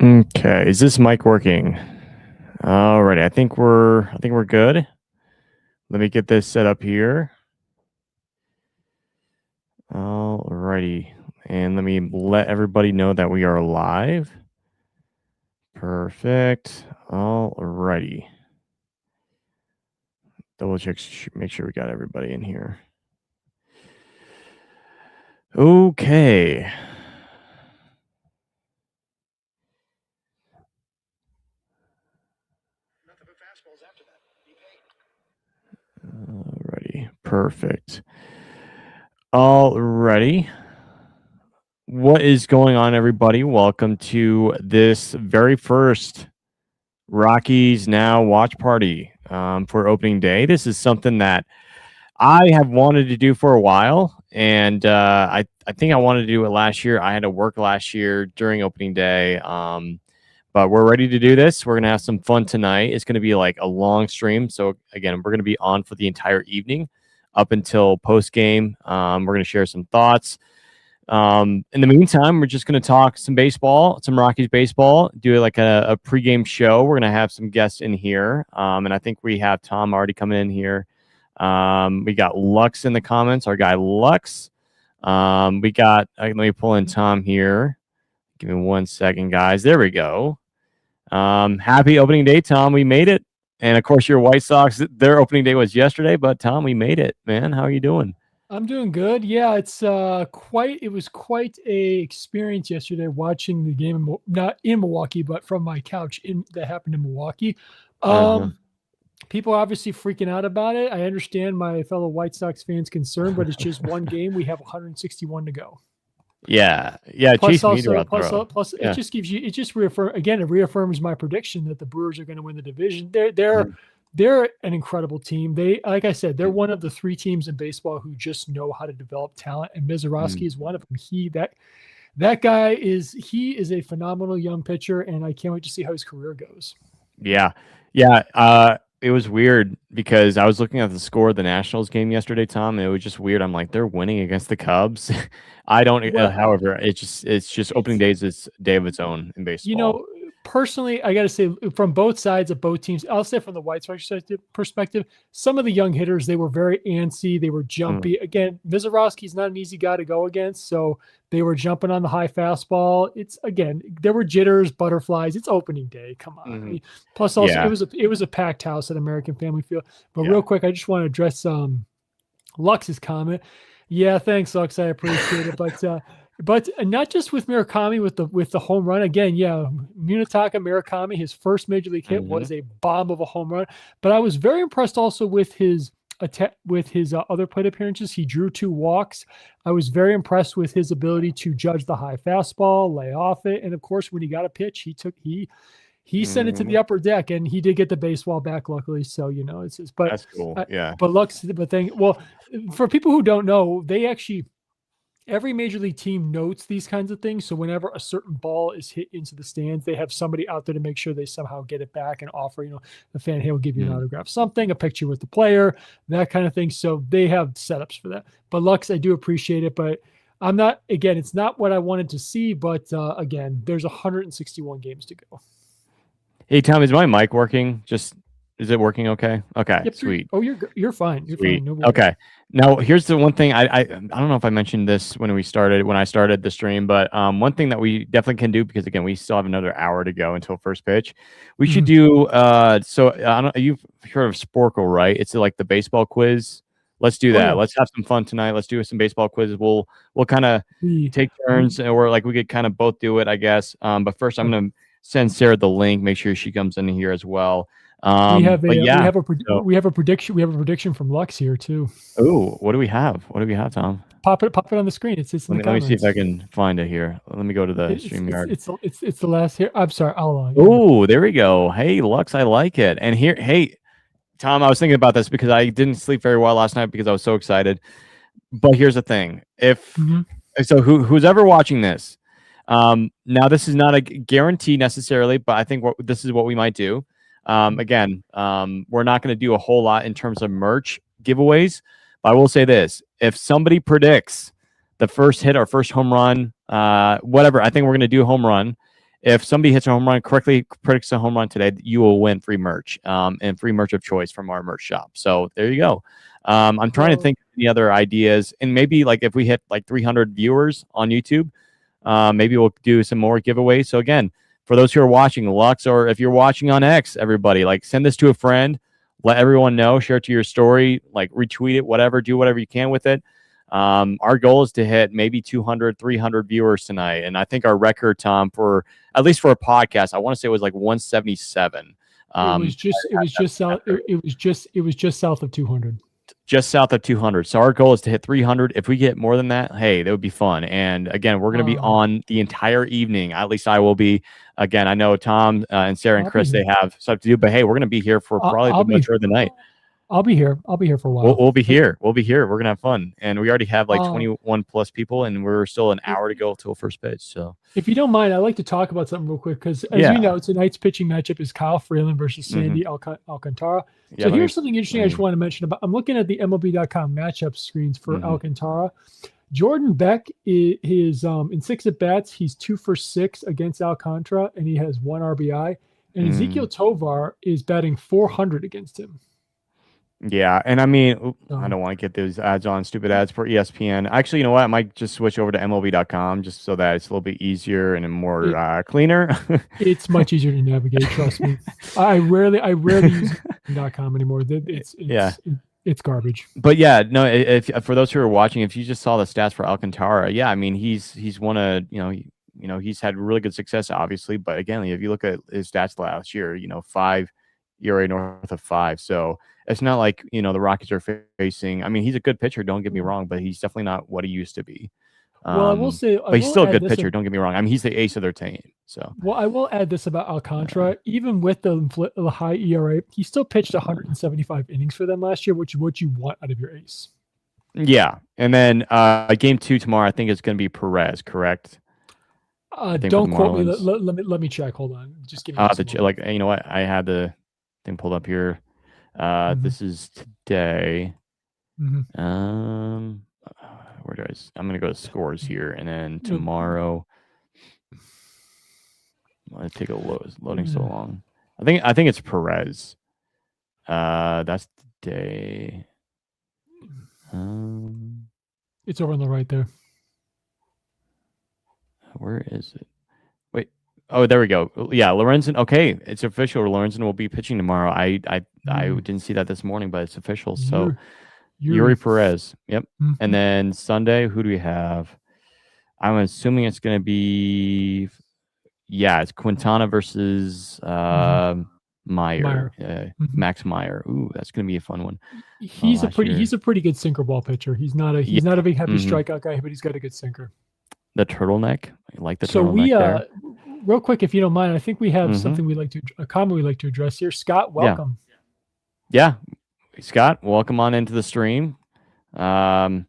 Okay, is this mic working? Alrighty, I think we're good. Let me get this set up here. Alrighty, and let me let everybody know that we are live. Perfect. Alrighty. Double check, make sure we got everybody in here. Okay. Alrighty, perfect. Alrighty. What is going on, everybody? Welcome to this very first Rockies Now watch party for opening day. This is something that I have wanted to do for a while, and I think I wanted to do it last year. I had to work last year during opening day, but we're ready to do this. We're going to have some fun tonight. It's going to be like a long stream. So, again, we're going to be on for the entire evening up until post game. We're going to share some thoughts. In the meantime, we're just going to talk some baseball, some Rockies baseball, do like a pregame show. We're going to have some guests in here. And I think we have Tom already coming in here. We got Lux in the comments, our guy Lux. We got, let me pull in Tom here. Give me 1 second, guys. There we go. Happy opening day, Tom. We made it. And of course, your White Sox, their opening day was yesterday, but Tom, we made it, man. How are you doing? I'm doing good. Yeah, it was quite a experience yesterday watching the game, not in Milwaukee, but from my couch that happened in Milwaukee. People are obviously freaking out about it. I understand my fellow White Sox fans' concern, but it's just one game. We have 161 to go. Yeah. Plus, it just gives you, it just reaffirms my prediction that the Brewers are going to win the division. They're an incredible team. Like I said, they're one of the 3 teams in baseball who just know how to develop talent, and Mizorowski is one of them. That guy is a phenomenal young pitcher, and I can't wait to see how his career goes. Yeah. It was weird because I was looking at the score of the Nationals game yesterday, Tom, and it was just weird. I'm like, they're winning against the Cubs. However, it's just opening days is a day of its own in baseball. Personally, I got to say, from both sides of both teams, I'll say from the White Sox perspective, some of the young hitters, they were very antsy. They were jumpy. Again, Mizorowski's not an easy guy to go against, so they were jumping on the high fastball. There were jitters, butterflies. It's opening day. Come on. Plus, also, it was a packed house at American Family Field. But real quick, I just want to address Lux's comment. Yeah, thanks, Lux. I appreciate it. But not just with Murakami with the home run. Again, Munetaka Murakami, his first major league hit was a bomb of a home run. But I was very impressed also with his other plate appearances. He drew 2 walks. I was very impressed with his ability to judge the high fastball, lay off it, and of course, when he got a pitch, he sent it to the upper deck, and he did get the baseball back, luckily. So it's just, but that's cool. For people who don't know, they actually. Every major league team notes these kinds of things. So whenever a certain ball is hit into the stands, they have somebody out there to make sure they somehow get it back and offer, the fan, hey, will give you an autograph, something, a picture with the player, that kind of thing. So they have setups for that. But Lux, I do appreciate it, but it's not what I wanted to see, but again, there's 161 games to go. Hey, Tom, is my mic working? Is it working okay? Okay, yep, sweet. You're fine. You're fine. No okay. Now, here's the one thing. I don't know if I mentioned this when I started the stream, but one thing that we definitely can do, because again, we still have another hour to go until first pitch. We should do so I don't, you've heard of Sporkle, right? It's like the baseball quiz. Let's do that. Let's have some fun tonight. Let's do some baseball quizzes. We'll kind of take turns, or like we could kind of both do it, I guess. But first, I'm gonna send Sarah the link. Make sure she comes in here as well. We have a prediction from Lux here too. Oh, what do we have? Tom? Pop it on the screen. Let me see if I can find it here. Let me go to the StreamYard. It's the last here. I'm sorry. Oh, there we go. Hey, Lux, I like it. And here, hey, Tom, I was thinking about this because I didn't sleep very well last night because I was so excited. But here's the thing: who's ever watching this, now this is not a guarantee necessarily, but I think this is what we might do. Again, we're not going to do a whole lot in terms of merch giveaways, but I will say this: if somebody predicts the first hit or first home run, whatever, I think we're going to do a home run. if somebody hits a home run, correctly predicts a home run today, you will win free merch, and free merch of choice from our merch shop. So there you go. I'm trying to Well, think of any other ideas, and maybe like if we hit like 300 viewers on YouTube, maybe we'll do some more giveaways. So again, for those who are watching Lux, or if you're watching on X, everybody, like, send this to a friend, let everyone know, share it to your story, like retweet it, whatever, do whatever you can with it. Our goal is to hit maybe 200, 300 viewers tonight. And I think our record, Tom, for at least for a podcast, I want to say it was like 177. It was just south of 200. Just south of 200. So our goal is to hit 300. If we get more than that, hey, that would be fun. And again, we're going to be on the entire evening. At least I will be. Again, I know Tom and Sarah and Chris, they have stuff to do, but hey, we're going to be here for probably the majority of the night. I'll be here. I'll be here for a while. We'll be here. We're going to have fun. And we already have like 21 plus people, and we're still an hour to go till first pitch. So if you don't mind, I'd like to talk about something real quick, because as you know, tonight's pitching matchup is Kyle Freeland versus Sandy Alcantara. So here's something interesting I just want to mention about. I'm looking at the MLB.com matchup screens for Alcantara. Jordan Beck is in 6 at bats. He's 2 for 6 against Alcantara, and he has 1 RBI. And Ezekiel Tovar is batting .400 against him. Yeah, and I mean, I don't want to get those ads on, stupid ads for ESPN. Actually, you know what? I might just switch over to MLB.com just so that it's a little bit easier and more cleaner. It's much easier to navigate, trust me. I rarely use .com anymore. It's garbage. But yeah, no. If for those who are watching, if you just saw the stats for Alcantara, yeah, I mean, he's won a he's had really good success, obviously. But again, if you look at his stats last year, 5 ERA north of 5, so. It's not like, the Rockies are facing. I mean, he's a good pitcher, don't get me wrong, but he's definitely not what he used to be. Well, I will say, but he's still a good pitcher. Don't get me wrong. I mean, he's the ace of their team. So, well, I will add this about Alcantara. Even with the high ERA, he still pitched 175 innings for them last year, which is what you want out of your ace. Yeah, and then game 2 tomorrow, I think it's going to be Perez, correct? Don't quote me. Let me check. Hold on. Just give me. You know what? I had the thing pulled up here. This is today. I'm gonna go to scores here, and then tomorrow. Let's take a look. It's loading so long. I think it's Perez. That's the day. It's over on the right there. Where is it? Wait. Oh, there we go. Yeah, Lorenzen. Okay, it's official. Lorenzen will be pitching tomorrow. I didn't see that this morning, but it's official. So Yuri Perez. Yep. And then Sunday, who do we have? I'm assuming it's going to be. Yeah, it's Quintana versus Meyer. Max Meyer. Ooh, that's going to be a fun one. He's a pretty good sinker ball pitcher. He's not a big heavy strikeout guy, but he's got a good sinker. The turtleneck. I like the turtleneck there. Real quick, if you don't mind, I think we have something a comment we'd like to address here. Scott, welcome. Yeah. Scott, welcome on into the stream. I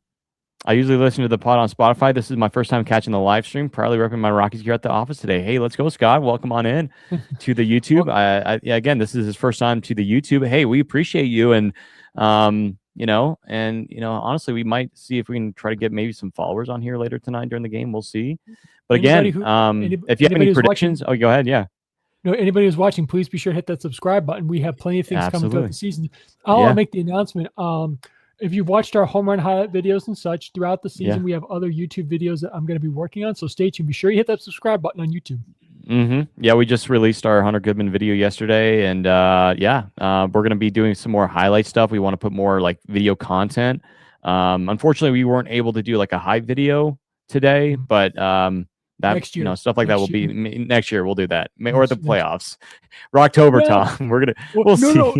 usually listen to the pod on Spotify. This is my first time catching the live stream. Proudly repping my Rockies here at the office today. Hey, let's go, Scott. Welcome on in to the YouTube. Again, this is his first time to the YouTube. Hey, we appreciate you. And, honestly, we might see if we can try to get maybe some followers on here later tonight during the game. We'll see. But again, if you have any predictions, go ahead. Yeah. No, anybody who's watching, please be sure to hit that subscribe button. We have plenty of things coming throughout the season. I'll make the announcement. If you've watched our home run highlight videos and such throughout the season, we have other YouTube videos that I'm going to be working on. So stay tuned. Be sure you hit that subscribe button on YouTube. Yeah, we just released our Hunter Goodman video yesterday, and we're going to be doing some more highlight stuff. We want to put more like video content. Unfortunately, we weren't able to do like a hype video today, but that next year, stuff like that will be next year. We'll do that, or the playoffs, October. Tom, we'll see. No.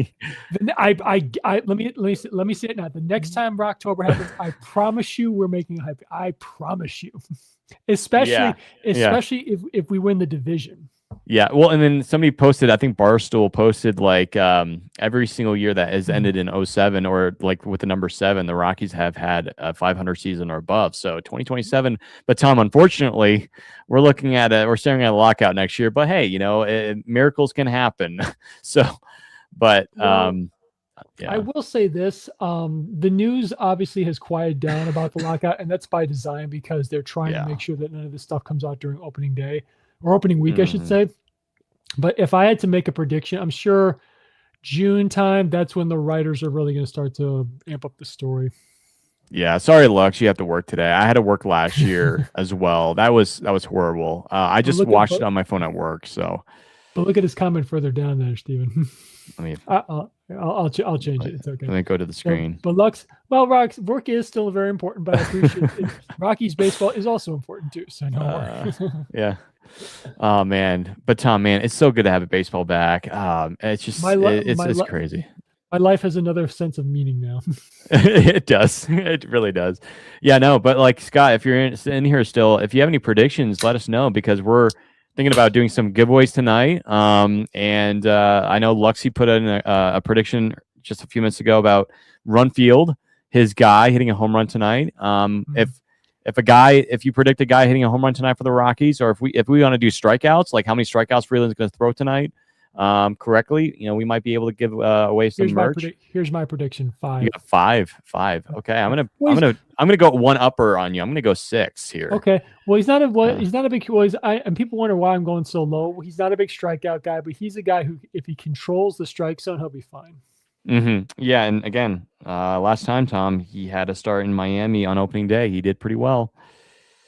Let me say it now. The next time October happens, I promise you, we're making a hype. I promise you, especially if we win the division. Yeah, well, and then somebody posted, I think Barstool posted like every single year that has ended in 07 or like with the number 7, the Rockies have had a 500 season or above. So 2027. But Tom, unfortunately, we're staring at a lockout next year. But hey, miracles can happen. So, but I will say this: the news obviously has quieted down about the lockout, and that's by design because they're trying to make sure that none of this stuff comes out during opening day. or opening week, I should Mhm. say. But if I had to make a prediction, I'm sure June time, that's when the writers are really going to start to amp up the story. Yeah, sorry, Lux. You have to work today. I had to work last year as well. That was horrible. I But just look at watched it on my phone at work. So but look at his comment further down there, Stephen. let me I'll change let it. It's okay. me go to the So, screen. but Lux, well, Rock's work is still very important, but I appreciate it. Rockies baseball is also important too. So no more. Yeah. Oh man, but Tom, man, it's so good to have a baseball back. It's my just li- it's crazy. my life has another sense of meaning now. It does. It really does. Yeah, no, but like Scott, if you're in here still, if you have any predictions, let us know because we're thinking about doing some giveaways tonight. And I know Luxy put in a prediction just a few minutes ago about Run Field, his guy hitting a home run tonight. If you predict a guy hitting a home run tonight for the Rockies, or if we want to do strikeouts, like how many strikeouts Freeland's going to throw tonight, correctly, we might be able to give away some merch. Here's my prediction. You 5. got five. Okay, I'm gonna Well, I'm gonna I'm gonna go one upper on you. I'm gonna go 6 here. okay. Well, he's not a Uh, he's not a big. Well, and people wonder why I'm going so low. He's not a big strikeout guy, but he's a guy who, if he controls the strike zone, he'll be fine. Yeah, and again, last time Tom he had a start in Miami on opening day. He did pretty well.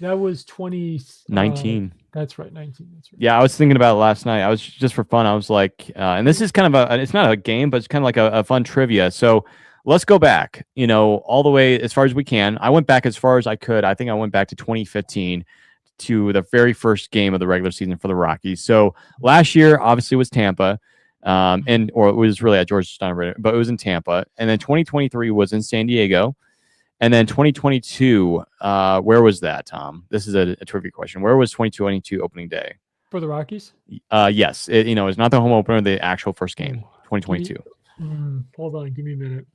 That was 20. 19. That's right, 19. That's right. Yeah, I was thinking about it last night. I was just for fun. I was like, and this is kind of it's not a game, but it's kind of like a fun trivia. So let's go back, all the way as far as we can. I went back as far as I could. I think I went back to 2015 to the very first game of the regular season for the Rockies. So last year, obviously, was Tampa, or it was really at Georgetown, but it was in Tampa. And then 2023 was in San Diego. And then 2022, where was that, Tom? This is a trivia question. Where was 2022 opening day? For the Rockies? Yes, it's not the home opener, the actual first game, Oh, 2022. Hold on, give me a minute.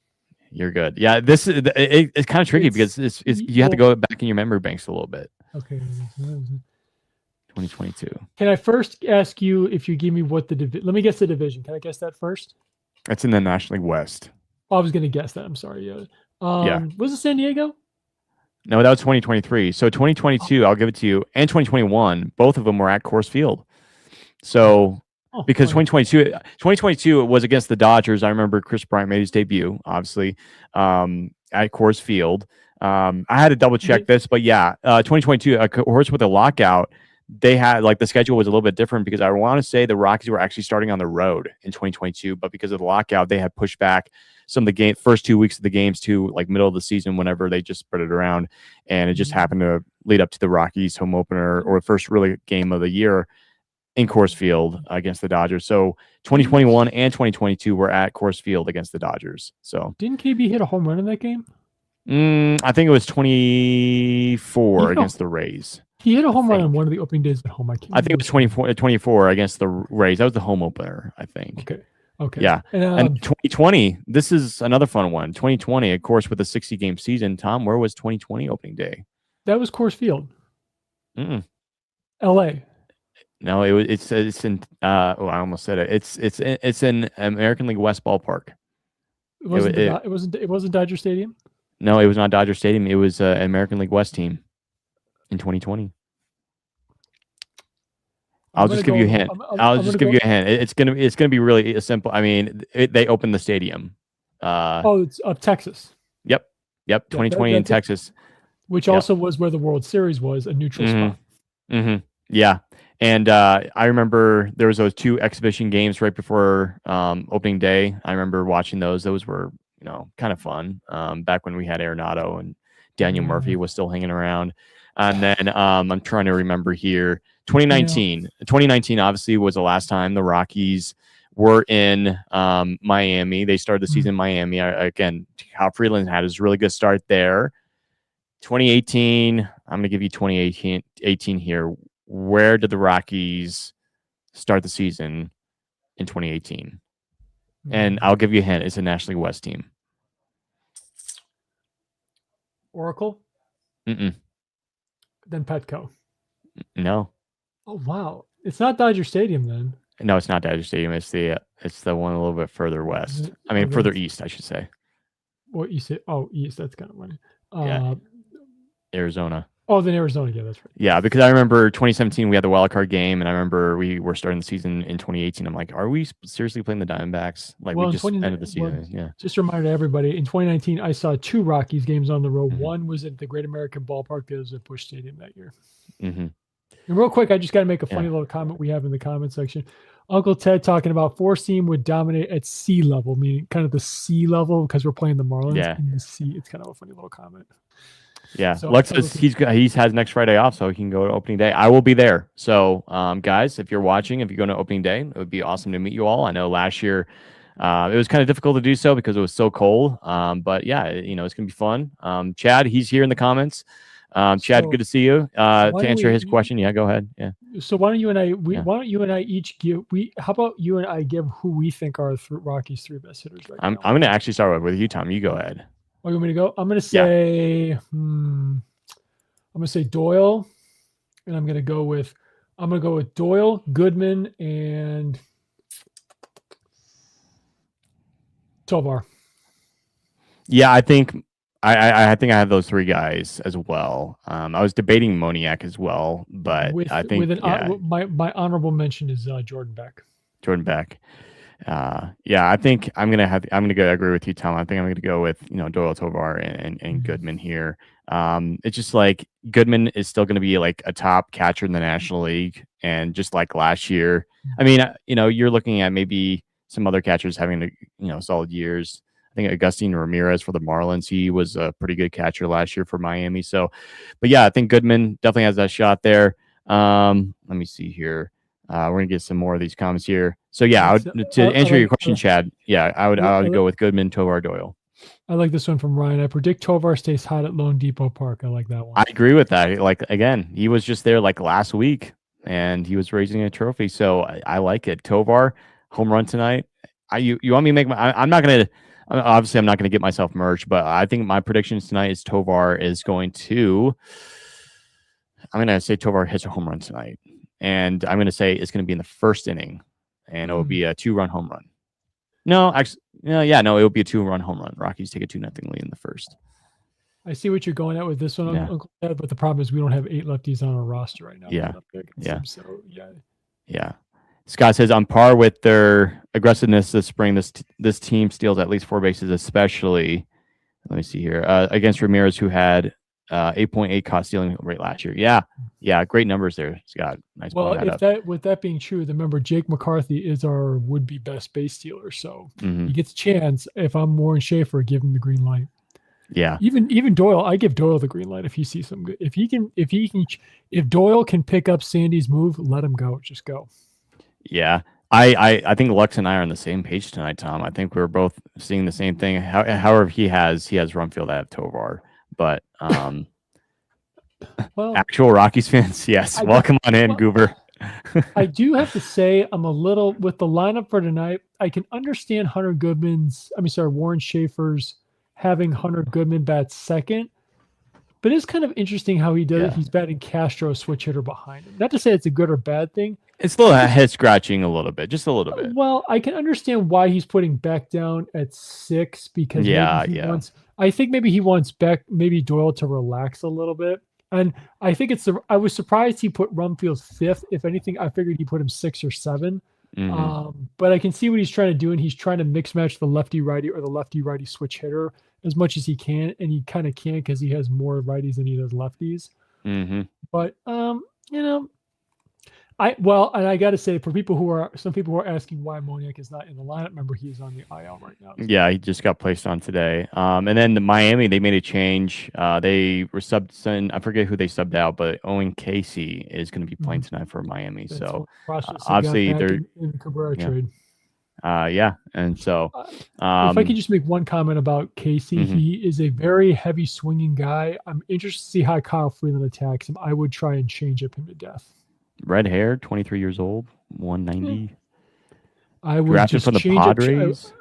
You're good. Yeah, this is it's kind of tricky because you have to go back in your memory banks a little bit. Okay. 2022. Can I first ask you if you give me what the let me guess the division. Can I guess that first? That's in the National League West. Oh, I was going to guess that. I'm sorry. Yeah. Yeah. Was it San Diego? No, that was 2023. So 2022, I'll give it to you, and 2021, both of them were at Coors Field. So because 2022 was against the Dodgers. I remember Chris Bryant made his debut, obviously, at Coors Field. I had to double check this, but yeah, 2022, of course, with the lockout, they had the schedule was a little bit different because I want to say the Rockies were actually starting on the road in 2022, but because of the lockout, they had pushed back some of the first 2 weeks of the games to middle of the season whenever they just spread it around, and it just happened to lead up to the Rockies home opener or first really game of the year in Coors Field against the Dodgers. So 2021 and 2022 were at Coors Field against the Dodgers. So didn't KB hit a home run in that game? I think it was 24 against the Rays. He hit a home run on one of the opening days at home. I think it was 24 against the Rays. That was the home opener, I think. Okay. Yeah. And 2020, this is another fun one. 2020, of course, with a 60-game season. Tom, where was 2020 opening day? That was Coors Field. Mm-mm. L.A. No, it's in. I almost said it. It's in American League West ballpark. It wasn't Dodger Stadium. No, it was not Dodger Stadium. It was an American League West team in 2020. I'll just give you a hint. I'll just give you a hint. It's gonna be really simple. I mean, they opened the stadium. It's of Texas. Yep. 2020 in Texas, which also was where the World Series was, a neutral spot. Yeah. And I remember there was those 2 exhibition games right before opening day. I remember watching those. Those were kind of fun. Back when we had Arenado and Daniel Murphy was still hanging around. And then I'm trying to remember here. 2019. 2019 obviously was the last time the Rockies were in Miami. They started the season in Miami. Again, Kyle Freeland had his really good start there. 2018. I'm going to give you 2018 here. Where did the Rockies start the season in 2018? And I'll give you a hint. It's a National League West team. Oracle? Mm-mm. Then Petco? No. Oh, wow. It's not Dodger Stadium then. No, it's not Dodger Stadium. It's the one a little bit further west. I mean, further east, I should say. What you say? Oh, east. That's kind of funny. Yeah. Arizona. Oh, then Arizona. Yeah, that's right. Yeah, because I remember 2017 we had the wild card game, and I remember we were starting the season in 2018. I'm like, are we seriously playing the Diamondbacks? Like we Well, in just 20, ended the well, season. Yeah. just a reminder to everybody, in 2019, I saw two Rockies games on the road. Mm-hmm. One was at the Great American Ballpark. The other was at Busch Stadium that year. Mm-hmm. And real quick, I just got to make a funny Yeah. little comment we have in the comment section. Uncle Ted talking about four seam would dominate at sea level, meaning kind of the sea level because we're playing the Marlins Yeah. in the sea. It's kind of a funny little comment. Yeah, So Lex says he has next Friday off, so he can go to opening day. I will be there. So, guys, if you're watching, if you go to opening day, it would be awesome to meet you all. I know last year it was kind of difficult to do so because it was so cold. But yeah, it's gonna be fun. Chad, he's here in the comments. Chad, good to see you. To answer his question, yeah, go ahead. Yeah. So why don't you and I Yeah. why don't you and I each give how about you and I give who we think are Rockies' three best hitters right now? I'm gonna actually start with you, Tom. You go ahead. Oh, you want me to go? I'm gonna say I'm gonna say Doyle, and I'm gonna go with Doyle, Goodman, and Tovar. Yeah, I think I think I have those three guys as well. I was debating Moniak as well, but I think my honorable mention is Jordan Beck. Jordan Beck. Yeah, I think I'm gonna agree with you, Tom. I think I'm gonna go with Doyle, Tovar, and Goodman here. It's just like Goodman is still gonna be like a top catcher in the National League, and just like last year, I mean, you're looking at maybe some other catchers having solid years. I think Agustin Ramirez for the Marlins, he was a pretty good catcher last year for Miami. So, but yeah, I think Goodman definitely has that shot there. Let me see here. We're gonna get some more of these comments here. So yeah, to answer your question, Chad, yeah, I would go with Goodman, Tovar, Doyle. I like this one from Ryan. I predict Tovar stays hot at Lone Depot Park. I like that one. I agree with that. Like again, he was just there like last week, and he was raising a trophy. So I like it. Tovar home run tonight. You want me to make my? I'm not gonna. Obviously, I'm not gonna get myself merged, but I think my predictions tonight is Tovar is going to. I'm gonna say Tovar hits a home run tonight. And I'm going to say it's going to be in the first inning, and it will be a 2-run home run. No, actually, it will be a 2-run home run. Rockies take a 2-0 lead in the first. I see what you're going at with this one, Uncle Ted, but the problem is we don't have 8 lefties on our roster right now. Yeah. So, yeah. Scott says on par with their aggressiveness this spring, this team steals at least 4 bases, especially. Let me see here against Ramirez, who had 8.8 caught stealing rate last year. Yeah, great numbers there, Scott. Nice. Well, with that being true, remember Jake McCarthy is our would-be best base stealer, so he gets a chance. If I'm Warren Schaefer, give him the green light. Yeah. Even Doyle, I give Doyle the green light if he sees some good. If Doyle can pick up Sandy's move, let him go. Just go. Yeah. I think Lux and I are on the same page tonight, Tom. I think we're both seeing the same thing. However, he has Rumfield at Tovar. But well, actual Rockies fans, yes. Welcome on in, Goober. I do have to say I'm a little with the lineup for tonight. I can understand Warren Schaefer's having Hunter Goodman bat second, but it's kind of interesting how he does it. He's batting Castro, switch hitter behind him. Not to say it's a good or bad thing. It's a little head scratching a little bit, just a little bit. Well, I can understand why he's putting Beck down at 6 because I think maybe he wants Doyle to relax a little bit. And I think I was surprised he put Rumfield 5th. If anything, I figured he put him 6 or 7. But I can see what he's trying to do, and he's trying to mix match the lefty righty or the lefty righty switch hitter as much as he can, and he kind of can because he has more righties than he does lefties. But I got to say, for some people who are asking why Moniak is not in the lineup, remember he is on the IL right now. Yeah, he just got placed on today. And then the Miami, they made a change. They were I forget who they subbed out, but Owen Casey is going to be playing tonight for Miami. That's so obviously they're in the Cabrera trade. And so if I could just make one comment about Casey, he is a very heavy swinging guy. I'm interested to see how Kyle Freeland attacks him. I would try and change up him to death. Red hair, 23 years old, 190. I would drafted from the Padres.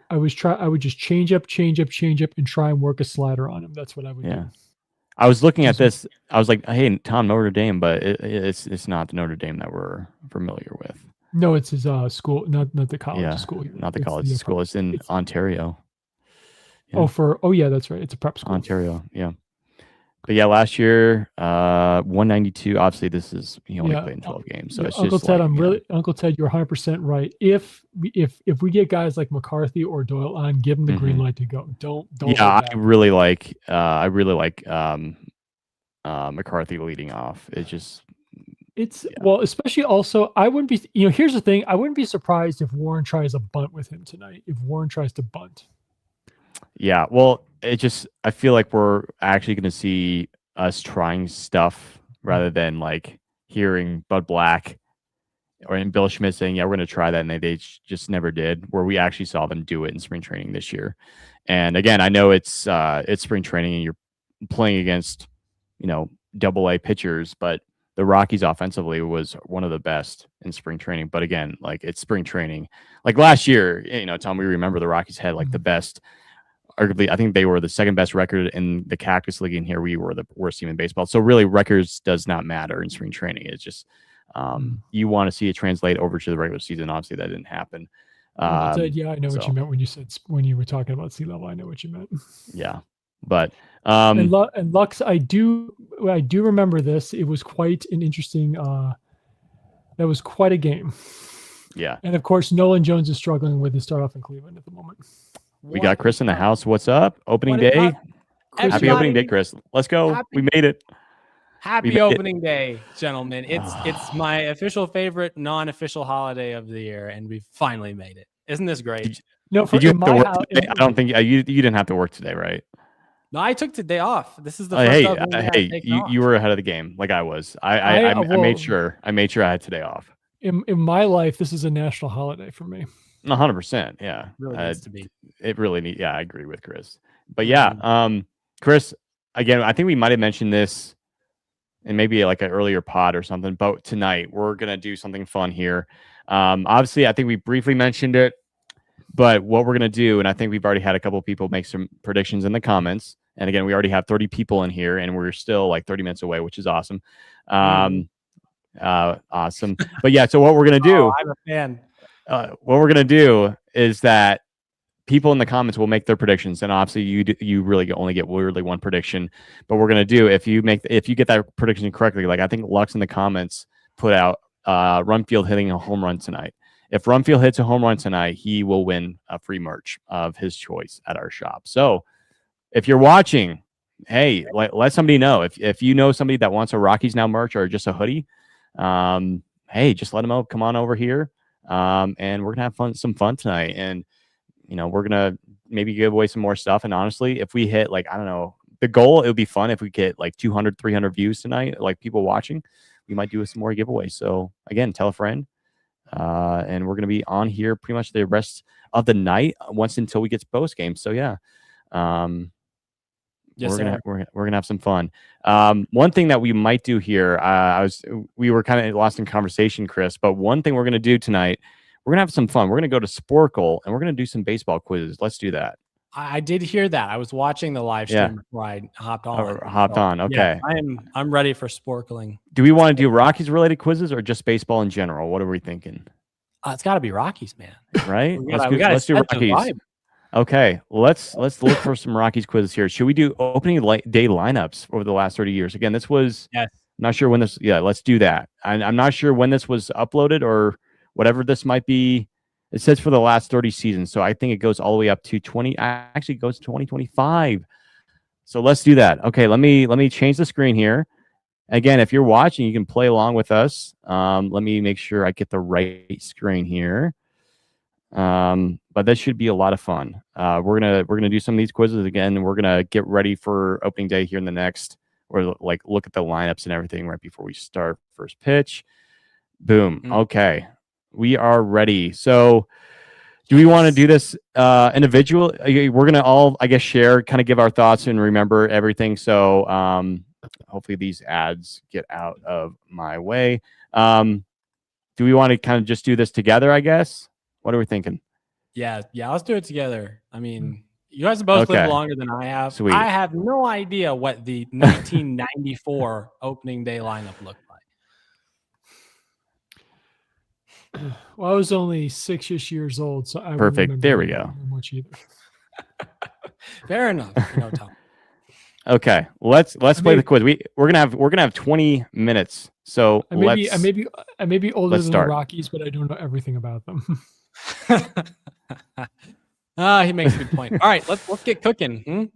I would just change up, and try and work a slider on him. That's what I would do. I was looking at this. I was like, "Hey, Tom, Notre Dame," but it's not the Notre Dame that we're familiar with. No, it's his school, not the college school here. Not the college school. It's in Ontario. Yeah. That's right. It's a prep school. Ontario, yeah. But yeah, last year, 192. Obviously, this is he only Yeah, played in 12 games, so yeah, it's Uncle just Ted, like Uncle Ted, you're 100% right. If we get guys like McCarthy or Doyle on, give them the green light to go. Don't hold yeah. back. I really like McCarthy leading off. It's just It's yeah, well, especially also, I wouldn't be. Here's the thing: I wouldn't be surprised if Warren tries a bunt with him tonight. If Warren tries to bunt, yeah. Well, it just I feel like we're actually going to see us trying stuff rather than like hearing Bud Black or in Bill Schmidt saying, "Yeah, we're going to try that," and they just never did. Where we actually saw them do it in spring training this year. And again, I know it's spring training and you're playing against double A pitchers, but the Rockies offensively was one of the best in spring training. But again, like it's spring training. Like last year, Tom, we remember the Rockies had like the best. Arguably, I think they were the second best record in the Cactus League, and here we were the worst team in baseball. So really, records does not matter in spring training. It's just you want to see it translate over to the regular season. Obviously, that didn't happen. Uncle Ted, yeah, I know what So you meant when you were talking about sea level. I know what you meant. yeah, but And Lux, I do remember this. It was quite an interesting. That was quite a game. yeah, And of course, Nolan Jones is struggling with his start off in Cleveland at the moment. we got Chris in the house. What's up? Opening What is day. up, Happy opening day, everybody? Chris. Let's go. Happy- We made it. We Happy made it. opening day, gentlemen. It's my official favorite non-official holiday of the year, and we finally made it. Isn't this great? No, Did you in have to my work house, today? I don't think you didn't have to work today, right? No, I took the day off. This is the first opening day I've taken off. You were ahead of the game, like I was. I well, made sure. I made sure I had today off. in my life, this is a national holiday for me. 100%. Yeah, Really needs to be. it really needs. Yeah, I agree with Chris. But yeah, Chris, again, I think we might have mentioned this in maybe like an earlier pod or something. But tonight we're gonna do something fun here. Obviously, I think we briefly mentioned it, but what we're gonna do, and I think we've already had a couple of people make some predictions in the comments. And again, we already have 30 people in here, and we're still like 30 minutes away, which is awesome. Awesome. But yeah, so what we're gonna do? I'm a fan. What we're gonna do is that people in the comments will make their predictions, and obviously you really only get really one prediction. But we're gonna do if you get that prediction correctly, like I think Lux in the comments put out Rumfield hitting a home run tonight. If Rumfield hits a home run tonight, he will win a free merch of his choice at our shop. So if you're watching, hey, let somebody know. If you know somebody that wants a Rockies Now merch or just a hoodie, hey, just let them know. Come on over here, and we're gonna have some fun tonight. And we're gonna maybe give away some more stuff. And honestly, if we hit like I don't know, the goal, it would be fun if we get like 200, 300 views tonight, like people watching. We might do some more giveaways. So again, tell a friend. And we're gonna be on here pretty much the rest of the night once until we get to post game. So yeah. Yes, we're gonna have some fun. One thing that we might do here, we were kind of lost in conversation, Chris. But one thing we're gonna do tonight, we're gonna have some fun. We're gonna go to Sporkle and we're gonna do some baseball quizzes. Let's do that. I did hear that. I was watching the live stream before I hopped on. Okay. Yeah, I'm ready for sporkling. Do we want to do Rockies related quizzes or just baseball in general? What are we thinking? It's got to be Rockies, man. Right? Let's do Rockies. Okay, let's look for some Rockies quizzes here. Should we do opening day lineups over the last 30 years? Again, this was not sure when this. Yeah, let's do that. I'm not sure when this was uploaded or whatever this might be. It says for the last 30 seasons, so I think it goes all the way up to 20. Actually, goes to 2025. So let's do that. Okay, let me change the screen here. Again, if you're watching, you can play along with us. Let me make sure I get the right screen here. But this should be a lot of fun. We're gonna do some of these quizzes again, and we're gonna get ready for opening day here in the next, or like look at the lineups and everything right before we start first pitch. Boom. Okay, we are ready. So, do we want to do this individual? We're gonna all, I guess, share, kind of give our thoughts and remember everything. So, hopefully these ads get out of my way. Do we want to kind of just do this together? I guess. What are we thinking? Yeah, let's do it together. I mean, you guys have both lived longer than I have. Sweet. I have no idea what the 1994 opening day lineup looked like. Well, I was only 6 years old, so I perfect. There we go. much either. Fair enough. Tom. Okay, let's play the quiz. We're gonna have 20 minutes. So I may let's be older let's than start. the Rockies, but I don't know everything about them. He makes a good point. All right, let's get cooking.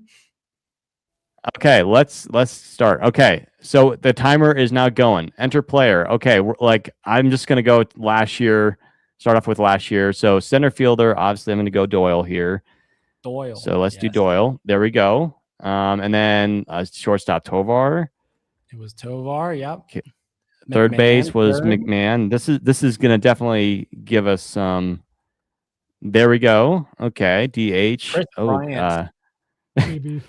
Okay, let's start. Okay, so the timer is now going. Enter player. Okay, I'm just gonna go last year. Start off with last year. So center fielder. Obviously, I'm gonna go Doyle here. Doyle. So let's do Doyle. There we go. And then shortstop Tovar. It was Tovar. Yep. Okay. Third base was McMahon. This is gonna definitely give us some. There we go. Okay, DH. Chris Bryant. Maybe.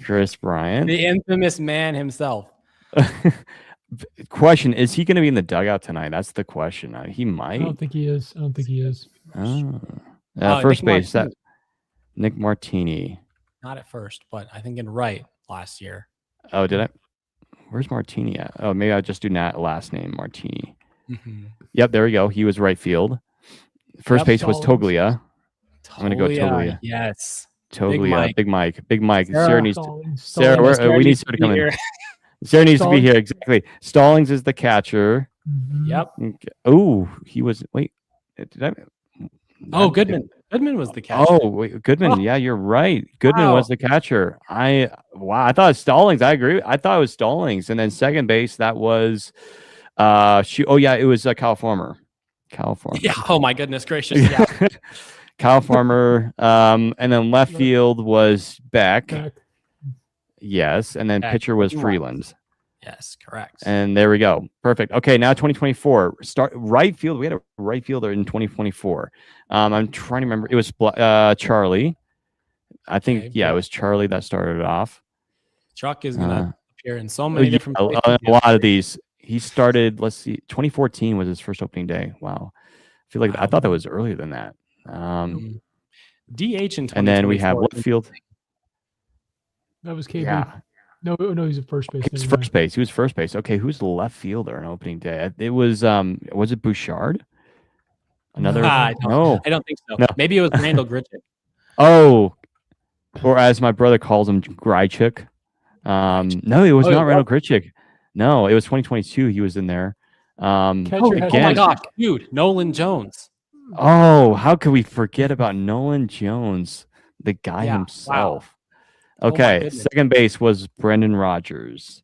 Chris Bryant, the infamous man himself. Question: is he going to be in the dugout tonight? That's the question. He might. I don't think he is. First base. That Nick Martini. Not at first, but I think in right last year. Oh, did I? Where's Martini at? Oh, maybe I'll just do that last name, Martini. Yep, there we go. He was right field. First base was Toglia. I'm going to go Toglia. Yes. Toglia. Big Mike. Sarah we need Sarah to come in. Sarah needs to be here. Exactly. Stallings is the catcher. Yep. Okay. Oh, he was. Wait. Did I? Oh, Goodman. Goodman was the catcher. Oh, wait, Goodman. Oh. Yeah, you're right. Goodman was the catcher. I thought it was Stallings. I agree. I thought it was Stallings. And then second base, that was it was Kyle Farmer. Yeah. Oh my goodness gracious. Yeah. Kyle Farmer. And then left field was Beck. Yes. And then pitcher was Freeland. Yes, correct. And there we go. Perfect. Okay, now 2024. Start right field. We had a right fielder in 2024. I'm trying to remember. It was Charlie. I think, it was Charlie that started it off. Chuck is going to appear in so many different places. A lot of these. He started, let's see, 2014 was his first opening day. Wow. I feel like I thought that was earlier than that. DH in 2024. And then we have left field. That was KB. Yeah. No, he's at first base. He's first base. He was first base. Okay, who's the left fielder on opening day? It was it Bouchard? Another? I don't think so. No. Maybe it was Randall Grichuk. Oh, or as my brother calls him, Grichuk. No, it was not Randall Grichuk. No, it was 2022. He was in there. Oh my gosh, dude, Nolan Jones. Oh, how could we forget about Nolan Jones, the guy himself? Wow. Okay, second base was Brendan Rogers.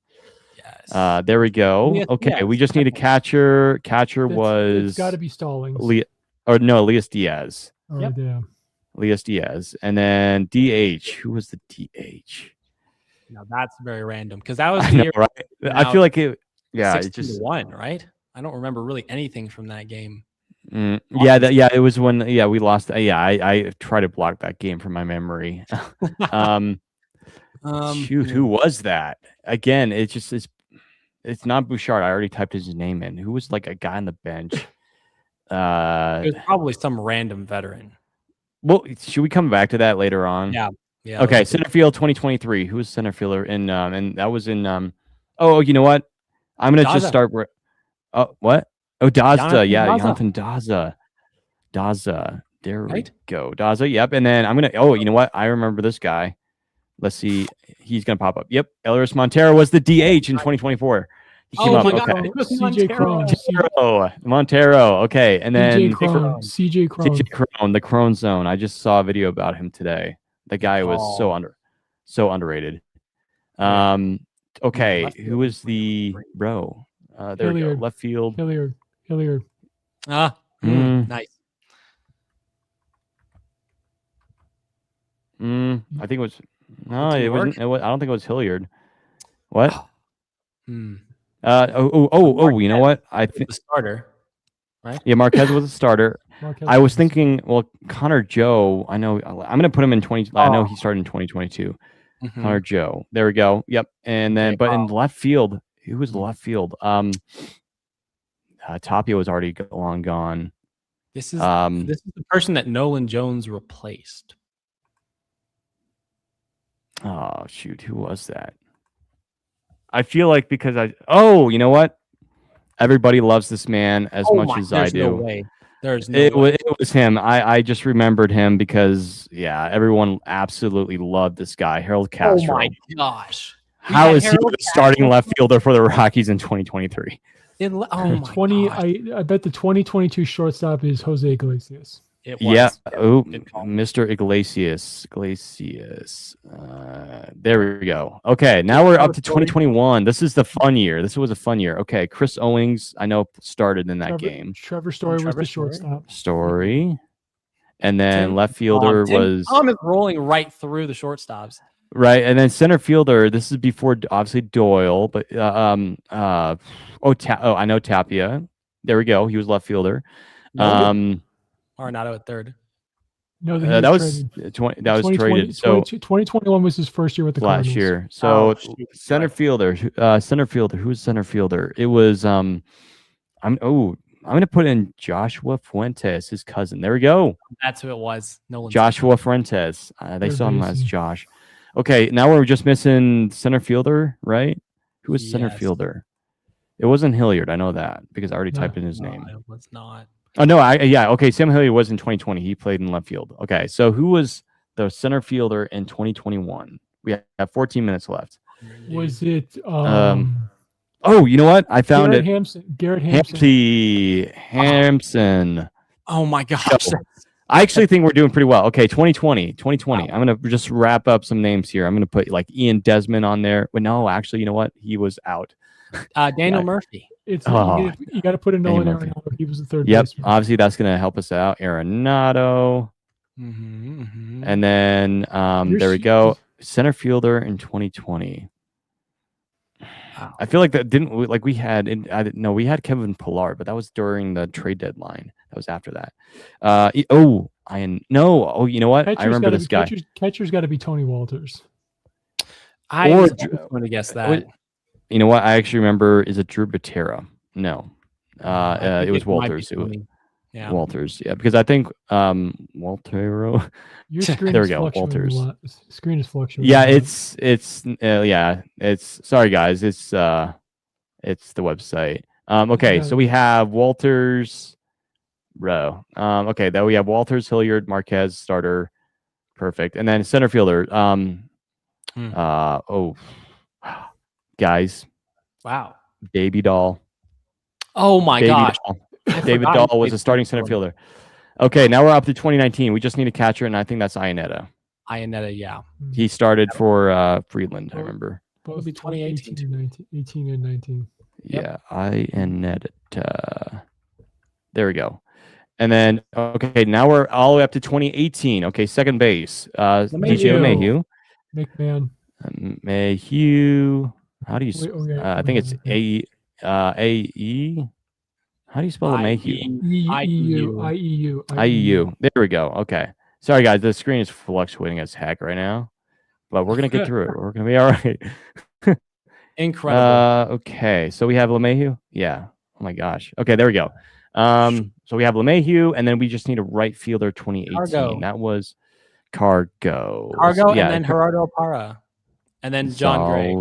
Yes. There we go. Okay, we just need a catcher. Catcher was got to be Stallings. Elias Diaz. Yep. Elias Diaz, and then DH. Who was the DH? Now that's very random because that was the year. Right? I feel like it. Yeah, it just 1, right? I don't remember really anything from that game. It was when we lost. I try to block that game from my memory. Shoot, who was that? Again, it's not Bouchard. I already typed his name in. Who was like a guy on the bench? It was probably some random veteran. Well, should we come back to that later on? Yeah. Okay, center field 2023. Who was center fielder in and that was in Oh, you know what? I'm gonna just start. What? Oh, Daza. Jonathan Daza. Daza. There we go. Daza. Yep. And then I'm gonna. Oh, you know what? I remember this guy. Let's see. He's gonna pop up. Yep. Elias Montero was the DH in 2024. He came up. Okay. Montero. Okay. And then CJ Crone, the Crone Zone. I just saw a video about him today. The guy was so underrated. Okay. Who was the bro? There we go. Left field. Hilliard. Nice. I think it was. No, it wasn't. I don't think it was Hilliard. What? You know what? I think the starter, right? Yeah, Marquez was a starter. I was thinking, well, Connor Joe. I know. I'm going to put him in 20. I know he started in 2022. Connor Joe. There we go. Yep. And then, but in left field, who was left field? Tapia was already long gone. This is the person that Nolan Jones replaced. Oh shoot, who was that? I feel like because you know what? Everybody loves this man as much as I do. No way. There's no way. It was him. I just remembered him because everyone absolutely loved this guy, Harold Castro. Oh my gosh. How is he the starting left fielder for the Rockies in 2023? Oh my 20. gosh. I bet the 2022 shortstop is Jose Iglesias. It was. Yeah. Oh, Good call. Mr. Iglesias. There we go. Okay, now we're up to 2021. This is the fun year. This was a fun year. Okay, Chris Owings, I know, started in that game. Trevor Story was the shortstop. Story. And then left fielder was Tom is rolling right through the shortstops. right, and then center fielder. This is before obviously Doyle, but I know Tapia. There we go. He was left fielder. Arenado at third. No, that was 20. That was traded. So 2021 was his first year with the last Cardinals. year. So center fielder. Who's center fielder? It was I'm gonna put in Joshua Fuentes, his cousin. There we go. That's who it was. Joshua Fuentes. They saw him as Josh. Okay, now we're just missing center fielder, right? Who was center fielder? It wasn't Hilliard. I know that because I already typed in his name. It was not. Oh no, okay. Sam Hilliard was in 2020. He played in left field. Okay, so who was the center fielder in 2021? We have 14 minutes left. Was it? Oh, you know what? I found Garrett Hampson. Oh my gosh. I actually think we're doing pretty well. Okay, 2020. I'm gonna just wrap up some names here. I'm gonna put like Ian Desmond on there. But no, actually, you know what? He was out. Daniel Murphy. You got to put a Nolan Arenado. He was the third. Yep. baseman. Obviously, that's going to help us out. Arenado. And then there we go. Center fielder in 2020. I feel like that we had Kevin Pillar, but that was during the trade deadline. That was after that. You know what? I remember this guy. Catcher's got to be Tony Walters. I was going to guess that. You know what? I actually remember. Is it Drew Butera? No. It was Walters. Walters. Yeah, because I think Waltero. Your screen there we go. Walters. Screen is fluctuating. Yeah, it's sorry guys. It's the website. Okay, so we have Walters. Row. Okay, then we have Walters, Hilliard, Marquez, starter. Perfect. And then center fielder. Guys. Wow. Baby Doll. Oh my gosh. David Dahl was a starting center fielder. Okay, now we're up to 2019. We just need a catcher, and I think that's Iannetta. Yeah. He started for Freeland, I remember. Both 2018 18 and 19. Yeah, Iannetta. There we go. And then, okay, now we're all the way up to 2018. Okay, second base. DJ Mayhew. McMahon. Mayhew. How do you? I think it's A-E. How do you spell Mayhew? IEU. There we go. Okay. Sorry, guys. The screen is fluctuating as heck right now, but we're gonna get through it. We're gonna be all right. Incredible. Okay. So we have LeMahieu. Yeah. Oh my gosh. Okay. There we go. So we have LeMahieu, and then we just need a right fielder. 2018. Cargo. That was Cargo. And then Gerardo Parra, and then John Gray.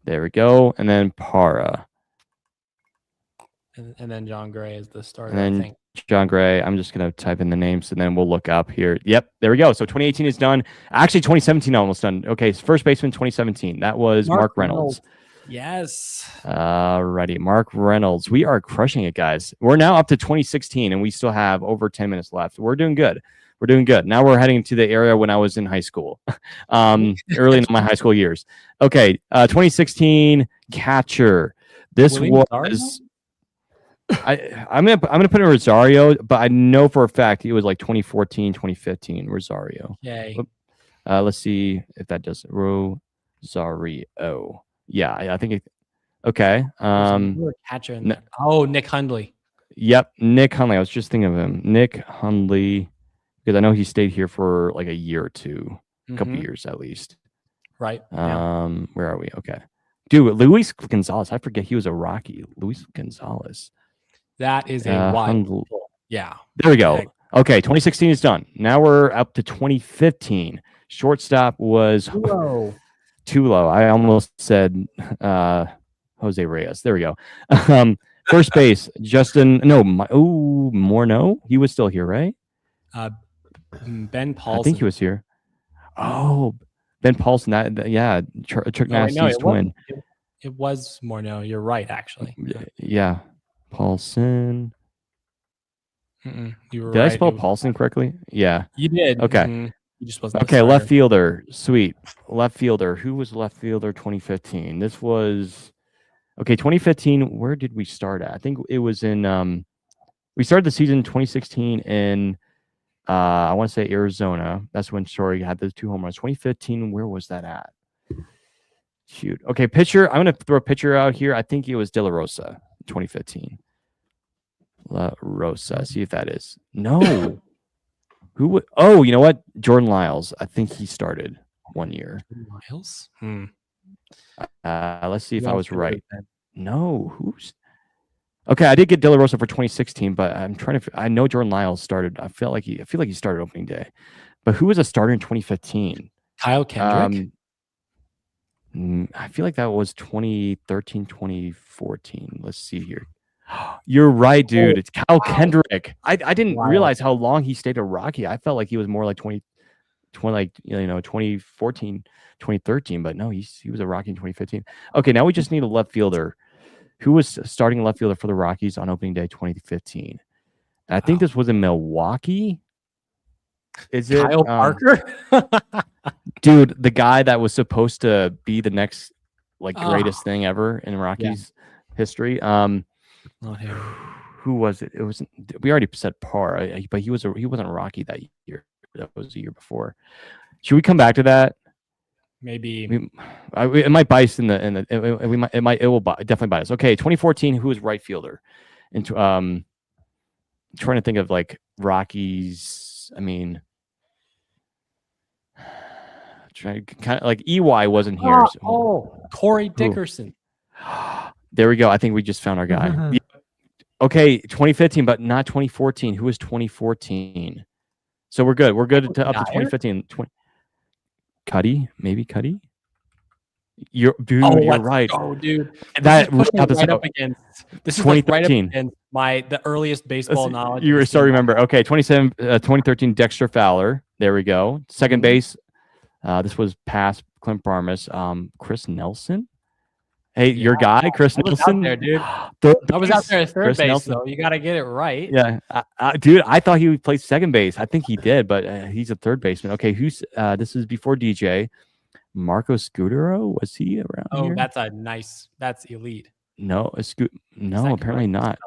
There we go, and then Parra. And then John Gray is the starter. And then I think. John Gray. I'm just going to type in the names, and then we'll look up here. Yep, there we go. So 2018 is done. Actually, 2017 almost done. Okay, first baseman 2017. That was Mark Reynolds. Yes. Righty, Mark Reynolds. We are crushing it, guys. We're now up to 2016, and we still have over 10 minutes left. We're doing good. Now we're heading to the area when I was in high school, early in my high school years. Okay, 2016 catcher. This was. I'm gonna put in Rosario, but I know for a fact it was like 2014, 2015 Rosario. Okay. Let's see if that does Rosario. Yeah, I think it. Okay. Catcher in there. Oh, Nick Hundley. Yep, Nick Hundley. I was just thinking of him, Nick Hundley, because I know he stayed here for like a year or two, a couple years at least. Right. Where are we? Okay. Dude, Luis Gonzalez. I forget he was a Rocky. Luis Gonzalez. That is a wild. Yeah. There we go. Okay, 2016 is done. Now we're up to 2015. Shortstop was Tulo. I almost said Jose Reyes. There we go. First base, Justin. No, Morneau. He was still here, right? Ben Paulson. I think he was here. Oh, Ben Paulson. Yeah, Chuck Nasty's twin. It was Morneau. You're right, actually. Yeah, Paulson. You were Did right. I spell Paulson correctly? Yeah. You did. Okay. You just wasn't okay, left fielder. Sweet. Left fielder. Who was left fielder 2015? This was 2015. Where did we start at? I think it was in we started the season 2016 in I want to say Arizona. That's when Story had the 2 home runs. 2015, where was that at? Shoot. Okay, pitcher. I'm gonna throw a pitcher out here. I think it was De La Rosa, 2015. La Rosa. See if that is. No. Who would? Oh, you know what? Jordan Lyles. I think he started 1 year. Lyles. Let's see if I was right. No, who's? Okay, I did get De La Rosa for 2016, but I'm trying to. I know Jordan Lyles started. I feel like he started opening day, but who was a starter in 2015? Kyle Kendrick. I feel like that was 2013, 2014. Let's see here. You're right, dude. It's Kyle Kendrick. I didn't realize how long he stayed a Rocky. I felt like he was more like 2014, 2013, but no, he was a Rocky in 2015. Okay, now we just need a left fielder. Who was starting left fielder for the Rockies on opening day 2015? And I think this was in Milwaukee. Is it Kyle Parker? Dude, the guy that was supposed to be the next greatest thing ever in Rockies history. Who was it? It was we already said Parr, but he wasn't a Rocky that year. That was the year before. Should we come back to that? Maybe it might bias it will definitely bias. Okay, 2014. Who was right fielder? And trying to think of Rockies. I mean, trying kind of like EY wasn't here. Corey Dickerson. There we go. I think we just found our guy. Yeah. Okay, 2015, but not 2014. Who was 2014? So we're good. We're good up to 2015. Cuddy, maybe Cuddy. You're right. Oh, dude, that right up against. This is right up against the earliest baseball knowledge. You still remember? Okay, 2013. Dexter Fowler. There we go. Second base. This was past Clint Barmas. Chris Nelson. Hey, your guy, Chris Nelson. There, dude. I was out there at third base, though. You got to get it right. Yeah, dude. I thought he would play second base. I think he did, but he's a third baseman. Okay, who's? This is before DJ. Marco Scudero, was he around? Oh, here? That's elite. No, apparently not.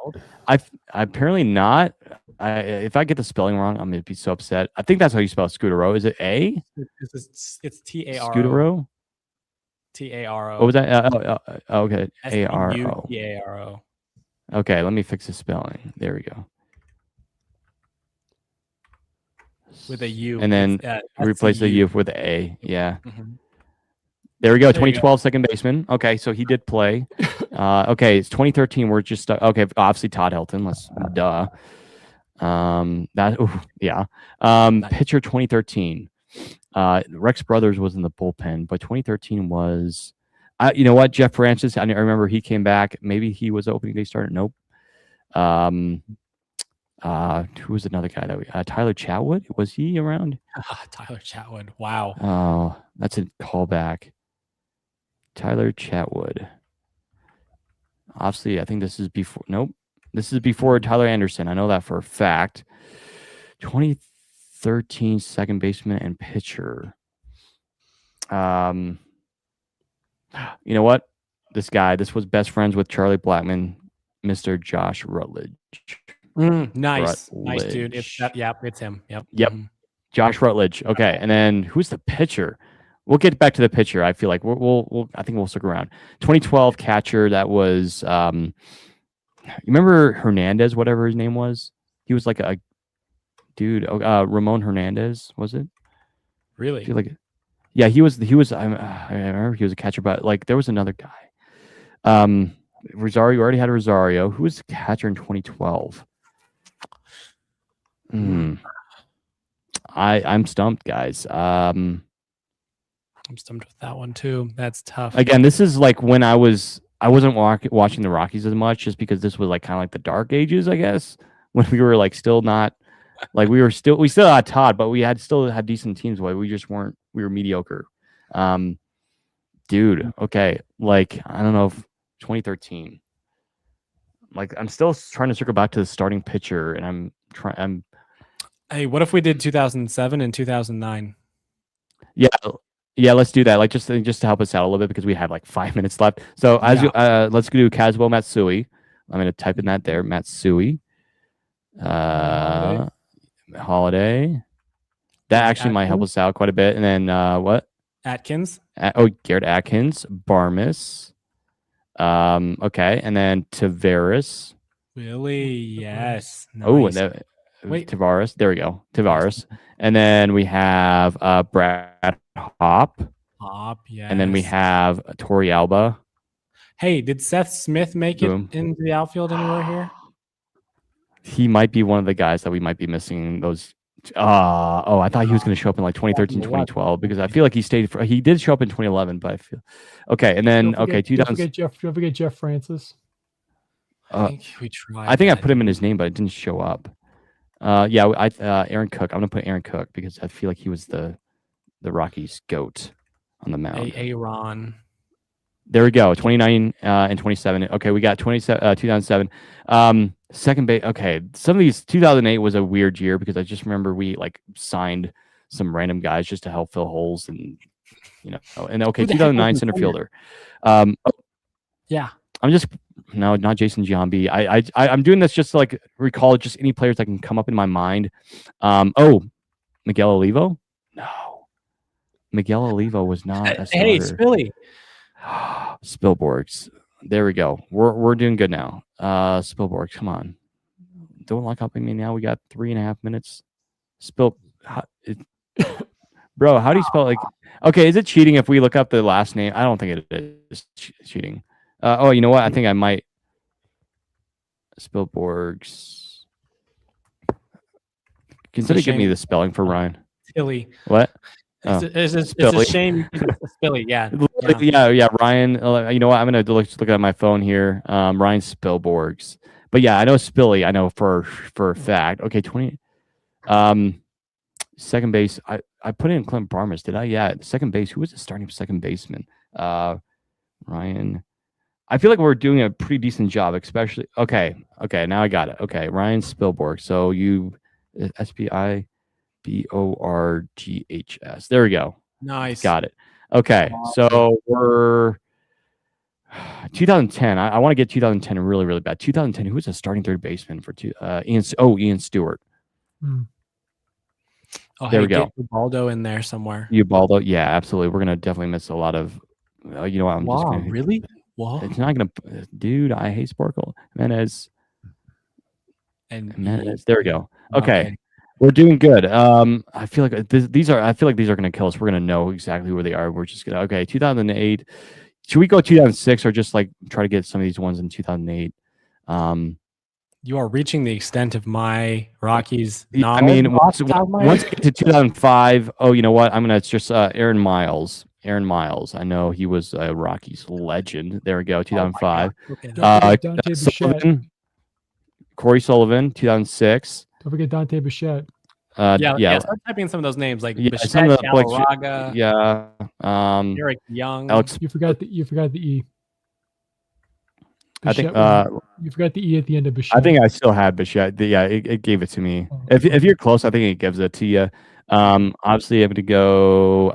Apparently not. If I get the spelling wrong, I'm gonna be so upset. I think that's how you spell Scudero. Is it A? It's T-A-R-O. Scudero. T-A-R-O. What was that? Okay. A-R-O. T-A-R-O. Okay, let me fix the spelling. There we go. With a U. And then replace the U with the A. Yeah. Mm-hmm. There we go. 2012 second baseman. Okay, so he did play. Okay, it's 2013. We're just okay. Obviously Todd Helton. Duh. Pitcher 2013. Rex Brothers was in the bullpen, but 2013 was, you know what? Jeff Francis. I remember he came back. Maybe he was opening day starter. Nope. Who was another guy that Tyler Chatwood? Was he around? Tyler Chatwood. Wow. Oh, that's a callback. Tyler Chatwood. Obviously, I think this is before. Nope. This is before Tyler Anderson. I know that for a fact. 2013 second baseman and pitcher. You know what? This was best friends with Charlie Blackmon, Mr. Josh Rutledge. Nice, dude. It's him. Yep. Mm-hmm. Josh Rutledge. Okay, and then who's the pitcher? We'll get back to the pitcher. I feel like I think we'll stick around. 2012 catcher. That was. You remember Hernandez? Whatever his name was. He was like a dude. Ramon Hernandez, was it? Really? I feel like. Yeah, he was. I remember he was a catcher, but there was another guy. Rosario already had Rosario. Who was the catcher in 2012? I'm stumped, guys. I'm stumped with that one too. That's tough. Again, this is when I was I wasn't watching the Rockies as much just because this was like kind of like the dark ages, I guess, when we were like still not like we still had Todd, but we still had decent teams. Why we just weren't, we were mediocre. Dude, okay, like I don't know if 2013. Like I'm still trying to circle back to the starting pitcher, and I'm Hey, what if we did 2007 and 2009? yeah, let's do that. Like just to help us out a little bit because we have like 5 minutes left. So let's go to Kazuo Matsui. I'm gonna type in that there, Matsui. Holiday. That actually might help us out quite a bit. And then what? Atkins. Garrett Atkins, Barmis. Okay, and then Tavares. Really? Yes. Nice. Oh, and Tavares. There we go, Tavares. And then we have Brad Hop. Yes. And then we have Tori Alba. Hey, did Seth Smith make it into the outfield anywhere here? He might be one of the guys that we might be missing those. I thought he was going to show up in like 2013, 2012 because I feel like he did show up in 2011, but I feel okay. And then don't forget Jeff Francis. I think we tried. I think I put him in his name, but it didn't show up. Aaron Cook. I'm gonna put Aaron Cook because I feel like he was the Rockies' GOAT on the mound. Aaron. There we go. 29 and 27. Okay, we got 2007. Second base. Okay, some of these 2008 was a weird year because I just remember we like signed some random guys just to help fill holes and and okay, 2009 center fielder. Yeah. No, not Jason Giambi. I'm doing this just to like recall just any players that can come up in my mind. Miguel Olivo? No. Miguel Olivo was not a starter. Hey, Spilly. Spilborgs. There we go. We're doing good now. Spilborgs, come on. Don't lock up at me now. We got 3.5 minutes. Bro, how do you spell okay, is it cheating if we look up the last name? I don't think it is cheating. You know what? I think I might. Spilborgs. Consider giving me the spelling for Ryan. Tilly. What? It's a shame. Spilly, yeah. Ryan. You know what? I'm gonna look at my phone here. Ryan Spilborgs. But yeah, I know Spilly. I know for a fact. Okay, 20. Second base. I put in Clint Barmis. Did I? Yeah. Second base. Who was the starting second baseman? Ryan. I feel like we're doing a pretty decent job, especially. Okay. Now I got it. Okay, Ryan Spilborg. So you SPIBORGHS. There we go. Nice. Got it. Okay, so we're 2010. I want to get 2010 really, really bad. 2010. Who was the starting third baseman for Ian Stewart? There we go. Get Ubaldo in there somewhere. Ubaldo. Yeah, absolutely. We're gonna definitely miss a lot of. You know what? Just gonna, really. Wow. It's not gonna, dude. I hate Sparkle. Menez. There we go. Okay, we're doing good. I feel like these are gonna kill us. We're gonna know exactly where they are. We're just gonna 2008. Should we go 2006 or just like try to get some of these ones in 2008? You are reaching the extent of my Rockies knowledge. I mean, once we get to 2005. Oh, you know what? It's just Aaron Miles. I know he was a Rockies legend. There we go, 2005. Corey Sullivan, 2006. Don't forget Dante Bichette. Start typing some of those names like Bichette, Galarraga, Eric Young. Alex. You forgot the E. Bichette, I think you forgot the E at the end of Bichette. I think I still had Bichette. Yeah, it gave it to me. If you're close, I think it gives it to you. Obviously, I'm going to go.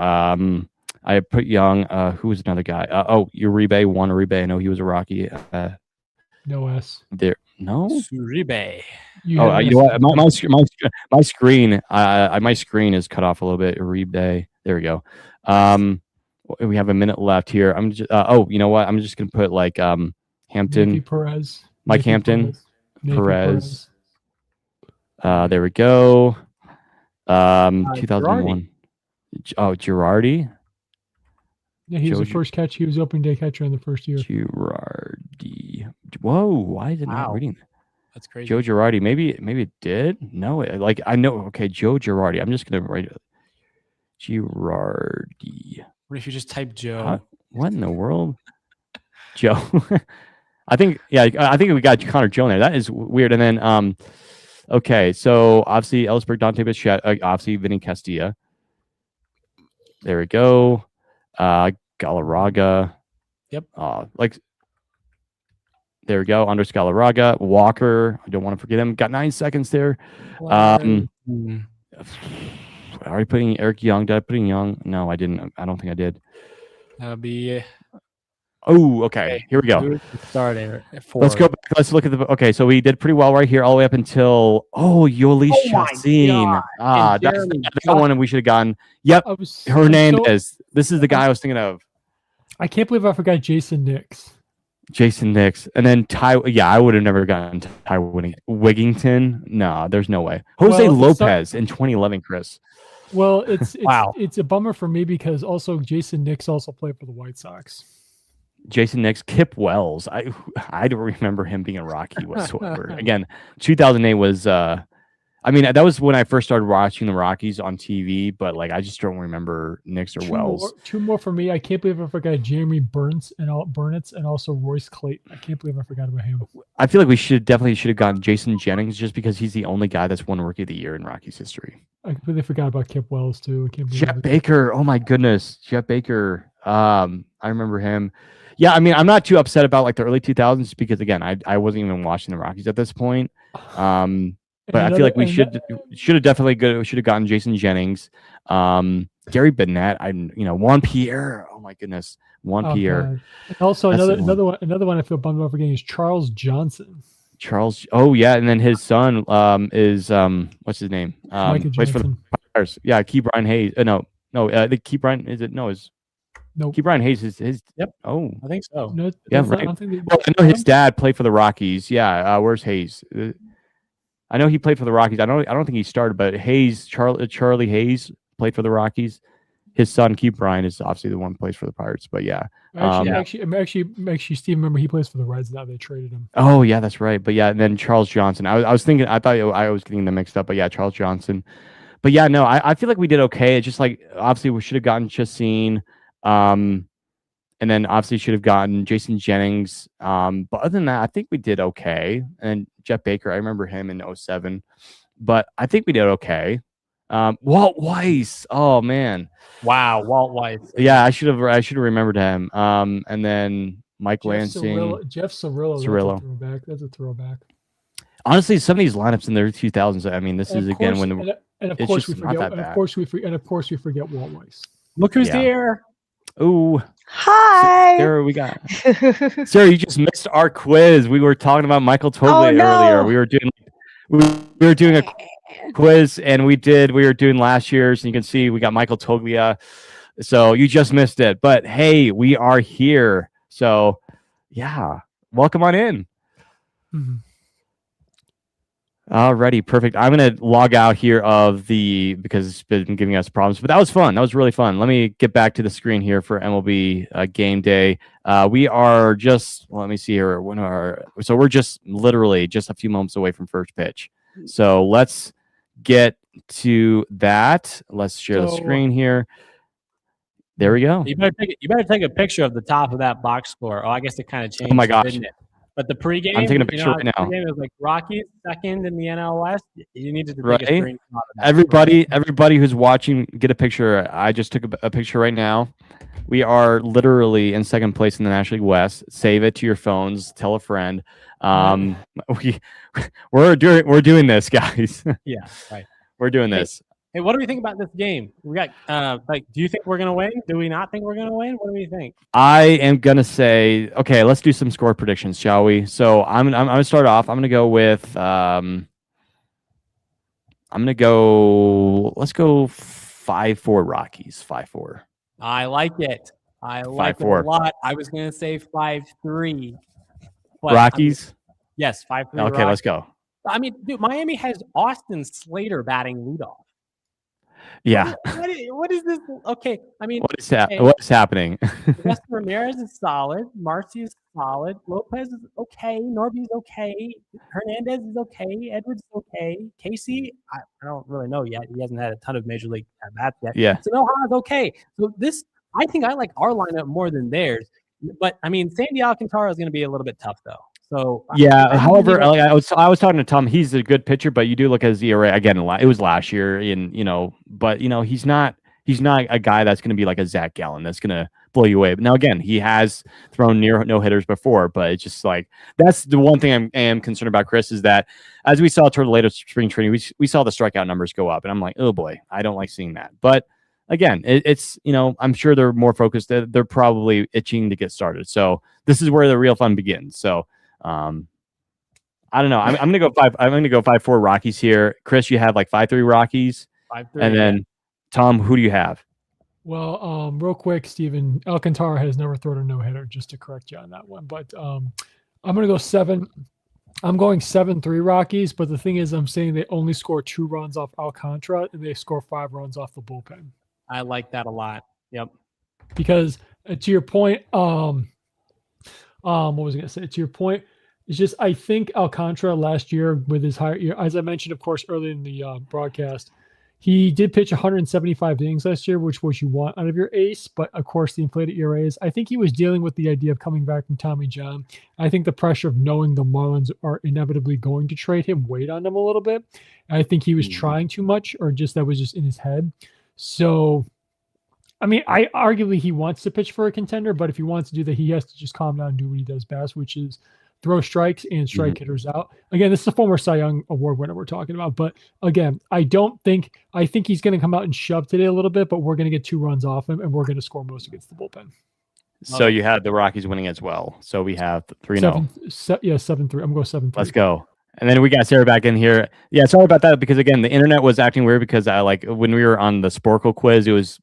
I put Young. Who was another guy? Uribe. Juan Uribe. I know he was a Rocky. No S. There. No. Uribe. You know what? My screen. My screen is cut off a little bit. Uribe. There we go. We have a minute left here. I'm just. You know what? I'm just going to put like Hampton. Perez. Mike Hampton. Perez. There we go. 2001. Girardi. Yeah, he was the first catch. He was opening day catcher in the first year. Girardi. Whoa, why is it not reading that? That's crazy. Joe Girardi. Maybe it did. No, I know. Okay, Joe Girardi. I'm just gonna write it. Girardi. What if you just type Joe? What in the world? Joe. I think we got Connor Joe there. That is weird. And then okay, so obviously Ellisberg, Dante Bichette, obviously Vinny Castilla. There we go. Galarraga. Yep. There we go. Andres Galarraga. Walker. I don't want to forget him. Got 9 seconds there. I already putting Eric Young. Did I put in Young? No, I didn't. I don't think I did. That'll be. Oh, okay. Here we go. Starting. Let's go back. Let's look at the. Okay, so we did pretty well right here, all the way up until. Yoeli Chassin. That's the one we should have gotten. Yep. Hernandez. This is the guy I was thinking of. I can't believe I forgot Jason Nix. And then Ty. Yeah, I would have never gotten Ty Wigington. No, there's no way. Jose Lopez in 2011, Chris. Well, it's it's a bummer for me because also Jason Nix also played for the White Sox. Jason Nix, Kip Wells. I don't remember him being a Rocky whatsoever. Again, 2008 was. That was when I first started watching the Rockies on TV, but like I just don't remember Nix or Wells. Two more for me. I can't believe I forgot Jeremy Burnitz and also Royce Clayton. I can't believe I forgot about him. I feel like we should have gotten Jason Jennings just because he's the only guy that's won Rookie of the Year in Rockies history. I completely forgot about Kip Wells too. Jeff Baker. Oh my goodness, Jeff Baker. I remember him. Yeah, I'm not too upset about like the early 2000s because again, I wasn't even watching the Rockies at this point. But I feel like we should have definitely gotten Jason Jennings, Gary Bennett. Juan Pierre. Oh my goodness, Juan Pierre. God. And also another one I feel bummed about forgetting is Charles Johnson. Oh yeah, and then his son is what's his name? Plays for the Pirates. Yeah, Key Brian Hayes. The Key Brian is it? No, is. No, Key Brian Hayes is his. Yep. Oh, I think so. No, yeah, right. I know his dad played for the Rockies. Yeah. Where's Hayes? I know he played for the Rockies. I don't think he started, but Hayes, Charlie Hayes played for the Rockies. His son, Key Brian, is obviously the one who plays for the Pirates. But yeah, actually, Steve, remember he plays for the Reds now. They traded him. Oh yeah, that's right. But yeah, and then Charles Johnson. I was thinking. I thought I was getting them mixed up. But yeah, Charles Johnson. But yeah, no, I feel like we did okay. It's just like obviously we should have gotten Chassin. And then obviously should have gotten Jason Jennings. But other than that, I think we did okay. And Jeff Baker, I remember him in 2007. But I think we did okay. Walt Weiss. Oh man. Wow, Walt Weiss. Yeah, I should have remembered him. And then Mike Lansing. Jeff Cirillo. That's a throwback. Honestly, some of these lineups in the 2000s. This is again when of course we forget. And of course we forget Walt Weiss. Look who's here. Oh, hi. Sarah, we got Sarah. You just missed our quiz. We were talking about Michael Toglia earlier. We were doing a quiz, and we were doing last year's, and you can see we got Michael Toglia. So you just missed it, but hey, we are here. So yeah, welcome on in. Mm-hmm. Alrighty, perfect. I'm gonna log out here because it's been giving us problems, but that was fun. That was really fun. Let me get back to the screen here for MLB game day. We are just let me see here. So we're just literally just a few moments away from first pitch. So let's get to that. Let's share the screen here. There we go. You better take a picture of the top of that box score. Oh, I guess it kind of changed. Oh my gosh. Didn't it? But the pregame, I'm taking a picture right now. The pregame was like Rockies second in the NL West. You needed to take a screenshot of that. Everybody who's watching, get a picture. I just took a picture right now. We are literally in second place in the National League West. Save it to your phones. Tell a friend. We're doing this, guys. Yeah, right. We're doing this. Hey, what do we think about this game? We got do you think we're gonna win? Do we not think we're gonna win? What do we think? I am gonna say, okay, let's do some score predictions, shall we? So I'm gonna start off. I'm gonna go with let's go 5-4 Rockies. 5-4. I like it. I like it a lot. I was gonna say 5-3. Rockies? Yes, 5-3. Okay, Rockies. let's go. Dude, Miami has Austin Slater batting leadoff. Yeah. What is this? Okay, what is happening? Wes Ramirez is solid. Marcy is solid. Lopez is okay. Norby's okay. Hernandez is okay. Edwards is okay. Casey, I don't really know yet. He hasn't had a ton of major league at bats yet. Yeah. So Noha is okay. So I think I like our lineup more than theirs. But I mean, Sandy Alcantara is going to be a little bit tough though. So yeah. However, like, I was talking to Tom. He's a good pitcher, but you do look at his ERA again. It was last year, and but he's not a guy that's going to be like a Zach Gallen that's going to blow you away. But now again, he has thrown near no hitters before, but it's just like that's the one thing I am concerned about, Chris, is that as we saw toward the later spring training, we saw the strikeout numbers go up, and I'm like, oh boy, I don't like seeing that. But again, it's I'm sure they're more focused. They're probably itching to get started. So this is where the real fun begins. So I don't know. I'm gonna go 5. I'm gonna go 5-4 Rockies here. Chris, you have like 5-3 Rockies, 5-3, and then Tom, who do you have? Well, real quick, Steven, Alcantara has never thrown a no-hitter, just to correct you on that one. But I'm going to go 7. I'm going 7-3 Rockies, but the thing is, I'm saying they only score 2 runs off Alcantara, and they score 5 runs off the bullpen. I like that a lot. Yep. Because to your point, what was I going to say? To your point, it's just I think Alcantara last year with his higher, as I mentioned, of course, earlier in the broadcast, he did pitch 175 innings last year, which what you want out of your ace. But of course, the inflated ERAs. I think he was dealing with the idea of coming back from Tommy John. I think the pressure of knowing the Marlins are inevitably going to trade him weighed on him a little bit. I think he was trying too much, or just that was just in his head. So, I mean, arguably he wants to pitch for a contender, but if he wants to do that, he has to just calm down and do what he does best, which is throw strikes and strike hitters out. Again, this is a former Cy Young Award winner we're talking about. But again, I think he's going to come out and shove today a little bit, but we're going to get 2 runs off him, and we're going to score most against the bullpen. So you had the Rockies winning as well. So we have 3-0. 7-3. I'm going to go 7-3. Let's go. And then we got Sarah back in here. Yeah, sorry about that, because again, the internet was acting weird because I when we were on the Sporkle quiz, it was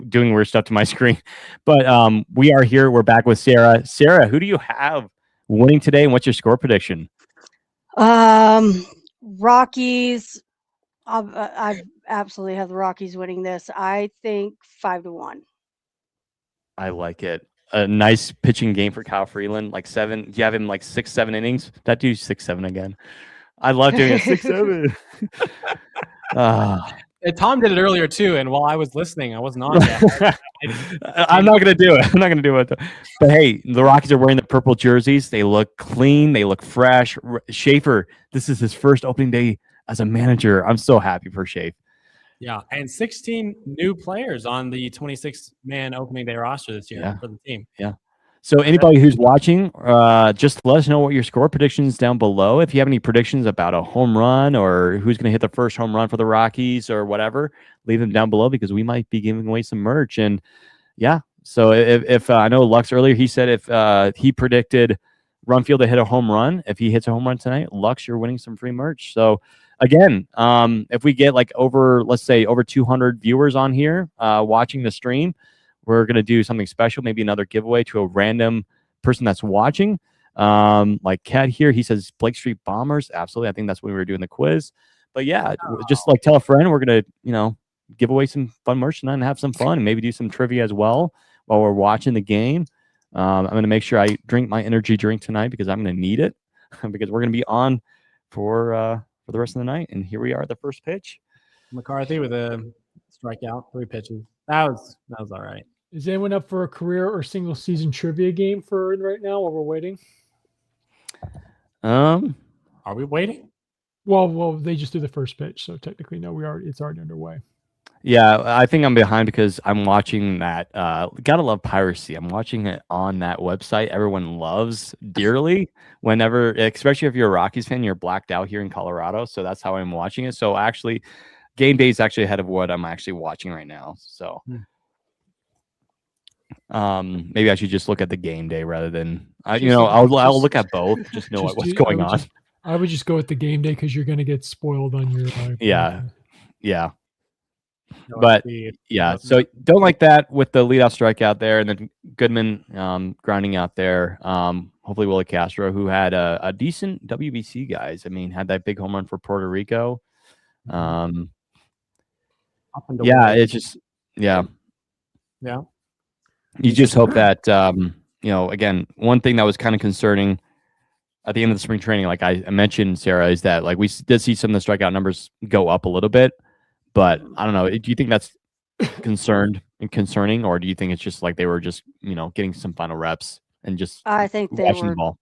doing weird stuff to my screen. But we are here. We're back with Sarah. Sarah, who do you have winning today, and what's your score prediction? Rockies. I absolutely have the Rockies winning this. I think 5-1. I like it. A nice pitching game for Kyle Freeland. Like 7. Do you have him like 6-7 innings? That dude's 6-7 again. I love doing a 6-7. And Tom did it earlier too, and while I was listening, I wasn't on yet. I'm not gonna do it. I'm not gonna do it. But hey, the Rockies are wearing the purple jerseys. They look clean. They look fresh. Schaefer, this is his first opening day as a manager. I'm so happy for Schaefer. Yeah, and 16 new players on the 26-man opening day roster this year for the team. Yeah. So anybody who's watching, just let us know what your score predictions down below. If you have any predictions about a home run or who's going to hit the first home run for the Rockies or whatever, leave them down below, because we might be giving away some merch. And yeah, so if I know Lux earlier, he said if he predicted Runfield to hit a home run, if he hits a home run tonight, Lux, you're winning some free merch. So again, if we get like let's say over 200 viewers on here watching the stream, we're going to do something special, maybe another giveaway to a random person that's watching. Like Kat here, he says Blake Street Bombers. Absolutely. I think that's when we were doing the quiz. But yeah, just like tell a friend, we're going to, give away some fun merch tonight and have some fun, and maybe do some trivia as well while we're watching the game. I'm going to make sure I drink my energy drink tonight, because I'm going to need it because we're going to be on for the rest of the night. And here we are at the first pitch. McCarthy with a strikeout, 3 pitches. That was all right. Is anyone up for a career or single season trivia game for right now while we're waiting? Are we waiting? Well, they just did the first pitch, so technically no, it's already underway. Yeah, I think I'm behind because I'm watching that. Gotta love piracy. I'm watching it on that website everyone loves dearly. Whenever, especially if you're a Rockies fan, you're blacked out here in Colorado. So that's how I'm watching it. So actually, game day is actually ahead of what I'm actually watching right now. So. Maybe I should just look at the game day rather than I'll look at both, just know what's going on. I would just go with the game day, because you're going to get spoiled on your yeah. But yeah, so don't like that with the leadoff strikeout there, and then Goodman grinding out there. Hopefully Willie Castro, who had a decent WBC, guys. I mean, had that big home run for Puerto Rico. It's just yeah. You just hope that, again, one thing that was kind of concerning at the end of the spring training, like I mentioned, Sarah, is that like we did see some of the strikeout numbers go up a little bit, but I don't know. Do you think that's concerning, or do you think it's just like they were just getting some final reps and just I think they watching the were. ball?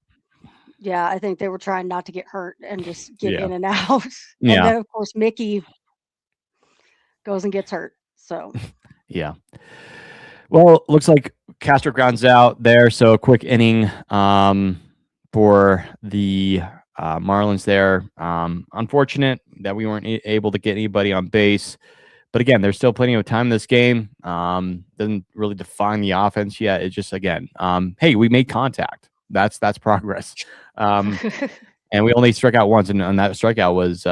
Yeah, I think they were trying not to get hurt and just get Yeah, in and out. And yeah, then of course Mickey goes and gets hurt. So yeah. Well, looks like Castro grounds out there, so a quick inning for the Marlins there. Unfortunate that we weren't able to get anybody on base. But again, there's still plenty of time in this game. Doesn't really define the offense yet. It's just again, hey, we made contact. That's progress. And we only struck out once, and that strikeout was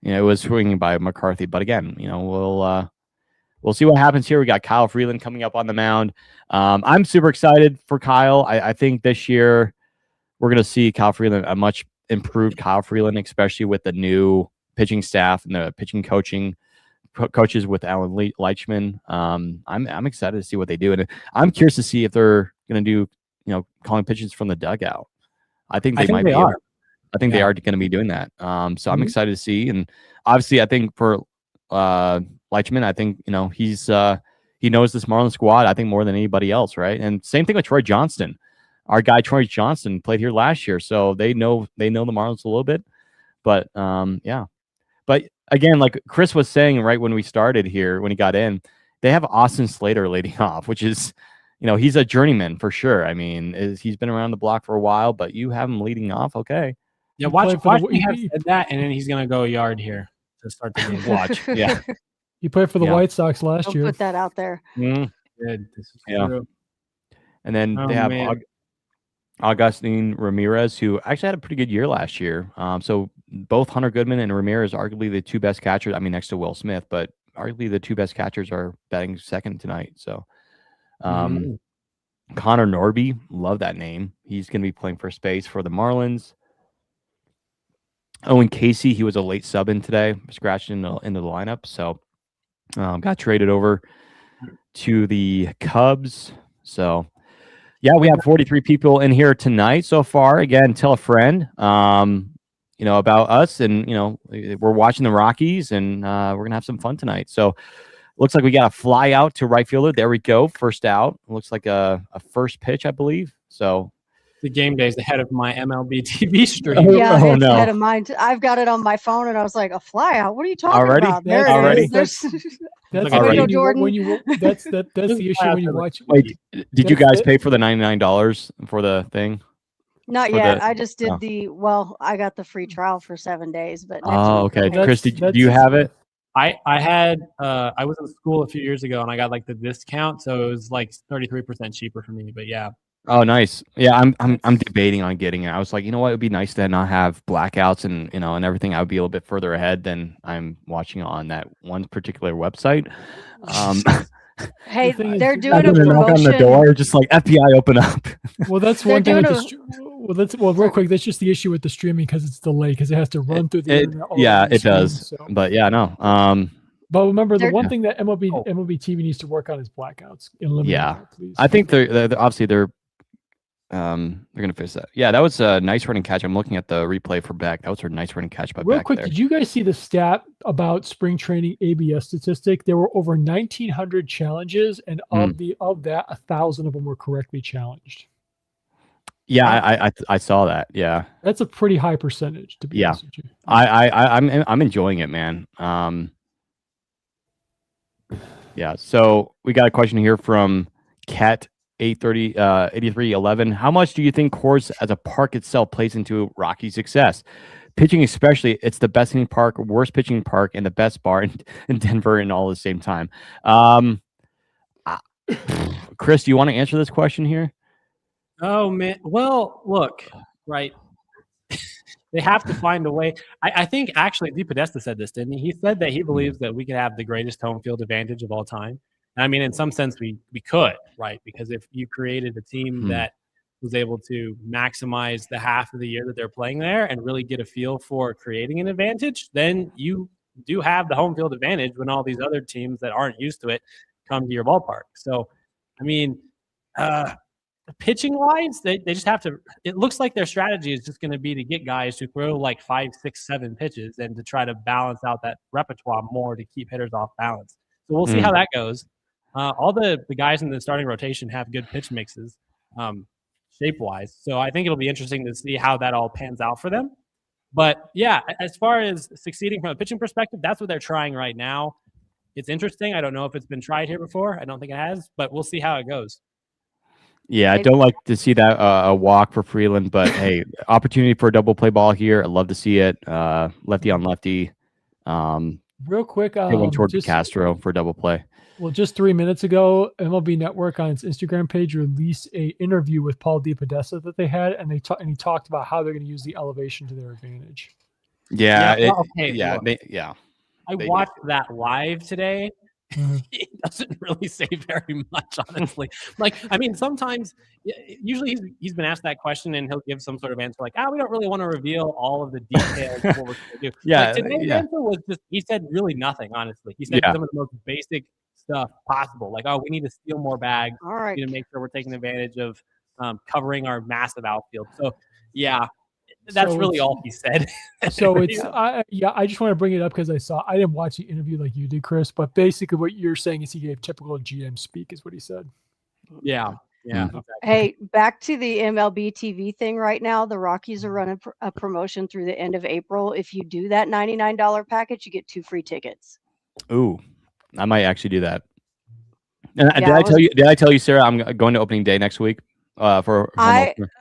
it was swinging by McCarthy. But again, we'll see what happens here. We got Kyle Freeland coming up on the mound. I'm super excited for Kyle. I think this year we're going to see Kyle Freeland, a much improved Kyle Freeland, especially with the new pitching staff and the pitching coaches with Alan Leichman. I'm excited to see what they do, and I'm curious to see if they're going to do calling pitches from the dugout. I think they might be. I think they are going to be doing that. So I'm excited to see, and obviously I think for Leichman, I think he knows this Marlins squad, I think, more than anybody else, right? And same thing with Troy Johnston. Our guy Troy Johnston played here last year, so they know the Marlins a little bit. But yeah. But again, like Chris was saying right when we started here, when he got in, they have Austin Slater leading off, which is, he's a journeyman for sure. I mean, he's been around the block for a while, but you have him leading off. Okay. Yeah, watch me have said that, and then he's going to go a yard here to start the game. Watch. Yeah. He played for the White Sox last year. Put that out there. Good. This is true. And then they have Augustine Ramirez, who actually had a pretty good year last year. So both Hunter Goodman and Ramirez, arguably the two best catchers. I mean, next to Will Smith, but arguably the two best catchers are batting second tonight. So Connor Norby, love that name. He's going to be playing first base for the Marlins. Owen Casey, he was a late sub in today, scratched into the lineup. So got traded over to the Cubs. So yeah, we have 43 people in here tonight so far. Again, tell a friend, about us, and we're watching the Rockies, and we're gonna have some fun tonight. So, looks like we got a fly out to right fielder. There we go, first out. Looks like a first pitch, I believe. So, the game day is ahead of my MLB TV stream. Yeah, it's ahead of mine. I've got it on my phone, and I was like, a fly out? What are you talking about? There already? That's Jordan. That's the issue when you watch. Wait, did you guys pay for the $99 for the thing? Not yet. I just did I got the free trial for 7 days, but next okay. Chris, do you have it? I had I was in school a few years ago, and I got like the discount, so it was like 33% cheaper for me. But yeah. Oh, nice. Yeah, I'm debating on getting it. I was like, it would be nice to not have blackouts and and everything. I would be a little bit further ahead than I'm watching on that one particular website. Hey, they're doing a promotion. Knock on the door, just like FBI, open up. Well, that's one thing. Real quick. That's just the issue with the streaming because it's delayed because it has to run through the internet. Yeah, it does. So. But yeah, no. But remember, the one thing that MLB TV needs to work on is blackouts. Yeah, please. I think they're obviously they're gonna fix that. Yeah, that was a nice running catch. I'm looking at the replay for Beck. That was a nice running catch by Beck. Real quick, did you guys see the stat about spring training ABS statistic? There were over 1,900 challenges, and of that, 1,000 of them were correctly challenged. Yeah, I saw that. Yeah, that's a pretty high percentage. To be honest with you, I'm enjoying it, man. Yeah. So we got a question here from Cat 8311. How much do you think course as a park itself plays into Rocky's success? Pitching, especially, it's the best hitting park, worst pitching park, and the best bar in Denver, and all at the same time. Chris, do you want to answer this question here? Oh man, well, look, right. They have to find a way. I think actually DePodesta said this, didn't he? He said that he believes that we could have the greatest home field advantage of all time. And I mean, in some sense, we could, right? Because if you created a team that was able to maximize the half of the year that they're playing there and really get a feel for creating an advantage, then you do have the home field advantage when all these other teams that aren't used to it come to your ballpark. So, I mean, pitching wise, they just have to. It looks like their strategy is just going to be to get guys who throw like 5, 6, 7 pitches and to try to balance out that repertoire more to keep hitters off balance. So we'll see how that goes. All the guys in the starting rotation have good pitch mixes, shape-wise. So I think it'll be interesting to see how that all pans out for them. But yeah, as far as succeeding from a pitching perspective, that's what they're trying right now. It's interesting. I don't know if it's been tried here before. I don't think it has, but we'll see how it goes. Yeah, I don't like to see that a walk for Freeland, but hey, opportunity for a double play ball here. I'd love to see it. Lefty on lefty. Real quick, They went toward Castro for a double play. Well, just 3 minutes ago, MLB Network on its Instagram page released a interview with Paul DePodesta that they had, and he talked about how they're going to use the elevation to their advantage. Yeah, I watched that live today. It doesn't really say very much, honestly. Like, I mean, sometimes, usually he's been asked that question and he'll give some sort of answer like, we don't really want to reveal all of the details of what we're going to do. Yeah, like, today's answer was just, he said really nothing, honestly. He said some of the most basic stuff possible. Like, we need to steal more bags. All right. We need to make sure we're taking advantage of covering our massive outfield. So, yeah. That's really all he said. So it's I just want to bring it up because I didn't watch the interview like you did, Chris, but basically what you're saying is he gave typical GM speak is what he said. Yeah. Exactly. Hey, back to the MLB TV thing right now. The Rockies are running a promotion through the end of April. If you do that $99 package, you get 2 free tickets. Ooh, I might actually do that. And did I tell you, Sarah, I'm going to opening day next week for home opener?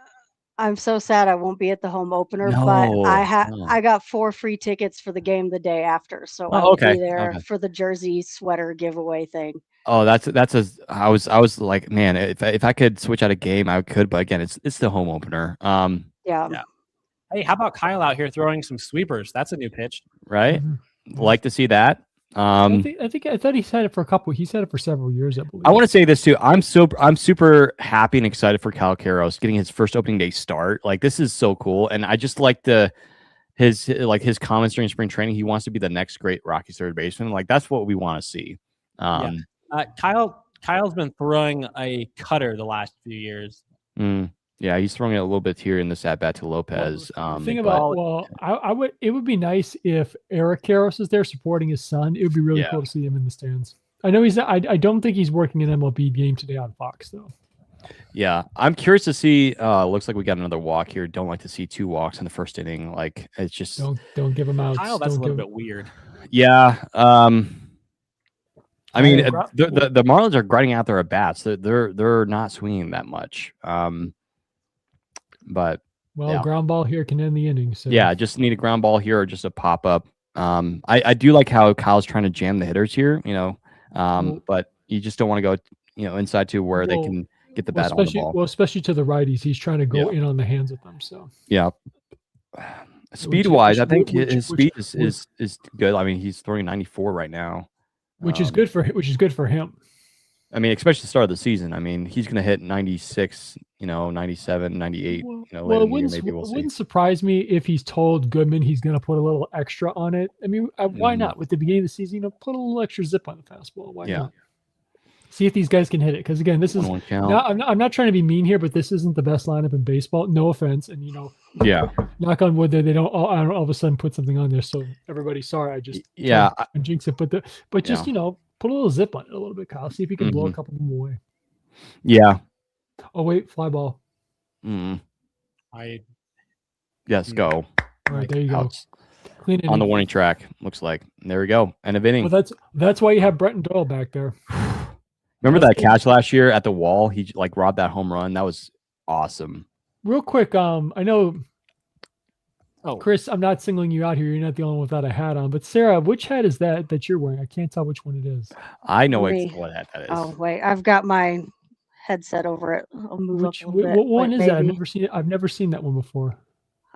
I'm so sad I won't be at the home opener, but I got 4 free tickets for the game the day after, so I will be there for the jersey sweater giveaway thing. Oh, I was like, man, if I could switch out a game, I could, but again, it's the home opener. Yeah. Hey, how about Kyle out here throwing some sweepers? That's a new pitch, right? Mm-hmm. Like to see that. I thought he's had it for a couple. He's had it for several years, I believe. I want to say this too. I'm super happy and excited for Kyle Karros getting his first opening day start. Like, this is so cool, and I just like his comments during spring training. He wants to be the next great Rockies third baseman. Like, that's what we want to see. Kyle's been throwing a cutter the last few years. Yeah, he's throwing it a little bit here in this at bat to Lopez. It would be nice if Eric Karros is there supporting his son. It would be really cool to see him in the stands. I know he's not, I don't think he's working an MLB game today on Fox though. Yeah, I'm curious to see. Looks like we got another walk here. Don't like to see 2 walks in the first inning. Like, it's just don't give him out. Kyle, that's a little bit weird. Yeah. I mean, the Marlins are grinding out their at bats. They're not swinging that much. But ground ball here can end the inning. So just need a ground ball here or just a pop up. I do like how Kyle's trying to jam the hitters here, but you just don't want to go, inside to where they can get the bat on the ball. Well, especially to the righties, he's trying to go in on the hands of them. So speed wise, I think his speed is good. I mean, he's throwing 94 right now, which is good for him. I mean, especially the start of the season. I mean, he's going to hit 96, 97, 98. It wouldn't surprise me if he's told Goodman he's going to put a little extra on it. I mean, why not? With the beginning of the season, put a little extra zip on the fastball. Why not? See if these guys can hit it. Because again, this is I'm not trying to be mean here, but this isn't the best lineup in baseball. No offense, and knock on wood that they don't all of a sudden put something on there. So everybody, sorry, I just jinx it. But just put a little zip on it a little bit, Kyle. See if you can blow a couple of them away. Yeah. Oh wait, fly ball. Yes, go. All right, there you go. Clean it on the warning track. Looks like there we go. End of inning. Well, that's why you have Bretton Doyle back there. Remember that catch last year at the wall? He robbed that home run. That was awesome. Real quick, I know. Chris, I'm not singling you out here. You're not the only one without a hat on. But Sarah, which hat is that you're wearing? I can't tell which one it is. I know what hat that is. Oh wait, I've got my headset over it. I'll move up a little bit. What one is that? I've never seen that one before.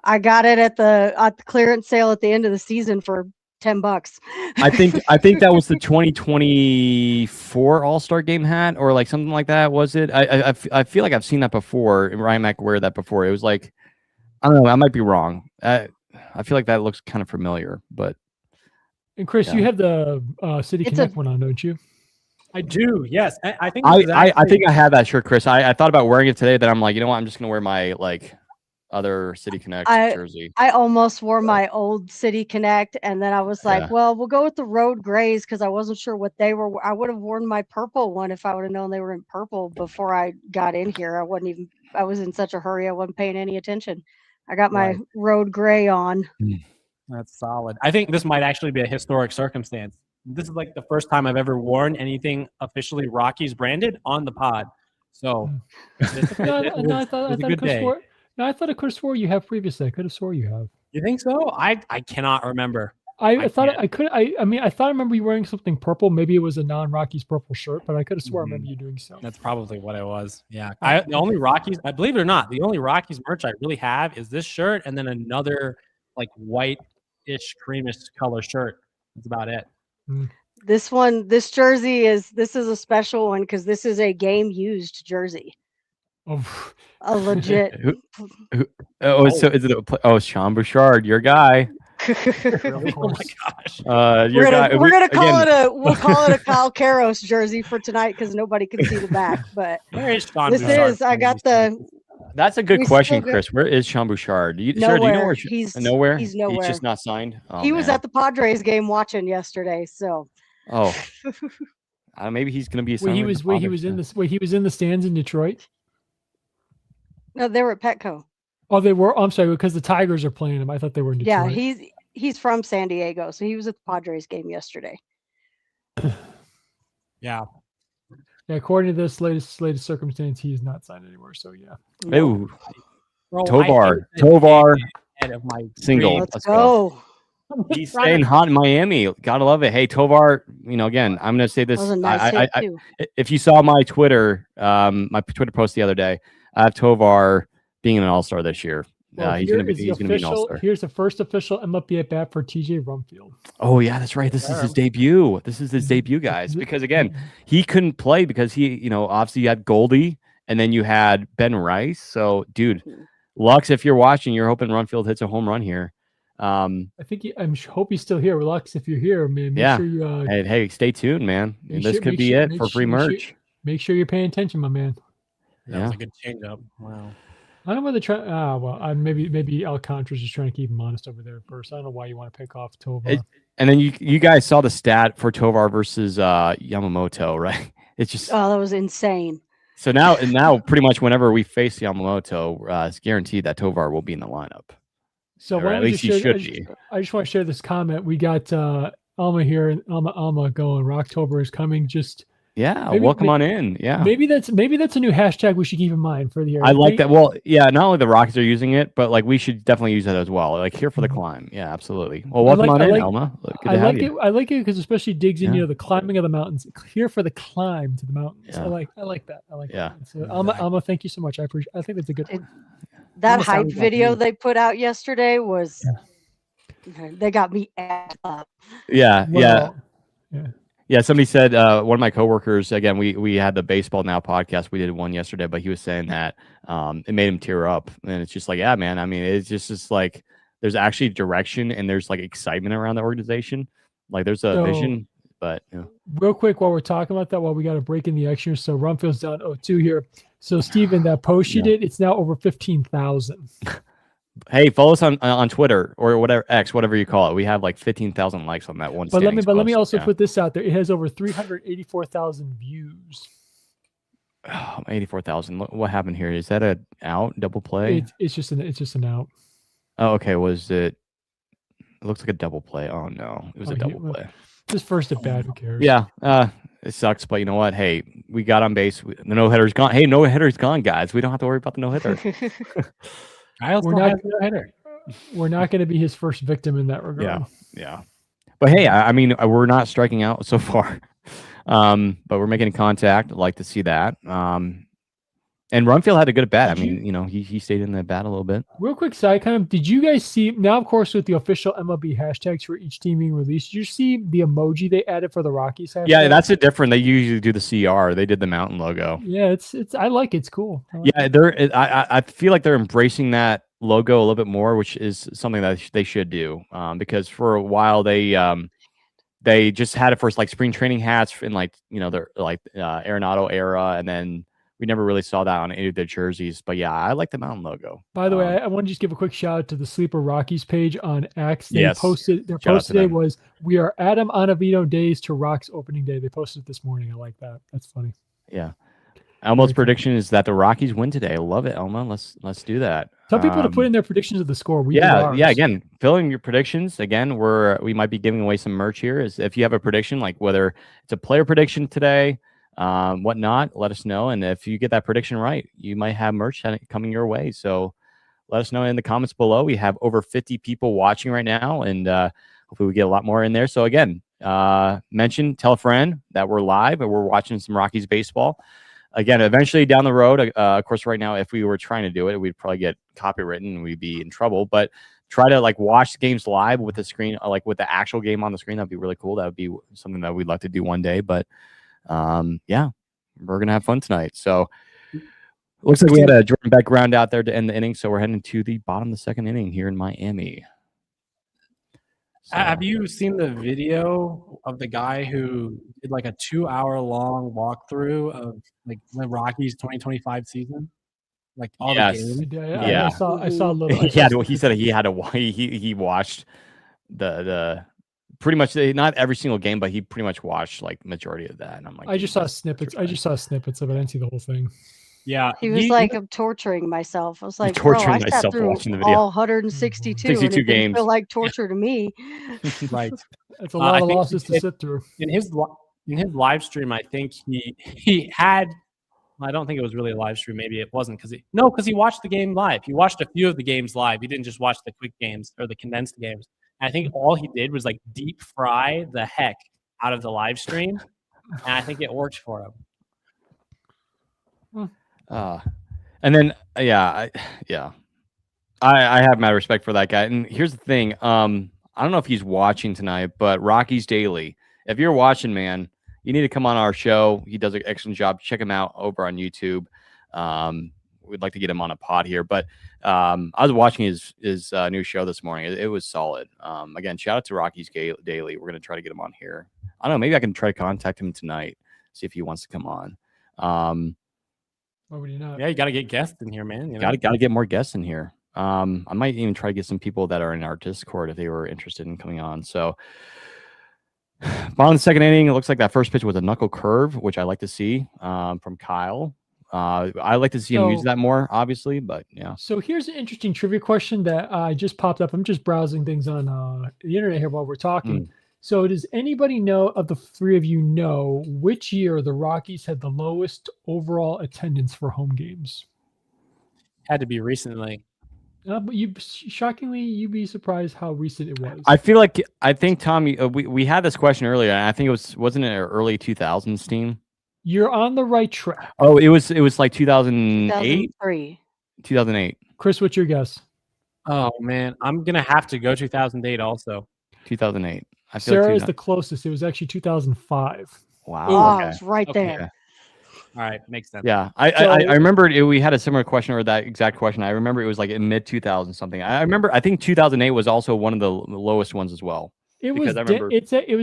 I got it at the clearance sale at the end of the season for $10. I think that was the 2024 All-Star Game hat or like something like that. Was it? I feel like I've seen that before. Ryan Mack wear that before. It was like, I don't know. I might be wrong. I feel like that looks kind of familiar, but. And Chris, you have the City Connect one on, don't you? I do. Yes, I think. I think I have that shirt, Chris. I thought about wearing it today. Then I'm like, you know what? I'm just gonna wear my other City Connect jersey? I almost wore my old City Connect, and then I was like, well, we'll go with the Road Grays because I wasn't sure what they were. I would have worn my purple one if I would have known they were in purple before I got in here. I was in such a hurry, I wasn't paying any attention. I got my Road Gray on. That's solid. I think this might actually be a historic circumstance. This is like the first time I've ever worn anything officially Rockies branded on the pod. So I thought I could have swore you have previously. I could have swore you have. You think so? I cannot remember. I thought I remember you wearing something purple. Maybe it was a non-Rockies purple shirt, but I could have swore I remember you doing so. That's probably what it was. Yeah. The only Rockies, I believe it or not, the only Rockies merch I really have is this shirt and then another like white-ish creamish color shirt. That's about it. This jersey is a special one because this is a game used jersey. Oh, a legit. So is it Sean Bouchard, your guy? Really? Oh my gosh. We're gonna call it a Kyle Karros jersey for tonight because nobody can see the back. But That's a good question, Chris. Where is Sean Bouchard? Do you know where he's nowhere? He's nowhere. He's just not signed. Oh, he was at the Padres game watching yesterday. So. Maybe he's gonna be. He was in the stands in Detroit. No, they were at Petco. Oh, they were. I'm sorry, because the Tigers are playing him. I thought they were in Detroit. Yeah, he's from San Diego, so he was at the Padres game yesterday. Yeah. According to this latest circumstance, he is not signed anymore. So yeah. Ooh. Tovar single. Let's go. He's staying hot in Miami. Gotta love it. Hey, Tovar. Again, I'm gonna say this. If you saw my Twitter post the other day, I have Tovar being an All-Star this year. He's gonna be an All-Star. Here's the first official MLB at bat for TJ Rumfield. Oh yeah, that's right. This is his debut. Guys. Because again, he couldn't play because he, obviously you had Goldie and then you had Ben Rice. So, dude, Lux, if you're watching, you're hoping Rumfield hits a home run here. I hope he's still here. Lux, if you're here, man, make sure you. Hey, stay tuned, man. This could be it for free merch. Make sure you're paying attention, my man. That was a good change-up. Wow. I don't know whether maybe Alcantara's just trying to keep him honest over there first. I don't know why you want to pick off Tovar. And then you guys saw the stat for Tovar versus Yamamoto, right? It's just that was insane. So now pretty much whenever we face Yamamoto, it's guaranteed that Tovar will be in the lineup. So at least he should be. I just want to share this comment. We got Alma here, and Alma going. Rocktober is coming. Welcome on in. Yeah, maybe that's a new hashtag we should keep in mind for the year. I like that. Well, yeah, not only the Rockies are using it, but like we should definitely use that as well. Like here for the climb. Yeah, absolutely. Well, welcome on in, Alma. I like it because especially digs in the climbing of the mountains. Here for the climb to the mountains. Yeah. I like that. That. So Alma, thank you so much. I think that's a good one. That hype video they put out yesterday was they got me amped up. Yeah, somebody said one of my coworkers. Again, we had the Baseball Now podcast. We did one yesterday, but he was saying that it made him tear up, and it's just like, yeah, man. I mean, it's just like there's actually direction and there's like excitement around the organization. Like there's a vision, but real quick while we're talking about that, while we got a break in the action, so Rumfield's down 0-2 here. So Steven, that post you did, it's now over 15,000. Hey, follow us on Twitter or whatever whatever you call it. We have like 15,000 likes on that one. But let me also put this out there. It has over 384,000 views. Oh, 84,000. What happened here? Is that a out double play? It's just an out. Oh, okay. Was it? It looks like a double play. Oh no, it was a double play. Just first at bat. Who cares? Yeah. It sucks, but you know what? Hey, we got on base. The no hitter's gone. Hey, no hitter's gone, guys. We don't have to worry about the no hitter. We're not going to be his first victim in that regard. Yeah. But hey, I mean, we're not striking out so far, but we're making contact. I'd like to see that. And Rumfield had a good bat. I mean, he stayed in the bat a little bit. Real quick side comment. Did you guys see, now of course with the official MLB hashtags for each team being released, did you see the emoji they added for the Rockies hashtag? Yeah, that's a different. They usually do the CR. They did the mountain logo. Yeah, it's I like it. It's cool. I feel like they're embracing that logo a little bit more, which is something that they should do. Because for a while they just had it for like spring training hats in like their like Arenado era, and then we never really saw that on any of their jerseys. But yeah, I like the mountain logo. By the way, I want to just give a quick shout out to the Sleeper Rockies page on X. They Yes. posted their Shout out post to today them. was "We are Adam Onavino days to Rocks opening day." They posted it this morning. I like that. That's funny. Yeah. Elmo's Very prediction is that the Rockies win today. I love it, Elmo. Let's do that. Tell people to put in their predictions of the score. We did Yeah, ours. yeah. Again, fill in your predictions. Again, we might be giving away some merch here. Is if you have a prediction, like whether it's a player prediction today, whatnot, let us know. And if you get that prediction right, you might have merch coming your way. So let us know in the comments below. We have over 50 people watching right now, and hopefully we get a lot more in there. So again, tell a friend that we're live and we're watching some Rockies baseball. Again, eventually down the road, of course, right now, if we were trying to do it, we'd probably get copywritten and we'd be in trouble. But try to like watch the games live with the screen, like with the actual game on the screen. That'd be really cool. That would be something that we'd like to do one day. But yeah, we're gonna have fun tonight. So looks like we had a Jordan Beck ground out there to end the inning. So we're heading to the bottom of the second inning here in Miami. So, Have you seen the video of the guy who did like a 2-hour long walkthrough of like the Rockies 2025 season? Like all the games? I saw a little. He said he had to. He watched the pretty much not every single game, but he pretty much watched like majority of that. And I'm like, I just saw snippets. I just saw snippets of it. I didn't see the whole thing. Yeah, he was like, I'm torturing myself. I was like, torturing bro, I sat through watching the video. all 162 and it games. didn't feel like torture to me. Right. That's a lot of losses to sit through. In his live stream, I think he had. I don't think it was really a live stream. Maybe it wasn't because he watched the game live. He watched a few of the games live. He didn't just watch the quick games or the condensed games. And I think all he did was like deep fry the heck out of the live stream, and I think it worked for him. And then I have mad respect for that guy. And here's the thing, I don't know if he's watching tonight, but Rockies Daily, if you're watching, man, you need to come on our show. He does an excellent job. Check him out over on YouTube. We'd like to get him on a pod here, but I was watching his new show this morning. It was solid. Again, shout out to Rockies Daily. We're gonna try to get him on here. I don't know, maybe I can try to contact him tonight, see if he wants to come on. Why would you not? Yeah, you got to get guests in here, man. You know? Got to get more guests in here. I might even try to get some people that are in our Discord if they were interested in coming on. So, bottom of the second inning, it looks like that first pitch was a knuckle curve, which I like to see from Kyle. I like to see him use that more, obviously, but yeah. So here's an interesting trivia question that just popped up. I'm just browsing things on the internet here while we're talking. So does anybody know, of the three of you, know which year the Rockies had the lowest overall attendance for home games? Had to be recently. But shockingly, you'd be surprised how recent it was. I think Tommy, we had this question earlier, and I think wasn't it an early 2000s team? You're on the right track. Oh, it was like 2008? 2008. Chris, what's your guess? Oh man, I'm gonna have to go 2008 also. 2008. Sarah is the closest. It was actually 2005. Wow. Oh, okay. It's right there. Okay. All right, makes sense. Yeah, I remember we had a similar question, or that exact question. I remember it was like in mid 2000 something. I think 2008 was also one of the lowest ones as well. It was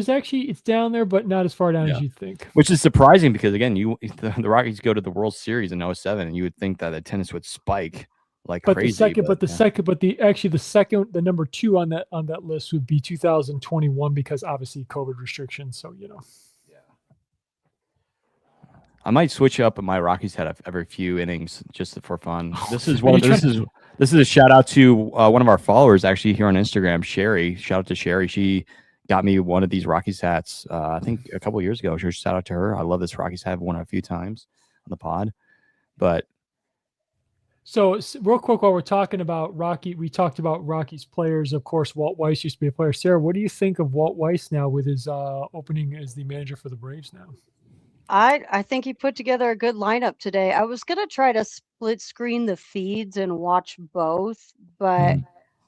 actually it's down there, but not as far down as you'd think. Which is surprising because again, the Rockies go to the World Series in 2007, and you would think that attendance would spike like crazy. The number two on that list would be 2021 because obviously COVID restrictions. So Yeah. I might switch up my Rockies head every few innings just for fun. This is a shout out to one of our followers actually here on Instagram, Sherry. Shout out to Sherry. She got me one of these Rockies hats. I think a couple of years ago. Shout out to her. I love this Rockies hat. I've worn it a few times on the pod. But so real quick, while we're talking about we talked about Rockies players. Of course, Walt Weiss used to be a player. Sarah, what do you think of Walt Weiss now with his opening as the manager for the Braves now? I think he put together a good lineup today. I was going to try to split screen the feeds and watch both, but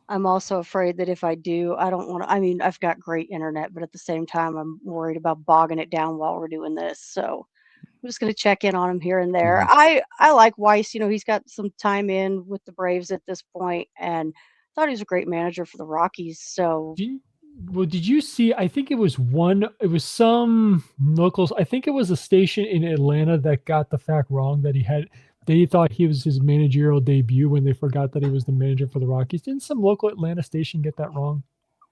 I'm also afraid that if I do, I don't want to. I mean, I've got great internet, but at the same time, I'm worried about bogging it down while we're doing this. So I'm just going to check in on him here and there. I like Weiss. He's got some time in with the Braves at this point, and thought he was a great manager for the Rockies. So Well, did you see? I think it was some locals. I think it was a station in Atlanta that got the fact wrong that they thought he was his managerial debut when they forgot that he was the manager for the Rockies. Didn't some local Atlanta station get that wrong?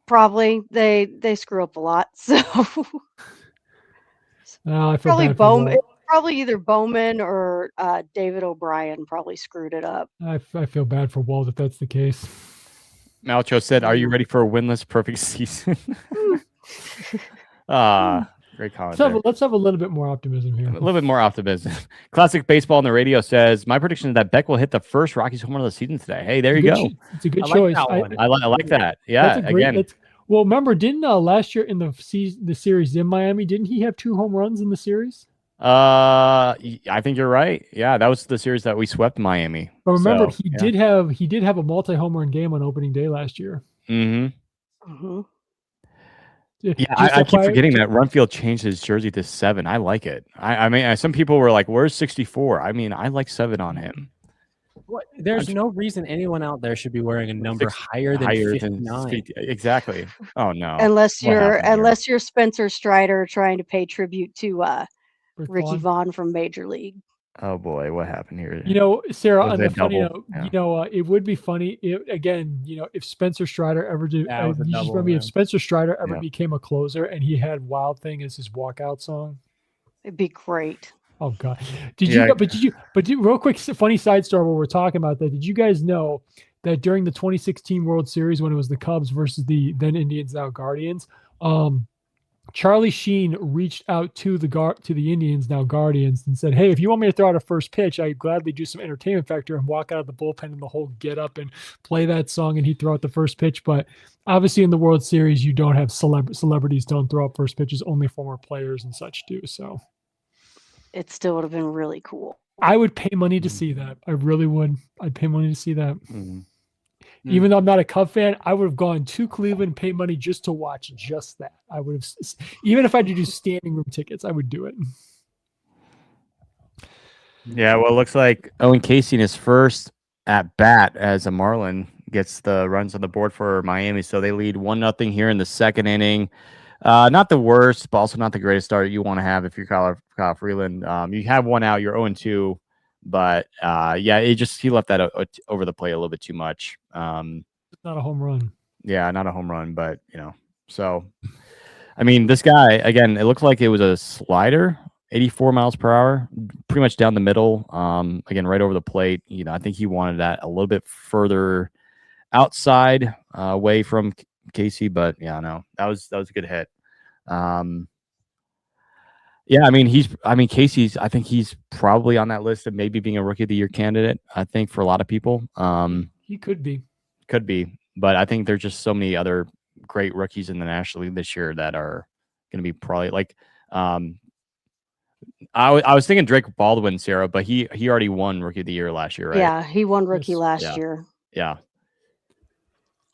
Probably they screw up a lot. So I feel probably bad for Walt. probably either Bowman or David O'Brien probably screwed it up. I feel bad for Walt if that's the case. Malcho said, "Are you ready for a winless perfect season?" Great comment. Let's have a little bit more optimism here. A little bit more optimism. Classic Baseball on the Radio says, "My prediction is that Beck will hit the first Rockies home run of the season today." Hey, there you go. It's a good choice. I like that. Yeah, again. Well, remember, didn't last year in the series in Miami, didn't he have 2 home runs in the series? I think you're right. Yeah, that was the series that we swept Miami. But remember, he did have a multi-home run game on opening day last year. Mm-hmm. Yeah, I keep forgetting that Runfield changed his jersey to 7. I like it. I mean, some people were like, "Where's 64?" I mean, I like 7 on him. There's no reason anyone out there should be wearing a number higher than 59. Exactly. Oh no. Unless you're Spencer Strider trying to pay tribute to Ricky Vaughn from Major League. Oh boy, what happened here? Sarah, on the funny note, it would be funny if Spencer Strider ever did. If Spencer Strider ever became a closer and he had "Wild Thing" as his walkout song, it'd be great. Oh God! Real quick, funny side story while we're talking about that. Did you guys know that during the 2016 World Series, when it was the Cubs versus the then Indians, now Guardians, Charlie Sheen reached out to the Indians, now Guardians, and said, "Hey, if you want me to throw out a first pitch, I'd gladly do some entertainment factor and walk out of the bullpen and the whole get up and play that song." And he'd throw out the first pitch. But obviously, in the World Series, you don't have celebrities don't throw out first pitches; only former players and such do. So it still would have been really cool. I would pay money to see that. I really would. I'd pay money to see that. Even though I'm not a Cub fan, I would have gone to Cleveland and paid money just to watch just that. I would have, even if I had to do standing room tickets, I would do it. Yeah, well, it looks like Owen Casey in his first at bat as a Marlin gets the runs on the board for Miami. So they lead 1-0 here in the second inning. Not the worst, but also not the greatest start you want to have if you're Kyle Freeland. You have 1 out, you're 0-2. But he left that over the plate a little bit too much. It's not a home run. Yeah, not a home run, but so I mean, this guy again, it looked like it was a slider, 84 miles per hour, pretty much down the middle. Again, right over the plate. I think he wanted that a little bit further outside, away from Casey, but that was a good hit. Casey's, I think he's probably on that list of maybe being a Rookie of the Year candidate, I think, for a lot of people. He could be. But I think there's just so many other great rookies in the National League this year that are going to be probably like, I was thinking Drake Baldwin, Sarah, but he already won Rookie of the Year last year, right? Yeah, he won Rookie last year. Yeah.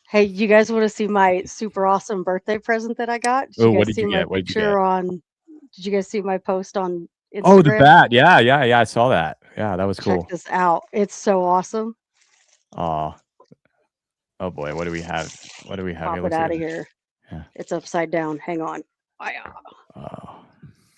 Hey, you guys want to see my super awesome birthday present that I got? Did you guys see my picture Did you guys see my post on Instagram? Oh, the bat. Yeah. I saw that. Yeah, that was cool. Check this out. It's so awesome. Oh boy, what do we have? Pop it out of here. Yeah. It's upside down. Hang on.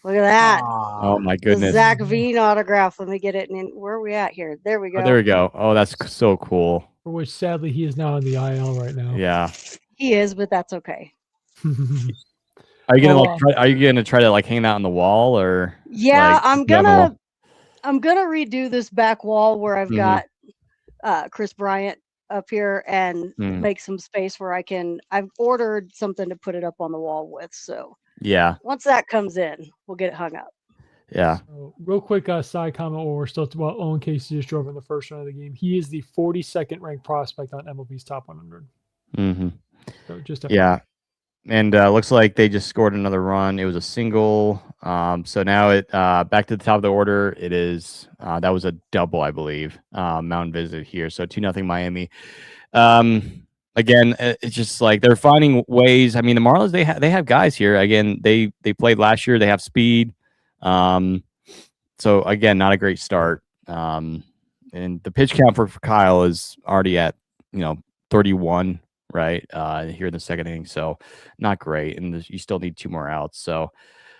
Look at that. Oh my goodness. The Zach Veen autograph. Let me get it. Where are we at here? There we go. Oh, there we go. Oh, that's so cool. For which sadly he is now in the IL right now. Yeah. He is, but that's okay. Are you gonna try to hang that on the wall or? Yeah, I'm gonna redo this back wall where I've got Chris Bryant up here and make some space where I've ordered something to put it up on the wall with. So yeah, once that comes in, we'll get it hung up. Yeah. So, real quick side comment while we're still Owen Casey just drove in the first round of the game. He is the 42nd ranked prospect on MLB's top 100. So just and looks like they just scored another run. It was a single. So now it back to the top of the order. It is that was a double, I believe. Mound Visit here. So 2-0 Miami. Again, it's just like they're finding ways. I mean, the Marlins they have guys here. Again, they played last year. They have speed. So again, not a great start. And the pitch count for Kyle is already at 31 right? Here in the second inning, so not great, and you still need 2 more outs. So,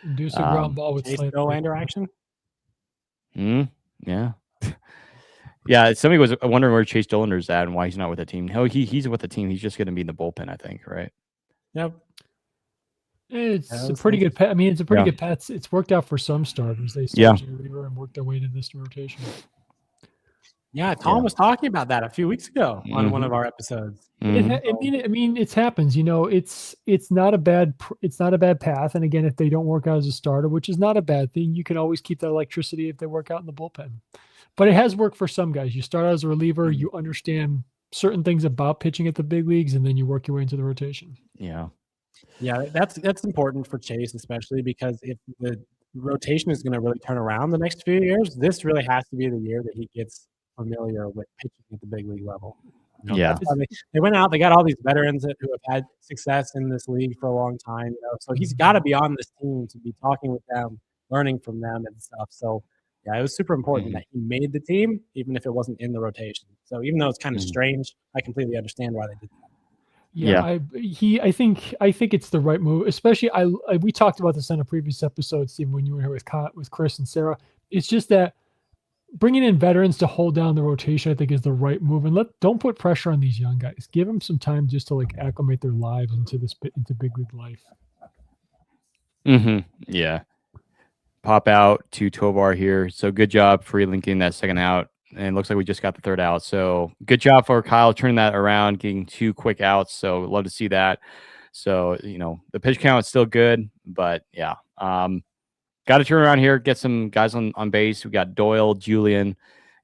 Induce a ground ball with Chase slant. Verlander action. Yeah. Yeah, somebody was wondering where Chase Dollander's at and why he's not with the team. No, he's with the team. He's just going to be in the bullpen, I think, right? Yep. It's a pretty good. I mean, it's a pretty good pat. It's worked out for some starters. They started a reliever and worked their way to this rotation. Yeah, Tom was talking about that a few weeks ago on one of our episodes. I mean, it happens. You know, it's not a bad path. And again, if they don't work out as a starter, which is not a bad thing, you can always keep that electricity if they work out in the bullpen. But it has worked for some guys. You start out as a reliever, you understand certain things about pitching at the big leagues, and then you work your way into the rotation. Yeah, that's important for Chase, especially because if the rotation is going to really turn around the next few years, this really has to be the year that he gets familiar with pitching at the big league level. They went out. They got all these veterans who have had success in this league for a long time. So he's got to be on this team to be talking with them, learning from them, and stuff. So. Yeah, it was super important that he made the team, even if it wasn't in the rotation. So even though it's kind of strange, I completely understand why they did that. Yeah. I think it's the right move. Especially, we talked about this on a previous episode, Steve, when you were here with Chris and Sarah. It's just that bringing in veterans to hold down the rotation, I think, is the right move. And don't put pressure on these young guys. Give them some time just to acclimate their lives into big league life. Yeah. Pop out to Tovar here. So good job free linking that second out. And it looks like we just got the third out. So good job for Kyle turning that around, getting 2 quick outs. So love to see that. So, the pitch count is still good, but yeah. Got to turn around here, get some guys on base. We got Doyle, Julian,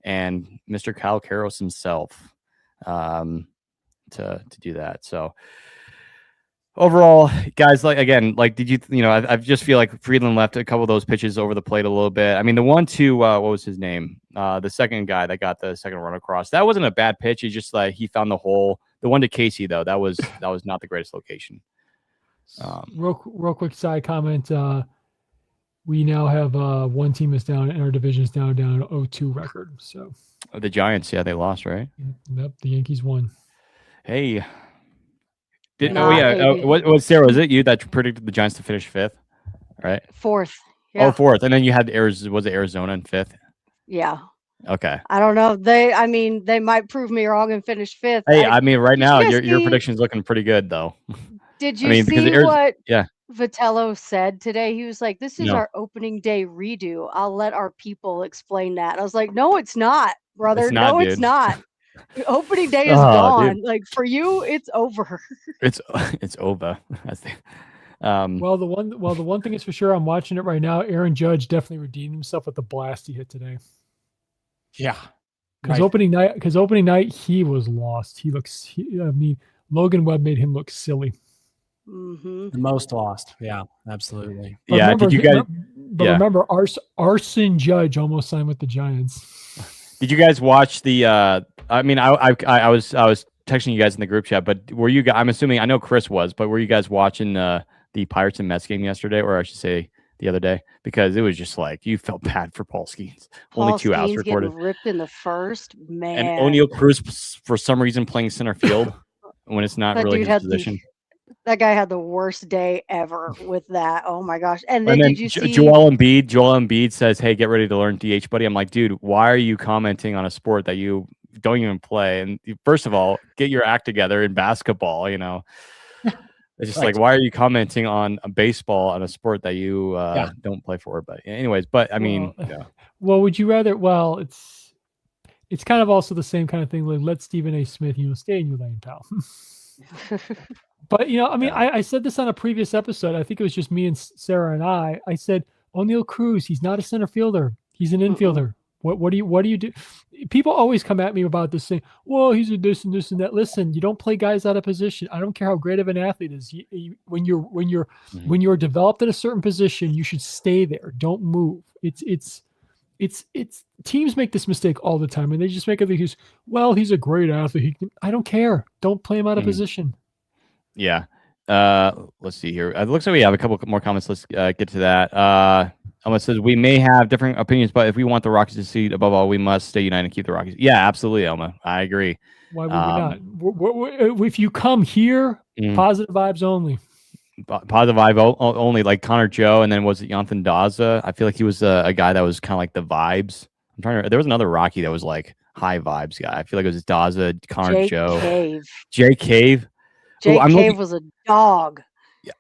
and Mr. Kyle Karros himself to do that. So overall, guys, did you, I just feel like Friedland left a couple of those pitches over the plate a little bit. I mean, the one to, what was his name? The second guy that got the second run across, that wasn't a bad pitch. It's just he found the hole. The one to Casey, though, that was not the greatest location. Real quick side comment. We now have one team is down and our division is down 0-2 record. So the Giants, they lost, right? Yep, the Yankees won. Hey. What Sarah, was it you that predicted the Giants to finish 5th, right? 4th. Yeah. Oh, 4th, and then you had Arizona in 5th. Yeah. Okay. I don't know. They might prove me wrong and finish 5th. Hey, right now your prediction's looking pretty good, though. Did you see what Vitello said today? He was like, "This is our opening day redo. I'll let our people explain that." I was like, "No, it's not, brother. It's not. Opening day is gone. Dude. Like for you, it's over." It's over. Well, the one thing is for sure, I'm watching it right now. Aaron Judge definitely redeemed himself with the blast he hit today. Yeah, because opening night he was lost. Logan Webb made him look silly. The most lost. Yeah, absolutely. But remember, Arson Judge almost signed with the Giants. Did you guys watch the? I was texting you guys in the group chat, but were you guys? I'm assuming I know Chris was, but were you guys watching the Pirates and Mets game yesterday, or I should say the other day? Because it was just you felt bad for Paul Skeens. Only 2 outs recorded. Getting ripped in the first, man. And O'Neal Cruz for some reason playing center field when it's not really his position. That guy had the worst day ever with that. Oh my gosh! And then did you see Joel Embiid says, "Hey, get ready to learn DH, buddy." I'm like, dude, why are you commenting on a sport that you don't even play? And first of all, get your act together in basketball. It's just why are you commenting on a baseball on a sport that you don't play for? But anyways, well, would you rather? Well, it's kind of also the same kind of thing. Let Stephen A. Smith, stay in your lane, pal. But I said this on a previous episode. I think it was just me and Sarah and I said O'Neal Cruz, he's not a center fielder. He's an infielder. What do you do? People always come at me about this saying, well, he's a this and this and that. Listen, you don't play guys out of position. I don't care how great of an athlete is. When you're developed at a certain position, you should stay there. Don't move. It's teams make this mistake all the time, and they just make it because, well, he's a great athlete. I don't care. Don't play him out of position. Yeah. Let's see here. It looks like we have a couple more comments. Let's get to that. Elma says we may have different opinions, but if we want the Rockies to succeed above all, we must stay united and keep the Rockies. Yeah, absolutely, Elma. I agree. Why would we not? If you come here, positive vibes only. Positive vibe only, like Connor Joe, and then was it Jonathan Daza? I feel like he was a guy that was kind of like the vibes. I'm trying to. There was another Rocky that was like high vibes guy. I feel like it was Daza, Connor Joe, Jay Cave. Jay Cave was a dog.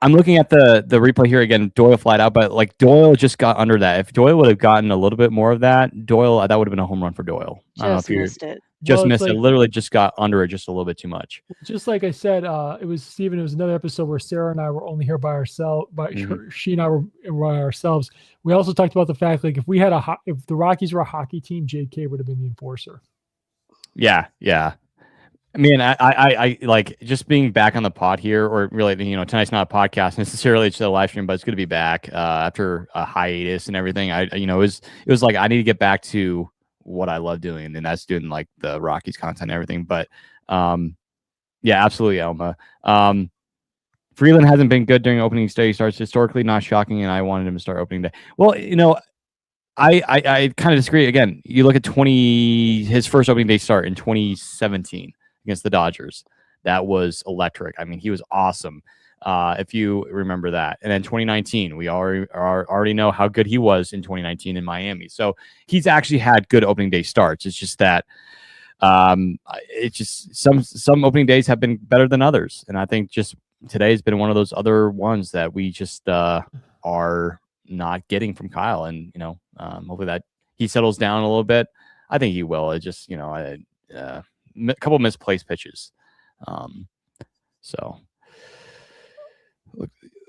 I'm looking at the replay here again. Doyle flat out, but like Doyle just got under that. If Doyle would have gotten a little bit more of that, that would have been a home run for Doyle. I don't know if missed it. Just missed it. Literally just got under it just a little bit too much. Just like I said, it was Steven. It was another episode where Sarah and I were only here by ourselves. She and I were by ourselves. We also talked about the fact like if the Rockies were a hockey team, JK would have been the enforcer. Yeah. I mean, I like just being back on the pod here, or really, tonight's not a podcast necessarily; it's a live stream, but it's good to be back after a hiatus and everything. It was like I need to get back to what I love doing, and that's doing like the Rockies content and everything. But yeah, absolutely, Elma. Freeland hasn't been good during opening day starts. Historically, not shocking, and I wanted him to start opening day. Well, I kind of disagree. Again, you look at his first opening day start in 2017 against the Dodgers. That was electric. I mean, he was awesome. If you remember that. And then 2019, we already know how good he was in 2019 in Miami. So he's actually had good opening day starts. It's just that it's just some opening days have been better than others. And I think just today has been one of those other ones that we just are not getting from Kyle. And, hopefully that he settles down a little bit. I think he will. It just, a couple misplaced pitches. So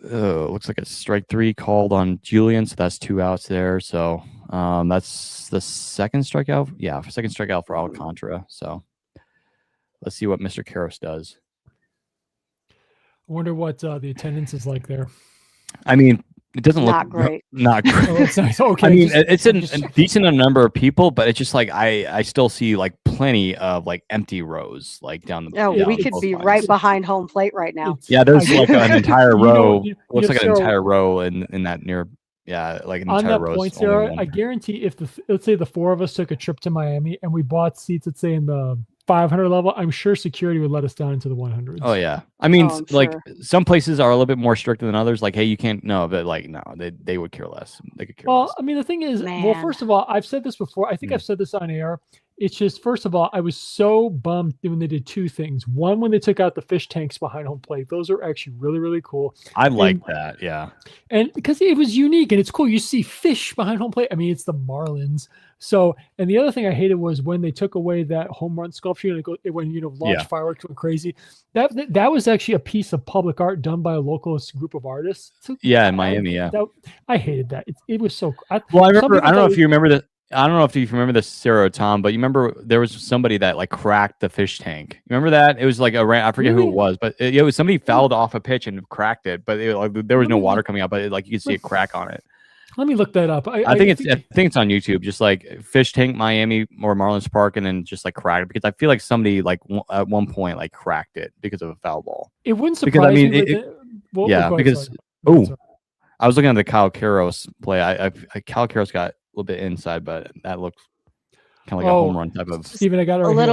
looks like a strike 3 called on Julian. So that's 2 outs there. So that's the second strikeout. Yeah, second strikeout for Alcantara. So let's see what Mr. Karros does. I wonder what the attendance is like there. I mean, it doesn't not look great. Not great. Oh, it's nice. Okay. I mean, it's a decent number of people, but it's just like I still see like plenty of like empty rows like down the. Yeah, we could be right behind home plate right now. Yeah, there's like an entire row. Looks like an entire row in that near. Yeah, like an entire row. On that point, Sarah, I guarantee if let's say the 4 of us took a trip to Miami and we bought seats, let's say in the 500 level, I'm sure security would let us down into the 100s. Oh yeah, I mean, like some places are a little bit more strict than others. Like, hey, you can't. No, but like, no, they would care less. They could care less. I mean, the thing is, well, first of all, I've said this before. I think I've said this on air. It's just, first of all, I was so bummed when they did 2 things. One, when they took out the fish tanks behind home plate. Those are actually really, really cool. I like that, yeah. And because it was unique and it's cool. You see fish behind home plate. I mean, it's the Marlins. So, and the other thing I hated was when they took away that home run sculpture and when launch fireworks went crazy. That was actually a piece of public art done by a local group of artists. So, in Miami, I hated that. It was so. I remember. I don't know if you remember that. I don't know if you remember this, Sarah or Tom, but you remember there was somebody that like cracked the fish tank. You remember that? It was like I forget who it was, but it was somebody fouled off a pitch and cracked it, but there was no water coming out, but you could see a crack on it. Let me look that up. I think it's on YouTube, just like fish tank Miami or Marlins Park, and then just like cracked it, because I feel like somebody like at one point like cracked it because of a foul ball. It wouldn't surprise me. Because I was looking at the Kyle Karros play. Kyle Karros got a little bit inside, but that looked kind of like a home run type of. Steven, I got it right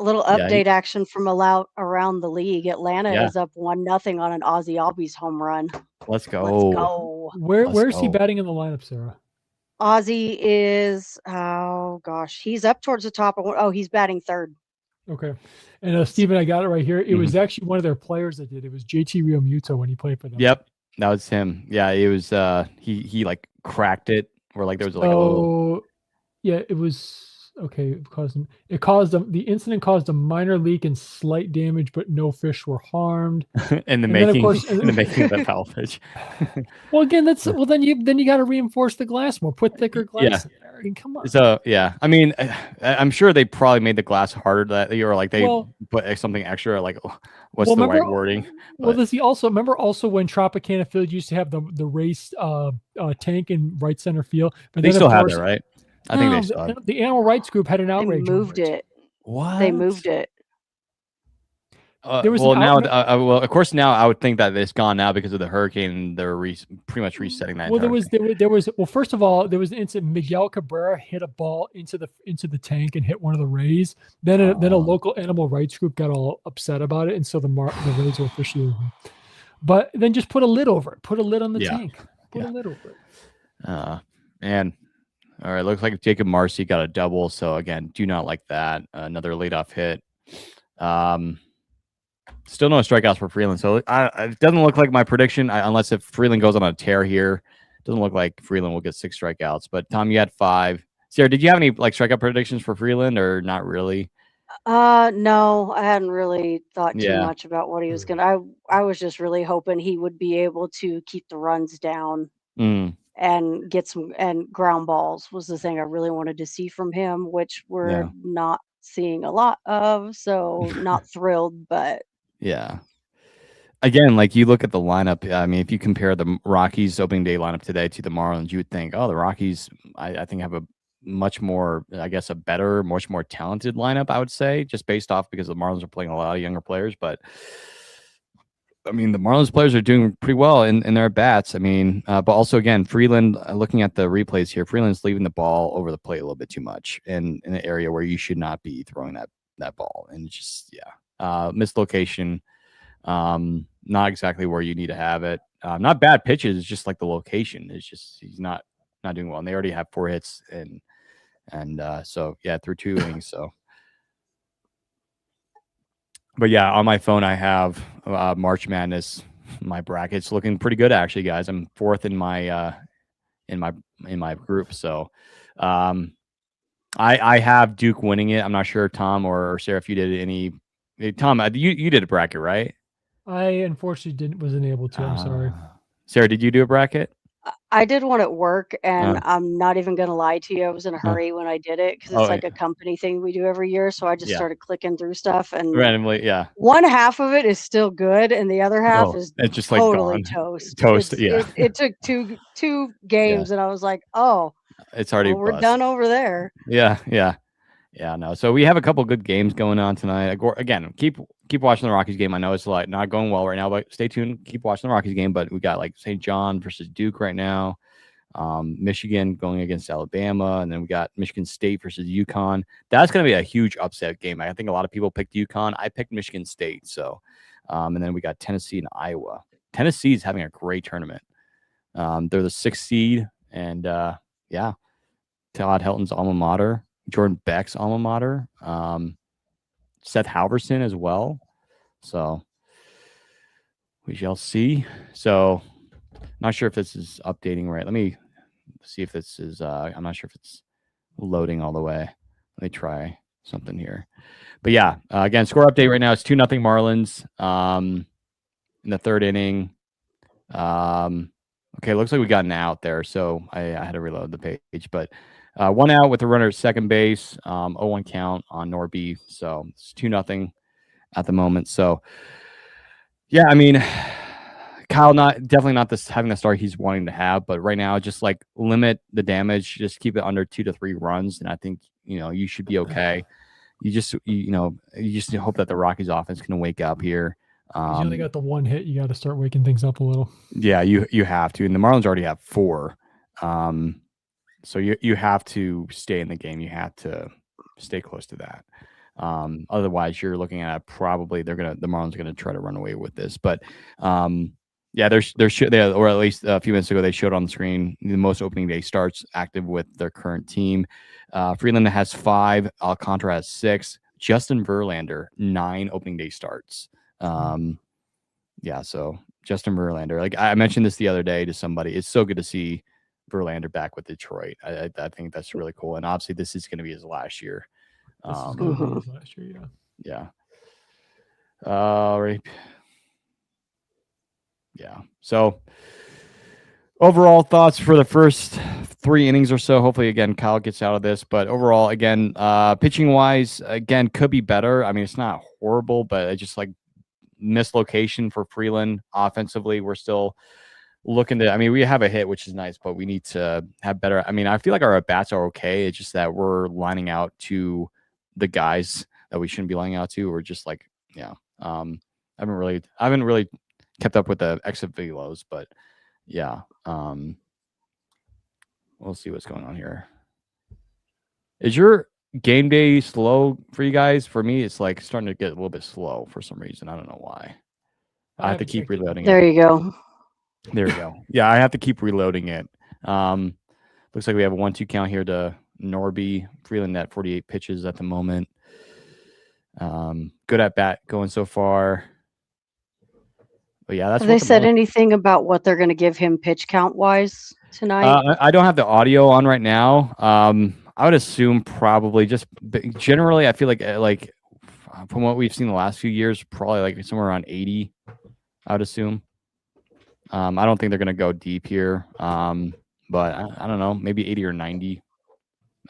a little update action from around the league. Atlanta is up 1-0 on an Ozzy Albies home run. Let's go. Where's he batting in the lineup, Sarah? Ozzy is he's up towards the top. He's batting third. Okay. And Steven, I got it right here. It was actually one of their players that did. It was JT Realmuto when he played for them. Yep. That was him. Yeah, it was he like cracked it, or like there was like a little. Yeah, it was okay. The incident caused a minor leak and slight damage, but no fish were harmed. in the making of that foul pitch. Well, again, then you got to reinforce the glass more, put thicker glass in there. I mean, come on. So yeah, I mean, I'm sure they probably made the glass harder that year, or like they put something extra. Like, what's the right wording? Well, does he also remember when Tropicana Field used to have the race tank in right center field? But they still have it, right? I think they still have. The animal rights group had an outrage. They moved it. What? They moved it. There was well, an now, out- well, of course, now I would think that it's gone now because of the hurricane. And they're pretty much resetting that. Well, entire thing. there was well, first of all, there was an incident. Miguel Cabrera hit a ball into the tank and hit one of the Rays. Then a local animal rights group got all upset about it, and so the Rays were officially over. But then just put a lid over it. Put a lid on the tank. Put a lid over it. And all right, looks like Jacob Marcy got a double. So again, do not like that. Another leadoff hit. Still no strikeouts for Freeland. So it doesn't look like my prediction, unless if Freeland goes on a tear here. Doesn't look like Freeland will get 6 strikeouts. But Tom, you had 5. Sarah, did you have any like strikeout predictions for Freeland or not really? No, I hadn't really thought too Yeah. much about what he was gonna. I was just really hoping he would be able to keep the runs down and get some and ground balls was the thing I really wanted to see from him, which we're not seeing a lot of. So not thrilled, but yeah. Again, like you look at the lineup. I mean, if you compare the Rockies opening day lineup today to the Marlins, you would think, oh, the Rockies, I think have a much more, I guess, a better, much more talented lineup. I would say, just based off because the Marlins are playing a lot of younger players. But I mean, the Marlins players are doing pretty well in their bats. I mean, but also again, Freeland. Looking at the replays here, Freeland's leaving the ball over the plate a little bit too much in an area where you should not be throwing that ball, and it's just mislocation. Not exactly where you need to have it. Not bad pitches, it's just like the location. It's just he's not doing well. And they already have 4 hits and so yeah, through 2 innings. So but yeah, on my phone I have March Madness. My bracket's looking pretty good actually, guys. I'm 4th in my group. So I have Duke winning it. I'm not sure, Tom or Sarah, if you did any. Tom, you did a bracket, right? I unfortunately wasn't able to. I'm sorry. Sarah, did you do a bracket? I did one at work, and I'm not even gonna lie to you. I was in a hurry when I did it because it's like a company thing we do every year. So I just started clicking through stuff and randomly, one half of it is still good, and the other half is it's just totally like toast. Yeah, It took two games, and I was like, oh, it's already we're done over there. Yeah, no. So we have a couple good games going on tonight. Again, keep watching the Rockies game. I know it's like not going well right now, but stay tuned. Keep watching the Rockies game. But we got like St. John versus Duke right now. Michigan going against Alabama, and then we got Michigan State versus UConn. That's going to be a huge upset game. I think a lot of people picked UConn. I picked Michigan State. So, and then we got Tennessee and Iowa. Tennessee's having a great tournament. They're the 6th seed, and Todd Helton's alma mater. Jordan Beck's alma mater, Seth Halverson as well. So we shall see. So not sure if this is updating right. Let me see if this is, I'm not sure if it's loading all the way. Let me try something here. But yeah, again, score update right now is 2-0 Marlins in the 3rd inning. Okay, looks like we got an out there. So I had to reload the page, but 1 out with a runner at second base, 0-1 count on Norby. So it's 2-0 at the moment. So yeah, I mean, Kyle definitely not having the start he's wanting to have, but right now just like limit the damage, just keep it under 2 to 3 runs, and I think you should be okay. You just hope that the Rockies offense can wake up here. You only got the 1 hit. You got to start waking things up a little. Yeah, you have to, and the Marlins already have 4. So you have to stay in the game. You have to stay close to that. Otherwise, you're looking at probably the Marlins are gonna try to run away with this. But or at least a few minutes ago they showed on the screen the most opening day starts active with their current team. Freeland has 5, Alcantara has 6, Justin Verlander 9 opening day starts. So Justin Verlander, like I mentioned this the other day to somebody, it's so good to see Verlander back with Detroit. I think that's really cool, and obviously this is going to be his last year. This is going to be his last year, yeah. Right. Yeah. So overall thoughts for the first 3 innings or so. Hopefully, again, Kyle gets out of this, but overall, again, pitching wise, again, could be better. I mean, it's not horrible, but it's just like mislocation for Freeland offensively. We're still looking to, I mean, we have a hit, which is nice, but we need to have better. I mean, I feel like our at-bats are okay. It's just that we're lining out to the guys that we shouldn't be lining out to. We're just like, I haven't really kept up with the exit velos, but yeah. We'll see what's going on here. Is your game day slow for you guys? For me, it's like starting to get a little bit slow for some reason. I don't know why. I have to keep reloading There it. you go. There we go. Yeah, I have to keep reloading it. Looks like we have a 1-2 count here to Norby. Freeland at 48 pitches at the moment. Good at bat going so far. But yeah, that's Have they said anything about what they're going to give him pitch count wise tonight? I don't have the audio on right now. I would assume probably just generally. I feel like from what we've seen the last few years, probably like somewhere around 80. I would assume. I don't think they're going to go deep here. But I don't know, maybe 80 or 90.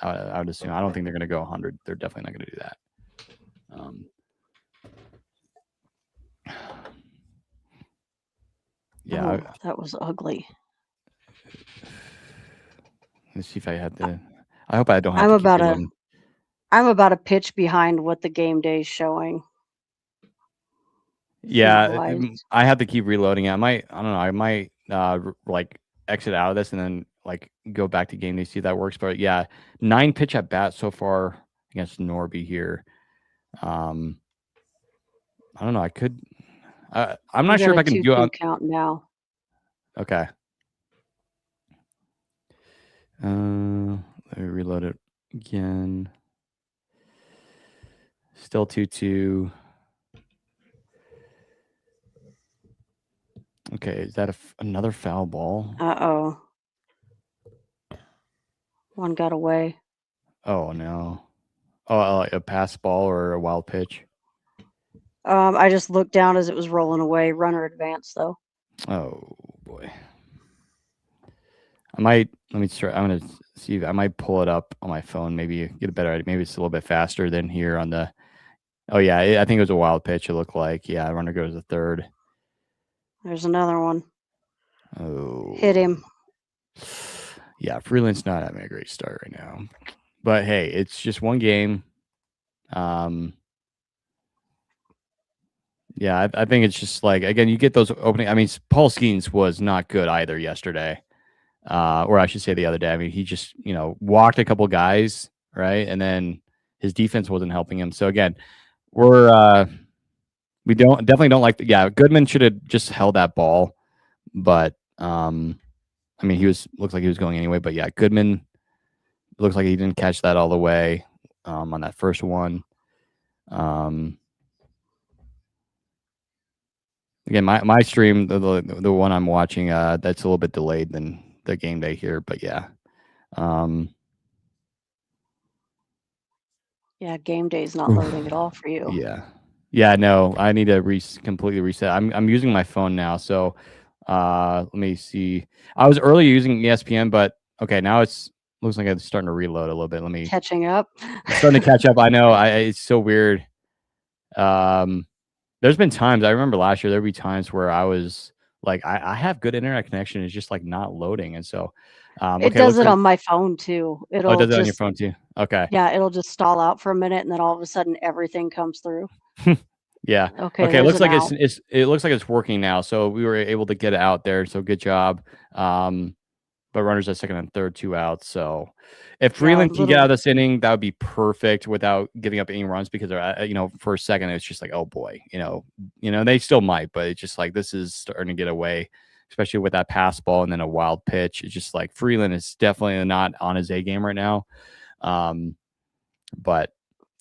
I would assume. I don't think they're going to go 100. They're definitely not going to do that. Yeah, that was ugly. Let's see if I had to. I hope I don't have to keep reloading. I'm about a pitch behind what the game day is showing. Yeah, I have to keep reloading it. I don't know. I might like exit out of this and then like go back to game day, see if that works. But yeah, 9 pitch at bat so far against Norby here. I don't know. I could. I'm not sure if I can do it. Count now. Okay. Let me reload it again. Still 2-2. Okay, is that another foul ball? Uh-oh. One got away. Oh, no. Oh, a pass ball or a wild pitch? I just looked down as it was rolling away. Runner advanced, though. Oh, boy. Let me try. I'm going to see if I might pull it up on my phone. Maybe get a better idea. Maybe it's a little bit faster than here on the. Oh, yeah. I think it was a wild pitch. It looked like. Yeah, runner goes to third. There's another one. Oh. Hit him. Yeah, Freeland's not having a great start right now. But hey, it's just one game. Yeah, I think it's just like, again, you get those opening. I mean, Paul Skeens was not good either yesterday. Or I should say the other day. I mean, he just, walked a couple guys, right? And then his defense wasn't helping him. So again, we definitely don't like Goodman should have just held that ball. But I mean, looks like he was going anyway. But yeah, Goodman looks like he didn't catch that all the way on that first one. Again, my stream, the one I'm watching, that's a little bit delayed than the game day here. But yeah. Yeah, game day is not loading at all for you. Yeah, no, I need to completely reset. I'm using my phone now, so let me see. I was earlier using ESPN, but okay, now looks like it's starting to reload a little bit. Let me catching up. Starting to catch up. I know. It's so weird. There's been times I remember last year. There'd be times where I was like, I have good internet connection. It's just like not loading, and so it does it on my phone too. It does it on your phone too. Okay. Yeah, it'll just stall out for a minute, and then all of a sudden everything comes through. Yeah. Okay. It looks like it looks like it's working now. So we were able to get it out there. So good job. But runners at second and third, 2 outs. So if Freeland can get out of this inning, that would be perfect without giving up any runs because for a second it's just like, oh boy, they still might, but it's just like this is starting to get away, especially with that pass ball and then a wild pitch. It's just like Freeland is definitely not on his A game right now. But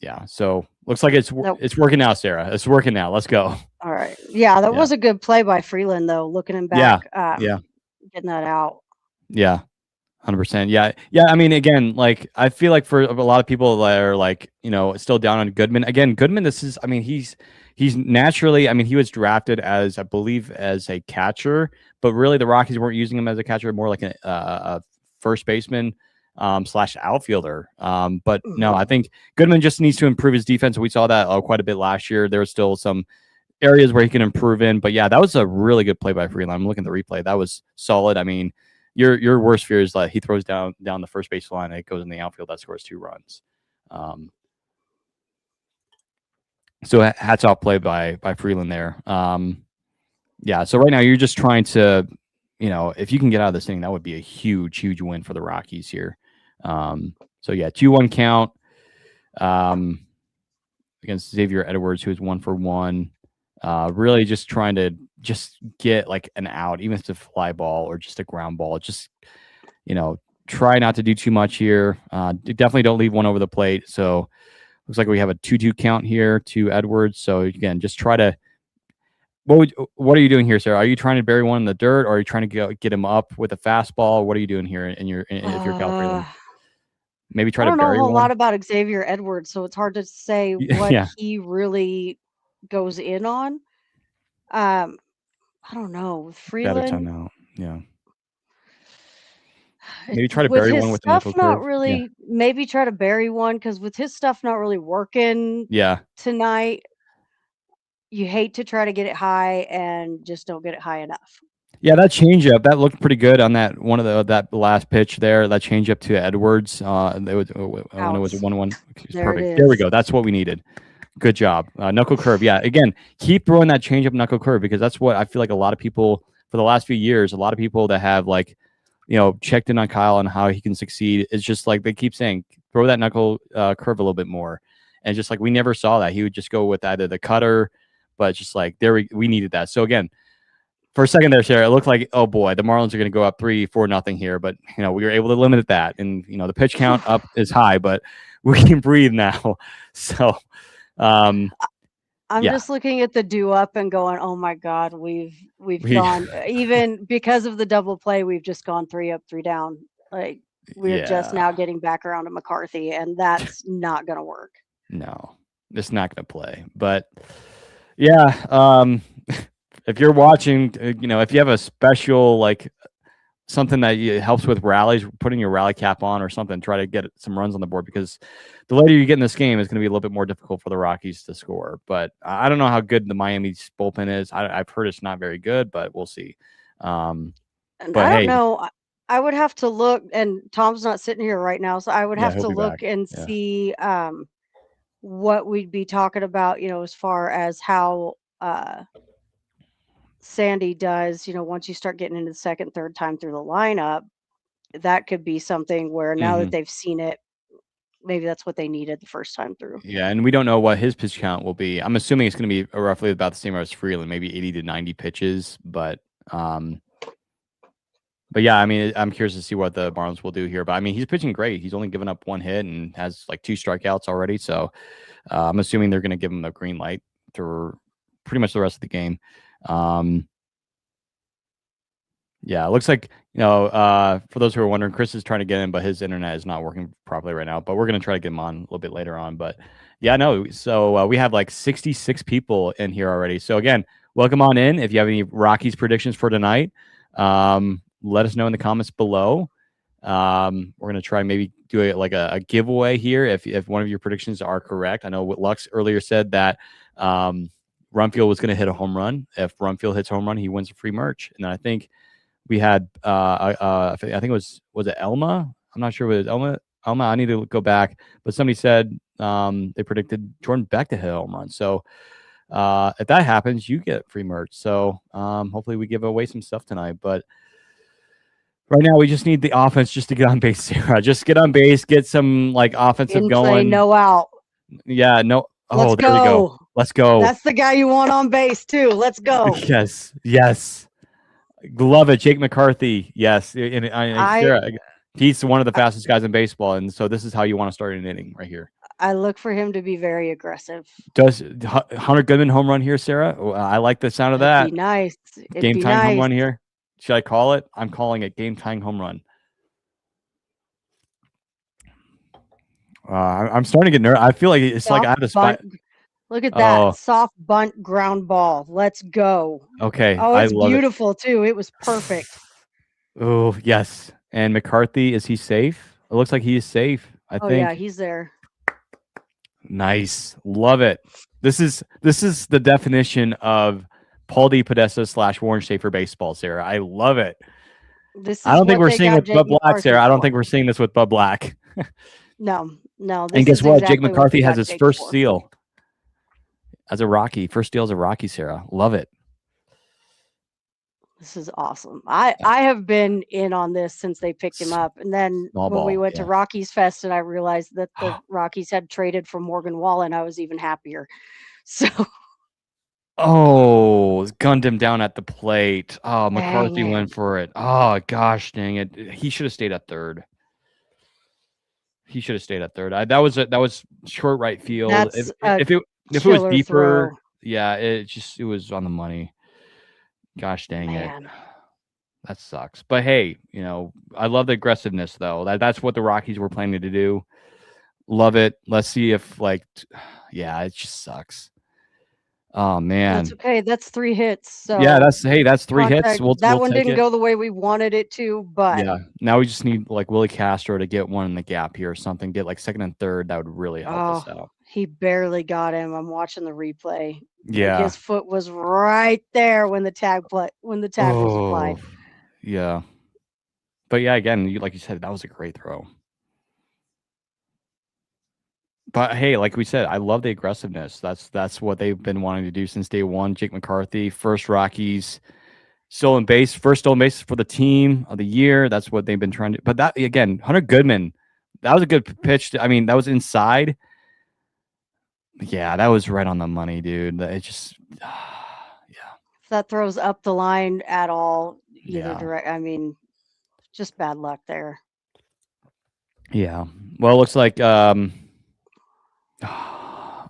yeah, so looks like it's working now, Sarah. It's working now. Let's go. All right. Yeah, that was a good play by Freeland though. Looking him back. Yeah. Getting that out. Yeah. 100%. Yeah. I mean, again, like I feel like for a lot of people that are like, still down on Goodman. Again, Goodman, he's naturally, I mean, he was drafted as, I believe, as a catcher, but really the Rockies weren't using him as a catcher, more like a first baseman / outfielder. But no, I think Goodman just needs to improve his defense. We saw that quite a bit last year. There was still some areas where he can improve in, but yeah, that was a really good play by Freeland. I'm looking at the replay. That was solid. I mean, your worst fear is like he throws down the first base line and it goes in the outfield that scores 2 runs. So hats off play by Freeland there. Yeah. So right now you're just trying to, if you can get out of this thing, that would be a huge win for the Rockies here. So yeah, 2-1 count against Xavier Edwards, who is 1 for 1. Really just trying to just get like an out, even if it's a fly ball or just a ground ball. Just, try not to do too much here. Definitely don't leave one over the plate. So looks like we have a 2-2 count here to Edwards. So again, just try to. What are you doing here, Sarah? Are you trying to bury one in the dirt, or are you trying to get him up with a fastball? What are you doing here if you're Cal Freeland? Maybe try I to don't know a bury whole one. lot about Xavier Edwards, so it's hard to say what Yeah. he really goes in on. I don't know. With Better Freeland, timeout. Yeah. Maybe try to with bury his one with the stuff knuckle not curve. really, maybe try to bury one, because with his stuff not really working Yeah. tonight, you hate to try to get it high and just don't get it high enough. Yeah, that changeup that looked pretty good on that that last pitch there. That changeup to Edwards. It was when it was a 1-1. Perfect. There we go. That's what we needed. Good job. Knuckle curve. Yeah. Again, keep throwing that changeup knuckle curve, because that's what I feel like a lot of people for the last few years, a lot of people that have checked in on Kyle and how he can succeed. It's just like they keep saying, throw that knuckle curve a little bit more. And just like we never saw that. He would just go with either the cutter, but just like we needed that. So again, for a second there, Sarah, it looked like, oh boy, the Marlins are going to go up 3-4-0 here. But we were able to limit that. And the pitch count up is high, but we can breathe now. So I'm just looking at the due up and going, oh my God, we've gone, even because of the double play, we've just gone 3 up, 3 down. Like we're just now getting back around to McCarthy, and that's not going to work. No, it's not going to play. But yeah, if you're watching, if you have a special something that helps with rallies, putting your rally cap on or something, try to get some runs on the board, because the later you get in this game, it's going to be a little bit more difficult for the Rockies to score. But I don't know how good the Miami's bullpen is. I've heard it's not very good, but we'll see. And I don't know. I would have to look, and Tom's not sitting here right now, so I would have to look and see what we'd be talking about, as far as how Sandy does, once you start getting into the second, third time through the lineup. That could be something where now that they've seen it, maybe that's what they needed the first time through. Yeah, and we don't know what his pitch count will be. I'm assuming it's going to be roughly about the same as Freeland, maybe 80 to 90 pitches. But yeah, I mean, I'm curious to see what the Marlins will do here. But I mean, he's pitching great. He's only given up 1 hit and has 2 strikeouts already. So I'm assuming they're going to give him the green light for pretty much the rest of the game. Yeah, it looks like, for those who are wondering, Chris is trying to get in, but his internet is not working properly right now. But we're going to try to get him on a little bit later on. But yeah, no. So we have 66 people in here already. So again, welcome on in. If you have any Rockies predictions for tonight, let us know in the comments below. We're going to try maybe do a giveaway here if one of your predictions are correct. I know what Lux earlier said that Rumfield was going to hit a home run. If Rumfield hits a home run, he wins a free merch. And then I think we had I think it was it Elma? I'm not sure if it was Elma. I need to go back, but somebody said they predicted Jordan Beck to hit a home run. So if that happens, you get free merch. So hopefully we give away some stuff tonight. But right now we just need the offense just to get on base, Sarah. Just get on base, get some offensive going. No out. Yeah, no. Oh, there we go. Let's go. That's the guy you want on base too. Let's go. Yes. Love it. Jake McCarthy. Yes. And Sarah, he's one of the fastest guys in baseball. And so this is how you want to start an inning right here. I look for him to be very aggressive. Does Hunter Goodman home run here, Sarah? I like the sound of that. It'd be nice. Game tying home run here. Should I call it? I'm calling it game tying home run. I'm starting to get nervous. I feel like it's like I have to spot. Look at that soft bunt ground ball. Let's go. Okay. Oh, it's beautiful too. It was perfect. Oh, yes. And McCarthy, is he safe? It looks like he is safe. I think. Yeah, he's there. Nice. Love it. This is the definition of Paul D. Podesta / Warren Schaefer baseball, Sarah. I love it. I don't think we're seeing it with Bud Black, Sarah. I don't think we're seeing this with Bud Black. No. And guess what? Jake McCarthy has his first steal. as a Rocky. First deal as a Rocky, Sarah. Love it. This is awesome. I have been in on this since they picked him up. And then Small when we ball, went to yeah. Rockies Fest and I realized that the Rockies had traded for Morgan Wallen, I was even happier. So Oh, gunned him down at the plate. Oh, McCarthy Dang went for it. Oh, gosh, dang it. He should have stayed at third. He should have stayed at third. That was short right field. That's If it was killer deeper, throw. yeah, it was on the money. Gosh dang it. Man. That sucks. But hey, I love the aggressiveness though. That's what the Rockies were planning to do. Love it. Let's see if yeah, it just sucks. Oh man. That's okay. That's 3 hits. So Yeah, that's 3 hits. We'll that one take didn't it. go the way we wanted it to, but Yeah. Now we just need Willie Castro to get one in the gap here or something. Get second and third. That would really help us out. he barely got him. I'm watching the replay. Yeah. His foot was right there when the tag was applied. Yeah. But yeah, again, like you said, that was a great throw. But hey, like we said, I love the aggressiveness. That's what they've been wanting to do since day one. Jake McCarthy, first Rockies, stolen base, first stolen base for the team of the year. That's what they've been trying to. But that again, Hunter Goodman, that was a good pitch. That was inside. Yeah, that was right on the money, dude. It just, yeah. If that throws up the line at all, either direct, just bad luck there. Yeah. Well, it looks like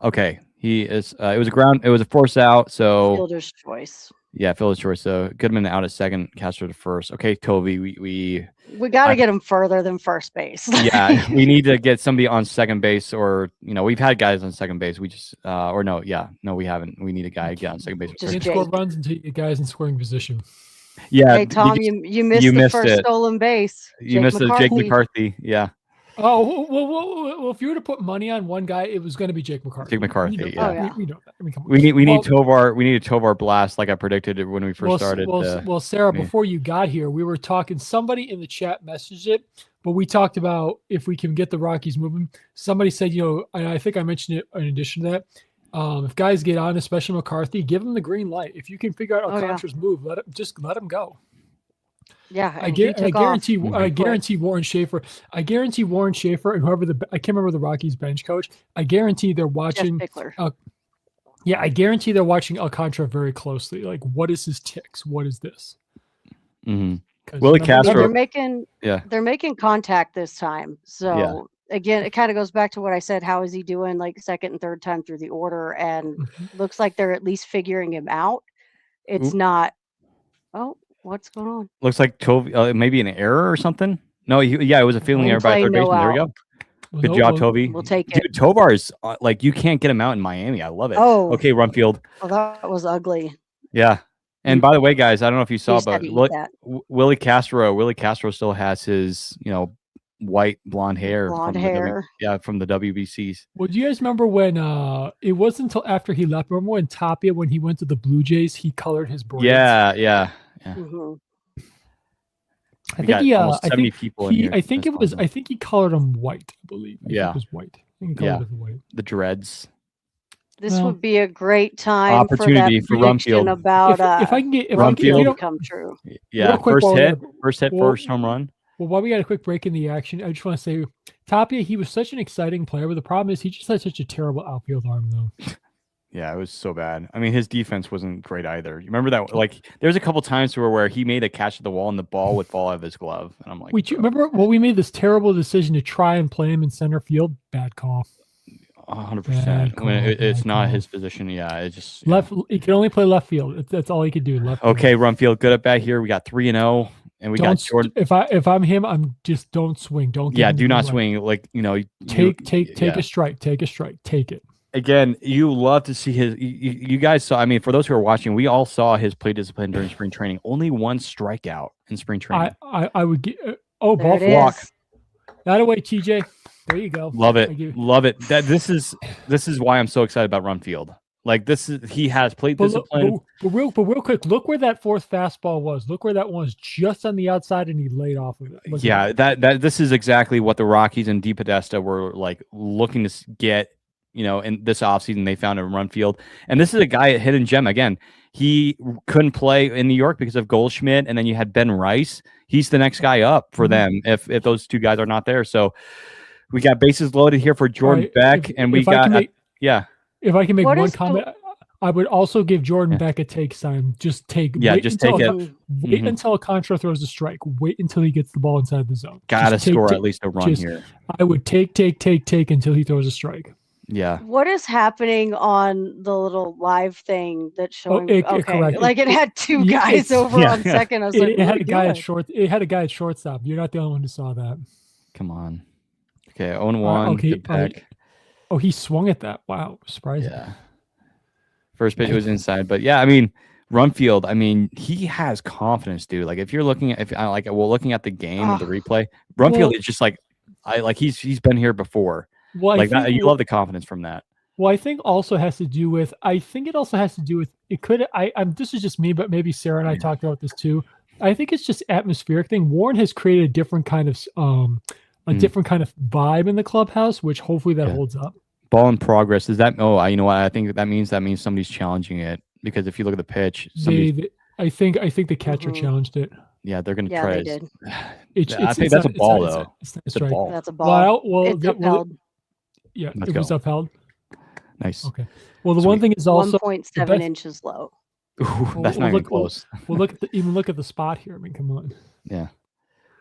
okay. He is it was a force out, so Fielder's choice. Yeah, fielder's choice. So Goodman out at second, Castro to first. Okay, Tovey, we got to get him further than first base. Yeah, we need to get somebody on second base, or we've had guys on second base. We just no, we haven't. We need a guy to get on second base. Just score runs until you get guys in scoring position. Yeah. Hey Tom, you missed the first stolen base. You missed the Jake McCarthy. Yeah. Oh well, if you were to put money on one guy, it was going to be Jake McCarthy. Jake McCarthy, yeah. We know that. I mean, come on. We need Tovar. We need a Tovar blast, like I predicted when we first started. Well, Sarah, before you got here, we were talking. Somebody in the chat messaged it, but we talked about if we can get the Rockies moving. Somebody said, and I think I mentioned it in addition to that. If guys get on, especially McCarthy, give them the green light. If you can figure out Alcantara's move, let him go. Yeah, I guarantee Warren Schaefer. I guarantee Warren Schaefer and whoever I can't remember the Rockies bench coach. I guarantee they're watching. I guarantee they're watching Alcantara very closely. Like, what is his ticks? What is this? Mm-hmm. Willie Castro. They're making contact this time. So again, it kind of goes back to what I said. How is he doing? Like second and third time through the order, and looks like they're at least figuring him out. It's not. Oh. What's going on? Looks like Tovey, maybe an error or something. No, it was a fielding error by third baseman. There we go. Good job, Tovey. We'll take it. Dude, Tovar is you can't get him out in Miami. I love it. Oh, okay, Rumfield. Oh, that was ugly. Yeah. And by the way, guys, I don't know if you saw, but Willie Castro still has his, white blonde hair. From the WBCs. Well, do you guys remember when it wasn't until after he left? Remember when Tapia, when he went to the Blue Jays, he colored his braids? Yeah. I think he colored them white, I believe. It was white. I think he colored it white. The dreads. This would be a great time opportunity for Rumfield about if I can get Rumfield come true. Yeah, first home run. Well, while we got a quick break in the action, I just want to say, Tapia, he was such an exciting player, but the problem is he just had such a terrible outfield arm, though. Yeah, it was so bad. I mean, his defense wasn't great either. You remember that? There's a couple times where he made a catch at the wall and the ball would fall out of his glove, and I'm like, remember? Well, we made this terrible decision to try and play him in center field. Bad call. 100%. It's not his position. Yeah, it's just left. He can only play left field. That's all he could do. Left. Okay, Rumfield, good at bat here. We got 3-0. And we got Jordan. If I'm him, I'm just don't swing. Don't. Do not swing. Take a strike. Take a strike. Take it. Again, you love to see his. You guys saw. I mean, for those who are watching, we all saw his play discipline during spring training. Only one strikeout in spring training. I would get. Ball walk. That away, TJ. There you go. Love it. Love it. This is why I'm so excited about Rumfield. He has plate discipline. But real quick, look where that fourth fastball was. Look where that was, just on the outside, and he laid off of it. This is exactly what the Rockies and DePodesta were looking to get in this offseason they found a run field. And this is a guy at hidden gem again. He couldn't play in New York because of Goldschmidt, and then you had Ben Rice. He's the next guy up for them if those two guys are not there. So we got bases loaded here for Jordan Beck, and we got If I can make What one is comment, I would also give Jordan Beck a take sign. Just take it. Wait until a contra throws a strike. Wait until he gets the ball inside the zone. Gotta score at least a run here. I would take until he throws a strike. Yeah. What is happening on the little live thing that's showing? Correct. Like it had two guys over on second. I was like, it had a guy at short. It had a guy at shortstop. You're not the only one who saw that. Come on. Okay, 0-1. Good back. He swung at that. Wow, surprising. Yeah. First pitch was inside, but yeah, I mean, Runfield. I mean, he has confidence, dude. Like if you're looking at, looking at the game, the replay, Runfield is just he's been here before. Well, you love the confidence from that. Well, I think also has to do with. I think it also has to do with. It could. This is just me, but maybe Sarah and I talked about this too. I think it's just atmospheric thing. Warren has created a different kind of different kind of vibe in the clubhouse, which hopefully that holds up. Ball in progress. Is that? Oh, you know what? I think that means somebody's challenging it, because if you look at the pitch, I think the catcher challenged it. Yeah, they're going to try. They did. I think that's a ball, though. It's a ball. That's a ball. It's upheld. It was upheld. Nice. Okay. Well, the one thing is also 1.7 inches low. Ooh, that's not even close. Well, look at the spot here. I mean, come on. Yeah.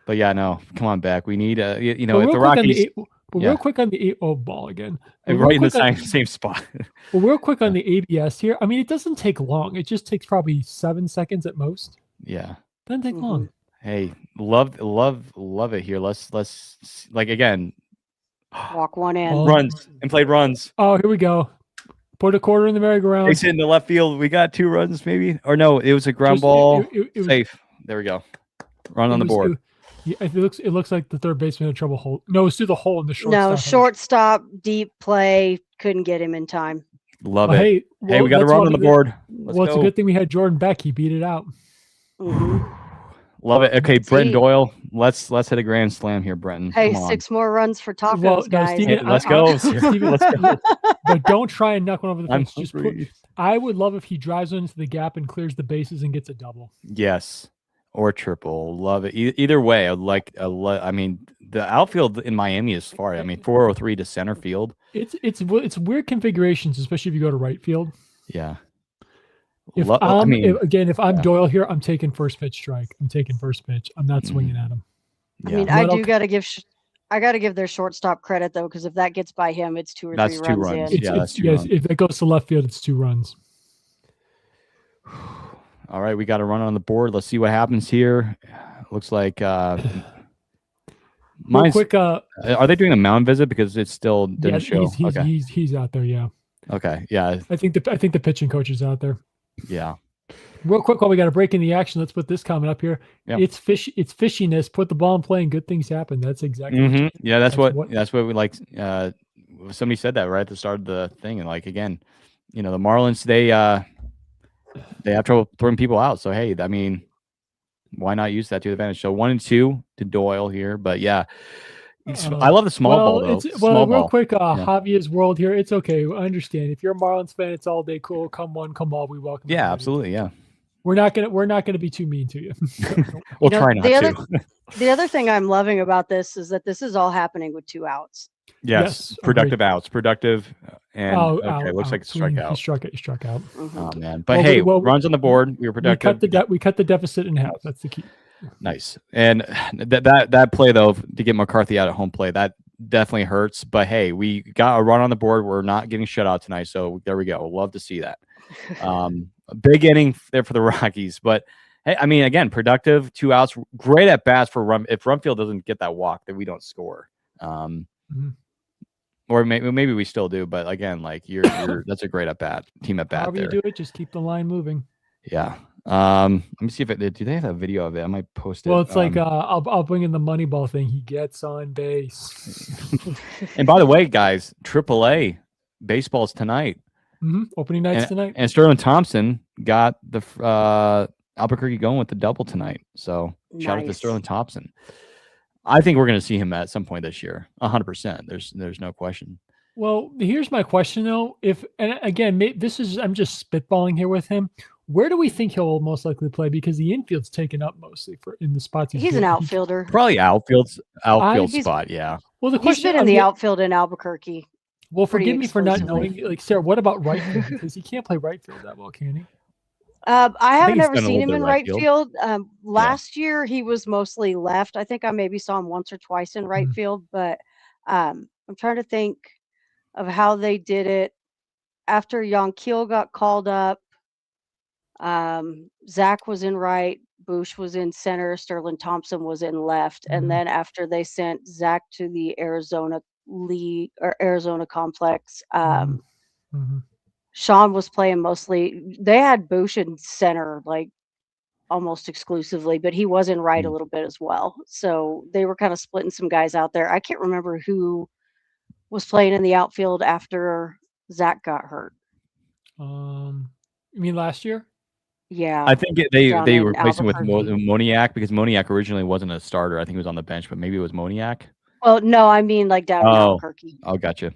But yeah, no, come on back. We need if the Rockies. Real quick on the ball again. Right in the same spot. Well, real quick on the ABS here. I mean, it doesn't take long. It just takes probably 7 seconds at most. Yeah. Doesn't take long. Hey, love it here. Let's again. Walk one in. Runs and played runs. Oh, here we go. Put a quarter in the merry-go-round. It's in the left field. We got 2 runs, maybe, or no? It was a ground ball. It safe. There we go. Run on the board. It looks like the third baseman had trouble hold. No, it's through the hole in the shortstop. No, shortstop, deep play, couldn't get him in time. Love it. Hey, we got a run on the board. It's a good thing we had Jordan Beck. He beat it out. Mm-hmm. Love it. Okay, Brenton Doyle. Let's hit a grand slam here, Brenton. Hey, 6 more runs for tacos, guys. Steven, let's go. Steven, let's go. But don't try and knock one over the fence. I would love if he drives into the gap and clears the bases and gets a double. Yes. Or triple. Love it. Either way, I mean, the outfield in Miami is far. I mean, 403 to center field. It's weird configurations, especially if you go to right field. Yeah. If I'm Doyle here, I'm taking first pitch strike. I'm taking first pitch. I'm not swinging at him. I mean, I got to give their shortstop credit though, because if that gets by him, it's 2 or 3 runs. 2 runs. In. That's 2 runs. If that goes to left field, it's 2 runs. All right, we got a run on the board. Let's see what happens here. Looks like quick. Are they doing a mound visit, because it still didn't show? He's out there. Yeah. Okay. Yeah. I think the pitching coach is out there. Yeah. Real quick, while we got a break in the action, let's put this comment up here. Yep. It's fishiness. Put the ball in play and good things happen. That's exactly. Yeah, that's what we like. Somebody said that right at the start of the thing, and again, the Marlins they have trouble throwing people out. So hey, I mean, why not use that to advantage? So 1 and 2 to Doyle here, but yeah. I love the small ball though. Real quick, Javier's world here. It's okay. I understand. If you're a Marlins fan, it's all day cool. Come one, come all. We welcome. Yeah, absolutely. Yeah. We're not gonna be too mean to you. We'll try not to. The other thing I'm loving about this is that this is all happening with 2 outs. Yes. Productive outs. Productive. And looks like a strikeout. He struck out. Mm-hmm. Oh man. But runs on the board. We were productive. We cut the deficit in half. That's the key. Nice. And that play though, to get McCarthy out at home play, that definitely hurts. But hey, we got a run on the board. We're not getting shut out tonight. So there we go. Love to see that. A big inning there for the Rockies. But hey, I mean, again, productive, 2 outs, great at bats for Run. If Rumfield doesn't get that walk, then we don't score. Or maybe we still do, but again, you're that's a great at bat, team at bat. However you do it, just keep the line moving. Yeah. Let me see do they have a video of it? I might post it. Well, it's I'll bring in the Moneyball thing. He gets on base. And by the way, guys, AAA baseball's tonight. Opening night's tonight. And Sterling Thompson got the Albuquerque going with the double tonight. So shout out to Sterling Thompson. I think we're going to see him at some point this year. 100%. There's no question. Well, here's my question though. And again, I'm just spitballing here with him. Where do we think he'll most likely play? Because the infield's taken up mostly in the spots He's an outfielder. Probably outfield He's- spot. Yeah. Well, the He's question been in the outfield in Albuquerque. Well, pretty forgive me for not exclusively. knowing. Like, Sarah, what about right field? Because he can't play right field that well, can he? I haven't he's ever done a seen little him bit in of right right field. Last year he was mostly left. I think I maybe saw him once or twice in right Mm. field, but I'm trying to think of how they did it after Yanquiel got called up. Zach was in right, Bush was in center, Sterling Thompson was in left, Mhm. and then after they sent Zach to the Arizona League or Arizona complex, Mhm. Sean was playing mostly. They had Bush in center like almost exclusively, but he was in right a Mm. little bit as well. So they were kind of splitting some guys out there. I can't remember who was playing in the outfield after Zach got hurt. You mean last year? Yeah, I think down they in replaced him with Albuquerque. Moniak because Moniak originally wasn't a starter. I think he was on the bench, but maybe it was Moniak. Well, no, I mean like down in Oh, Albuquerque. gotcha.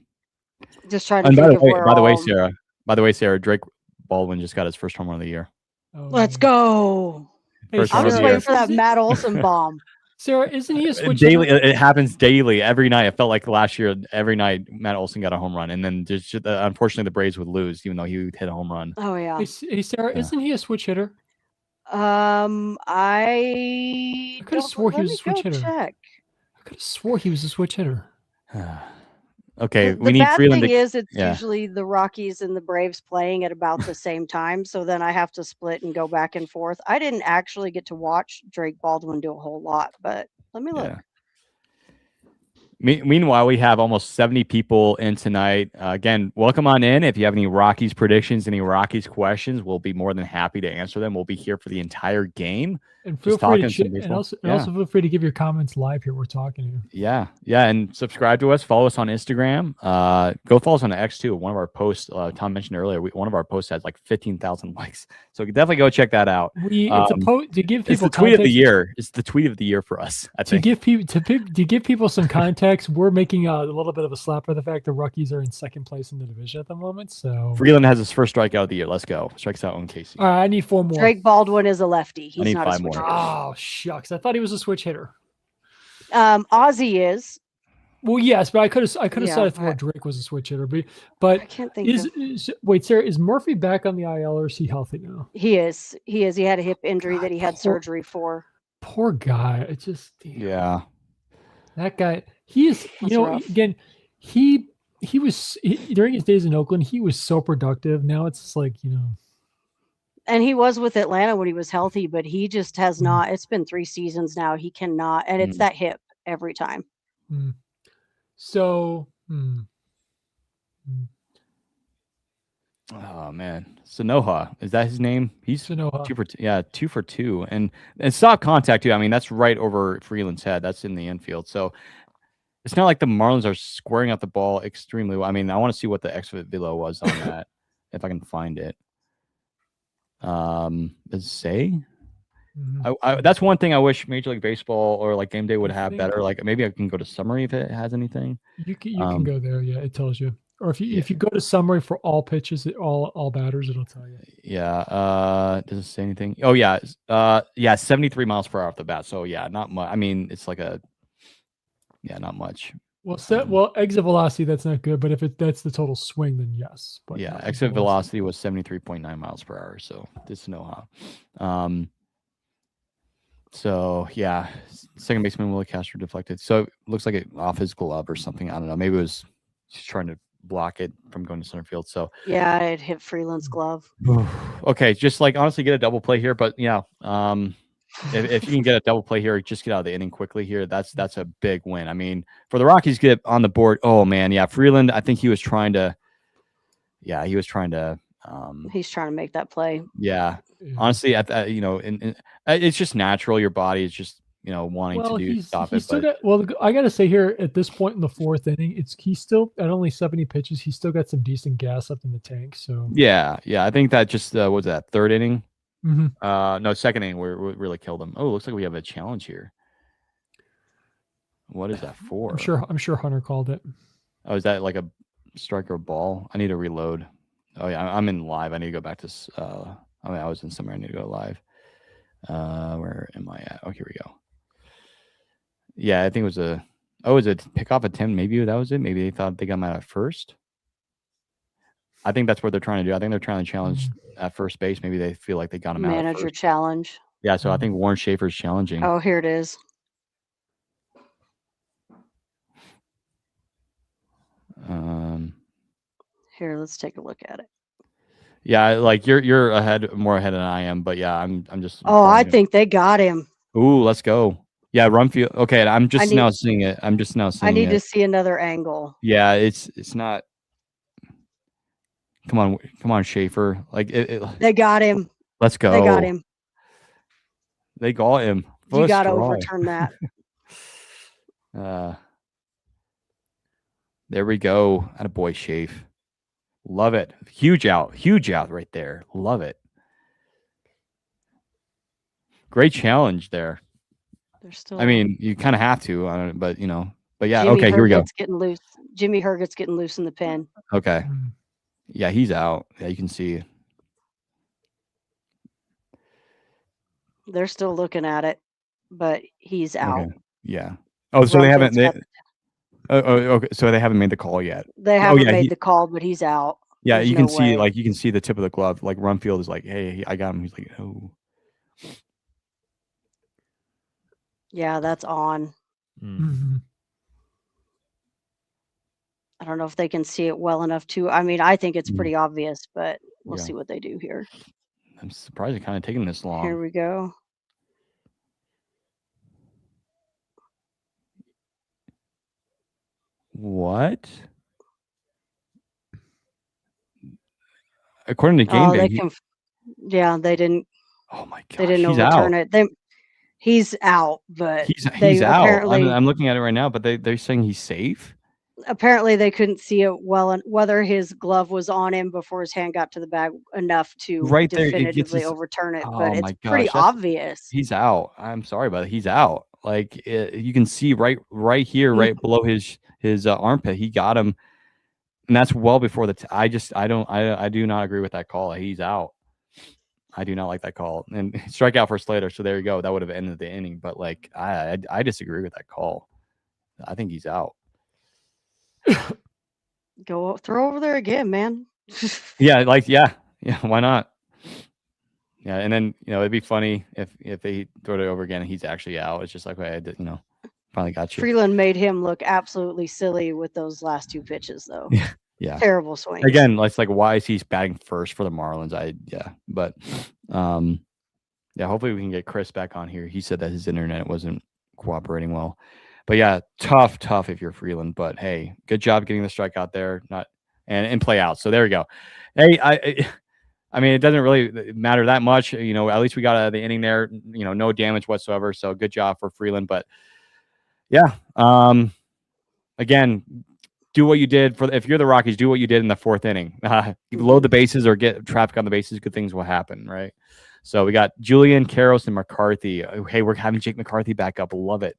Just trying to And think of where by the way, all. Sarah, Drake Baldwin just got his first home run of the year. Oh, Let's yeah. go. Hey, First I'm home run of just the waiting year. for that Matt Olson bomb. Sarah, isn't he a switch Daily, hitter? it happens daily, every night. It felt like last year, every night Matt Olson got a home run, and then just unfortunately the Braves would lose, even though he would hit a home run. Oh yeah. Hey, Sarah, Yeah. isn't he a switch hitter? I could have swore he let was a me switch go hitter. check. I could have swore he was a switch hitter. Okay, The we need bad Freeland thing to. is it's Yeah. usually the Rockies and the Braves playing at about the same time, so then I have to split and go back and forth. I didn't actually get to watch Drake Baldwin do a whole lot, but let me look. Yeah. Meanwhile, we have almost 70 people in tonight. Again, welcome on in. If you have any Rockies predictions, any Rockies questions, we'll be more than happy to answer them. We'll be here for the entire game. And feel Just free to talking some and baseball. also Yeah. feel free to give your comments live here. We're talking here. Yeah, and subscribe to us. Follow us on Instagram. Go follow us on X too. One of our posts, Tom mentioned earlier, one of our posts has like 15,000 likes. So definitely go check that out. It's a post to give people It's the tweet of the context. year. It's the tweet of the year for us. I think. To give people some context, we're making a little bit of a slap for the fact the Rockies are in second place in the division at the moment. So Freeland has his first strikeout of the year. Let's go. Strikes out on Casey. all right, I need 4 more. Drake Baldwin is a lefty. I He's need not a 5 switch more. hitter. Oh shucks! I thought he was a switch hitter. Ozzy is. Well, yes, but I could have Yeah, said I thought Drake was a switch hitter. I But can't think wait, Sarah, is Murphy back on the IL or is he healthy now? He is. He had a hip injury God, that he had surgery for. Poor guy. It just Yeah. that guy. He is. That's You know, rough. again, he was during his days in Oakland. He was so productive. Now it's just like And he was with Atlanta when he was healthy, but he just has not. It's been 3 seasons now. He cannot, and it's that hip every time. So. Oh man, Sanoha, is that his name? He's Sanoha. 2 for 2. Yeah, 2 for 2, and soft contact too. I mean, that's right over Freeland's head. That's in the infield. So it's not like the Marlins are squaring out the ball extremely well. I mean, I want to see what the exit velo was on that, if I can find it. Does it say? That's one thing I wish Major League Baseball or like Game Day would have better. Like maybe I can go to summary if it has anything. You can go there. Yeah, it tells you. Or if you go to summary for all pitches, all batters, it'll tell you. Yeah. Does it say anything? Oh yeah. 73 miles per hour off the bat. So yeah, not much. I mean, it's like not much. Well, exit velocity, that's not good. But if that's the total swing, then yes. But yeah, exit velocity was 73.9 miles per hour. So this is no how. So yeah, second baseman Willie Castro deflected. So it looks like it off his glove or something. I don't know. Maybe it was just trying to block it from going to center field. So yeah, it hit Freeland's glove. Okay, just like honestly get a double play here, but yeah, if you can get a double play here, just get out of the inning quickly here. That's a big win. I mean, for the Rockies get on the board. Oh man, yeah, Freeland. I think he was trying to. Yeah, he was trying to. He's trying to make that play. Yeah, honestly, it's just natural. Your body is just wanting to stop it. I got to say here at this point in the 4th inning, he's still at only 70 pitches. He's still got some decent gas up in the tank. So yeah, I think that just was that 3rd inning. Mm-hmm. No, 2nd inning we really killed him. Oh, looks like we have a challenge here. What is that for? I'm sure Hunter called it. Oh, is that like a striker ball. I need to reload. Oh yeah, I'm in live. I need to go back to. I was in somewhere. I need to go live. Where am I at? Oh, here we go. Yeah, I think it was a. Oh, is it pick off attempt? Maybe that was it. Maybe they thought they got him out at first. I think that's what they're trying to do. I think they're trying to challenge at first base. Maybe they feel like they got him out at Manager first. challenge. Yeah, so I think Warren Schaefer's challenging. Oh, here it is. Here, let's take a look at it. Yeah, like you're more ahead than I am, but yeah, I'm just. Oh, I think they got him. Ooh, let's go. Yeah, run field. Okay, I'm just now seeing it. I'm just now seeing it. I need to see another angle. Yeah, it's not. Come on, Schaefer. Like they got him. Let's go. They got him. They got him. You got to overturn that. There we go. Attaboy, Schaefer. Love it. Huge out right there. Love it. Great challenge there. They're still. I mean, you kind of have to, but you know. But yeah, Jimmy okay, here we go. Getting loose. Jimmy Herget's getting loose in the pen. Okay. Yeah, he's out. Yeah, you can see. They're still looking at it, but he's out. Okay. Yeah. Oh, so they haven't. Okay. So they haven't made the call yet. They haven't made the call, but he's out. Yeah, There's you can no see, way. like you can see the tip of the glove. Like Rumfield is like, "Hey, I got him." He's like, "Oh." Yeah, that's on. Mm-hmm. I don't know if they can see it well enough to. I mean, I think it's pretty obvious, but we'll see what they do here. I'm surprised it's kind of taking this long. Here we go. What? According to Game Day, yeah, they didn't. Oh my god, they didn't overturn it. He's out, but he's out. I'm looking at it right now, but they're saying he's safe. Apparently, they couldn't see it well, and whether his glove was on him before his hand got to the bag enough to definitively overturn it. But it's pretty obvious. He's out. I'm sorry, but he's out. Like you can see right here, right below his armpit. He got him, and that's well before the. I do not agree with that call. He's out. I do not like that call. And strikeout for Slater. So there you go. That would have ended the inning. But like I disagree with that call. I think he's out. Go throw over there again, man. Yeah, why not? Yeah, and then it'd be funny if they throw it over again and he's actually out. It's just like, okay, finally got you. Freeland made him look absolutely silly with those last two pitches, though. Yeah. Terrible swing. Again, it's like, why is he batting first for the Marlins? But hopefully we can get Chris back on here. He said that his internet wasn't cooperating well. But yeah, tough if you're Freeland. But hey, good job getting the strikeout there, and play out. So there we go. Hey, I mean, it doesn't really matter that much. At least we got out of the inning there. No damage whatsoever. So good job for Freeland. But yeah, again, do what you did if you're the Rockies, do what you did in the fourth inning. You load the bases or get traffic on the bases. Good things will happen, right? So we got Julian, Karros, and McCarthy. Hey, we're having Jake McCarthy back up. Love it.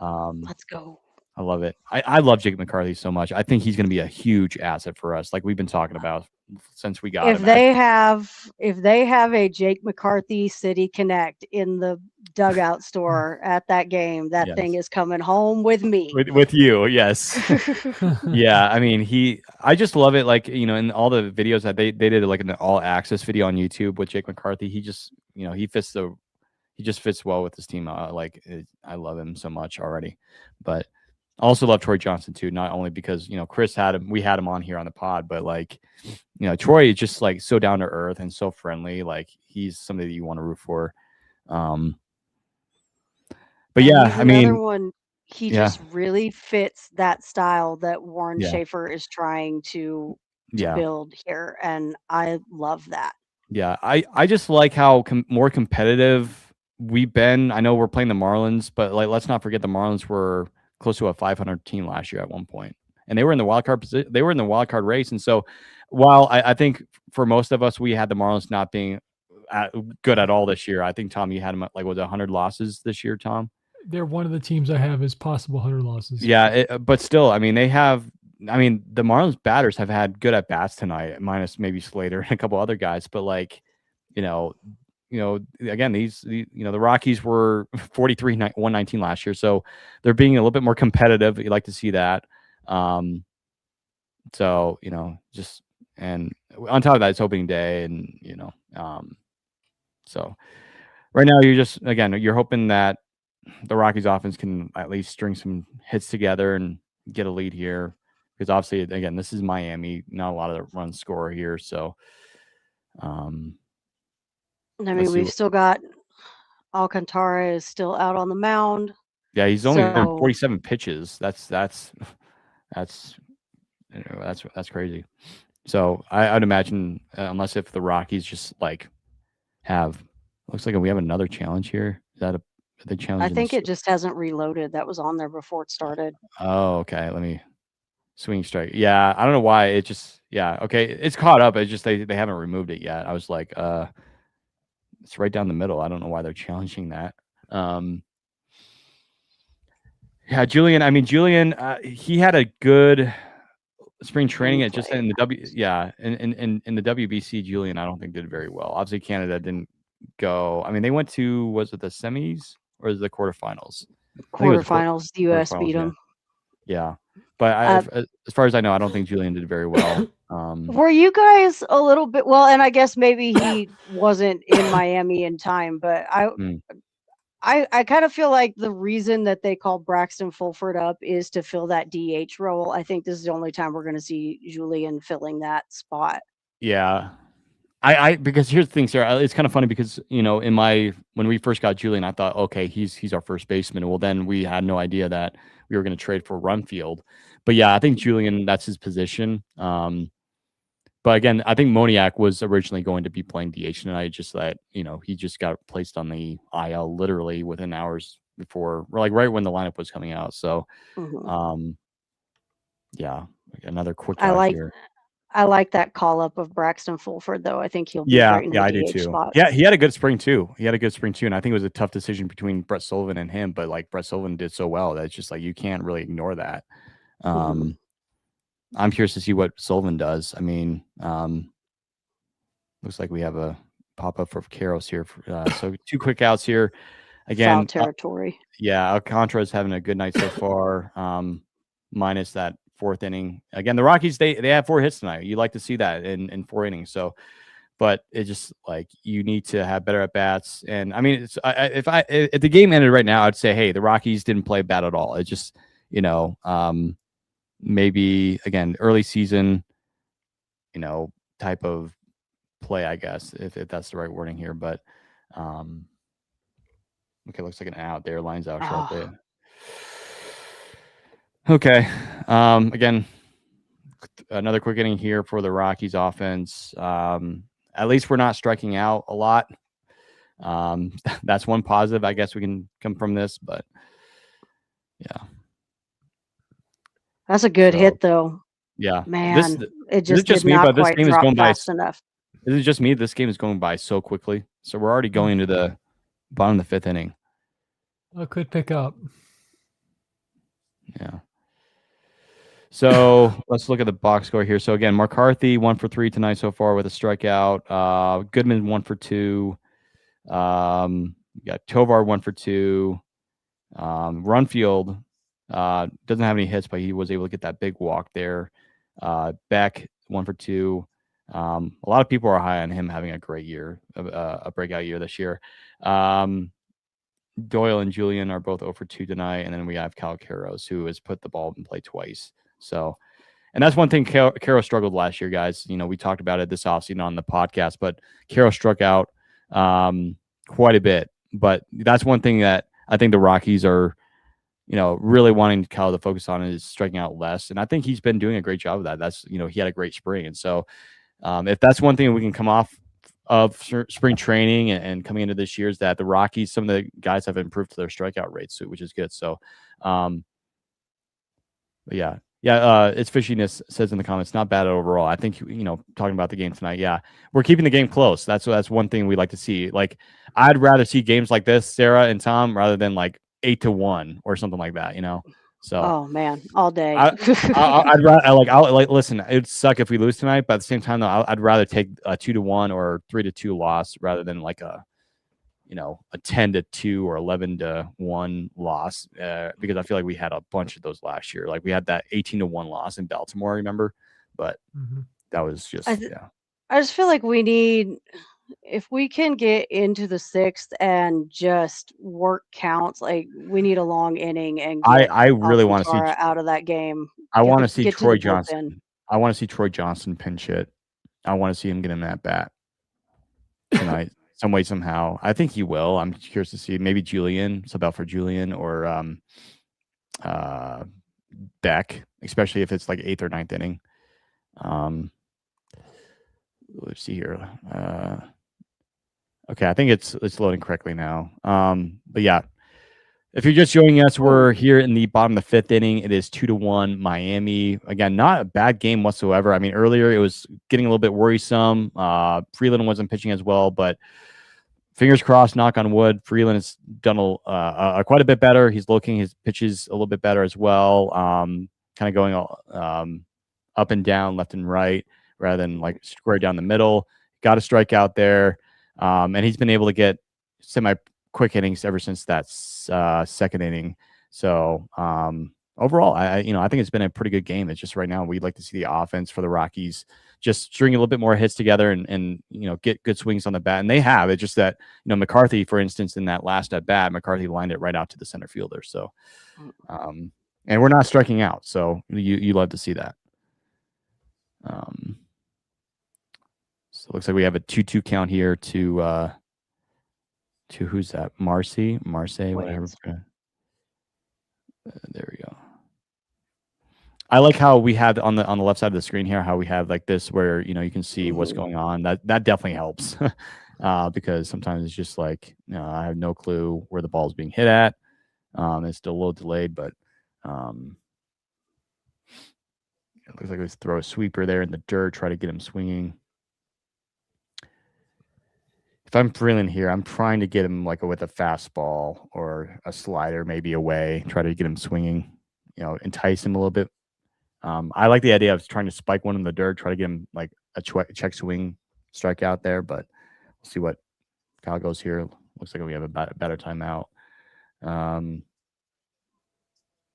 Let's go. I love it. I love Jake McCarthy so much. I think he's going to be a huge asset for us, like we've been talking about since we got him. If they have a Jake McCarthy City Connect in the dugout store at that game, that thing is coming home with me. With you, yes. Yeah, I mean, I just love it. Like, in all the videos that they did, like an all access video on YouTube with Jake McCarthy, he just, he just fits well with this team. I love him so much already. But I also love Troy Johnson too, not only because Chris we had him on here on the pod, but like Troy is just like so down to earth and so friendly. Like he's somebody that you want to root for. But yeah, I mean, he just really fits that style that Warren Schaefer is trying to build here, and I love that. Yeah, I just like how more competitive we've been. I know we're playing the Marlins, but like let's not forget the Marlins were close to a 500 team last year at one point, and they were in the wild card position. They were in the wild card race, and so while I think for most of us we had the Marlins not being good at all this year. I think Tom, you had them at like 100 losses this year, Tom. They're one of the teams I have as possible 100 losses. Yeah, but still, I mean, they have I mean, the Marlins batters have had good at bats tonight, minus maybe Slater and a couple other guys. But like, you know, again, the Rockies were 43, 119 last year, so they're being a little bit more competitive. You like to see that. So just and on top of that, it's opening day, and so right now you're hoping that the Rockies offense can at least string some hits together and get a lead here, because obviously, again, this is Miami, not a lot of runs score here. So, I mean, we've still got Alcantara is still out on the mound. Yeah, he's only thrown 47 pitches. That's crazy. So I'd imagine, unless if the Rockies just like looks like we have another challenge here. Is that the challenge? I think it just hasn't reloaded. That was on there before it started. Oh, okay. Let me swing strike. Yeah, I don't know why it just. Yeah, okay. It's caught up. It's just they haven't removed it yet. I was like, it's right down the middle. I don't know why they're challenging that. Yeah, Julian. I mean, Julian. He had a good spring training at just in the in the WBC. Julian, I don't think did very well. Obviously, Canada didn't go. I mean, they went to, was it the semis or is it the quarterfinals? Quarterfinals. The U.S. beat them. Yeah, but as far as I know, I don't think Julian did very well. Were you guys a little bit? Well, and I guess maybe he wasn't in Miami in time, but I kind of feel like the reason that they called Braxton Fulford up is to fill that DH role. I think this is the only time we're going to see Julian filling that spot. Yeah. Because here's the thing, Sarah. It's kind of funny because, when we first got Julian, I thought, okay, he's our first baseman. Well, then we had no idea that we were going to trade for Runfield. But yeah, I think Julian, that's his position. But again, I think Moniak was originally going to be playing DH tonight. Just that, he just got placed on the IL literally within hours before, like right when the lineup was coming out. So, yeah, another quick out here. I like that call up of Braxton Fulford, though. I think he'll be great in the I DH do too. spot. Yeah, he had a good spring too. And I think it was a tough decision between Brett Sullivan and him, but like Brett Sullivan did so well that it's just like you can't really ignore that. I'm curious to see what Sullivan does. I mean, looks like we have a pop up for Karros here. So 2 quick outs here. Again, foul territory. Alcantara is having a good night so far. Minus that 4th inning. Again, the Rockies, they have 4 hits tonight. You like to see that in 4 innings. So, but it's just like you need to have better at bats. And I mean, if the game ended right now, I'd say, hey, the Rockies didn't play bad at all. It just maybe again early season, type of play, I guess, if that's the right wording here. But okay, looks like an out there. Lines out sharply. Okay. Again, another quick inning here for the Rockies offense. At least we're not striking out a lot. That's one positive, I guess, we can come from this, but yeah. That's a good hit, though. Yeah. Man, it just did not quite drop fast enough. Is it just me? This game is going by so quickly. So we're already going to the bottom of the 5th inning. I could pick up. Yeah. So let's look at the box score here. So again, McCarthy 1 for 3 tonight so far with a strikeout. Goodman 1 for 2. You got Tovar 1 for 2. Runfield doesn't have any hits, but he was able to get that big walk there. Beck 1 for 2. A lot of people are high on him having a great year, a breakout year this year. Doyle and Julian are both 0 for 2 tonight, and then we have Cal Karros, who has put the ball in play twice. So, and that's one thing Karros struggled last year, guys. We talked about it this offseason on the podcast, but Karros struck out quite a bit. But that's one thing that I think the Rockies are, really wanting Cal to focus on is striking out less. And I think he's been doing a great job of that. That's, he had a great spring. And so if that's one thing we can come off of spring training and coming into this year is that the Rockies, some of the guys have improved their strikeout rates, which is good. So, yeah. It's fishiness says in the comments, not bad overall. I think, talking about the game tonight. Yeah. We're keeping the game close. That's one thing we like to see. Like, I'd rather see games like this, Sarah and Tom, rather than like 8-1 or something like that, So, oh man, all day. I'd rather listen. It'd suck if we lose tonight, but at the same time, though, I'd rather take a 2-1 or 3-2 loss rather than like a 10-2 or 11-1 loss, because I feel like we had a bunch of those last year. Like we had that 18-1 loss in Baltimore, remember? But that was just I just feel like we need, if we can get into the 6th and just work counts, like we need a long inning and get I really want to see Alcantara out of that game. I want to see get to Troy the bullpen. Johnson. I want to see Troy Johnson pinch hit. I want to see him get in that bat tonight, some way, somehow. I think he will. I'm curious to see. Maybe Julian, sub out for Julian or Beck, especially if it's like 8th or 9th inning. Let's see here. Okay, I think it's loading correctly now. But yeah, if you're just joining us, we're here in the bottom of the 5th inning. It is 2-1 Miami. Again, not a bad game whatsoever. I mean, earlier it was getting a little bit worrisome. Freeland wasn't pitching as well, but fingers crossed, knock on wood, Freeland has done quite a bit better. He's looking his pitches a little bit better as well. Kind of going up and down, left and right, rather than like square down the middle. Got a strikeout there. And he's been able to get semi-quick innings ever since that 2nd inning. So overall, I think it's been a pretty good game. It's just right now we'd like to see the offense for the Rockies just string a little bit more hits together and get good swings on the bat. And they have. It's just that McCarthy, for instance, in that last at bat, McCarthy lined it right out to the center fielder. So and we're not striking out. So you love to see that. So it looks like we have a 2-2 count here to who's that? Marcy, whatever. There we go. I like how we have on the left side of the screen here, how we have like this where you can see what's going on. That definitely helps because sometimes it's just like I have no clue where the ball is being hit at. It's still a little delayed, but it looks like we throw a sweeper there in the dirt, try to get him swinging. If I'm Freeland here, I'm trying to get him like with a fastball or a slider, maybe away, try to get him swinging, entice him a little bit. I like the idea of trying to spike one in the dirt, try to get him like a check swing strikeout there, but we'll see what Kyle goes here. Looks like we have a better timeout.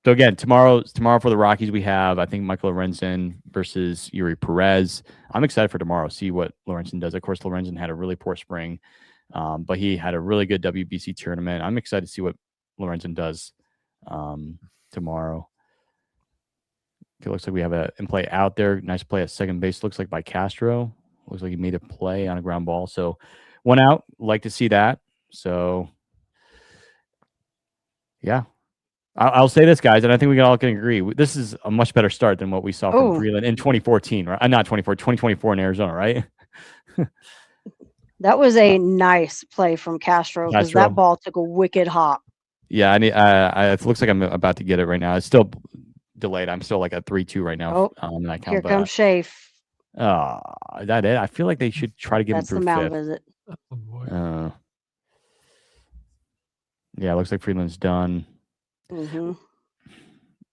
So again, tomorrow for the Rockies, we have, I think, Michael Lorenzen versus Yuri Perez. I'm excited for tomorrow, see what Lorenzen does. Of course, Lorenzen had a really poor spring, but he had a really good WBC tournament. I'm excited to see what Lorenzen does tomorrow. It looks like we have an in-play out there. Nice play at second base, looks like by Castro. Looks like he made a play on a ground ball. So 1 out, like to see that. So, yeah. I'll say this, guys, and I think we all can agree. This is a much better start than what we saw from Freeland in 2014, right? Not 2024 in Arizona, right? That was a nice play from Castro because that ball took a wicked hop. Yeah, it looks like I'm about to get it right now. It's still delayed. I'm still like at 3-2 right now on that count. Here comes Shafe. Is that it? I feel like they should try to get him through the mound fifth. visit. Oh, boy. Yeah, it looks like Freeland's done. Mm-hmm.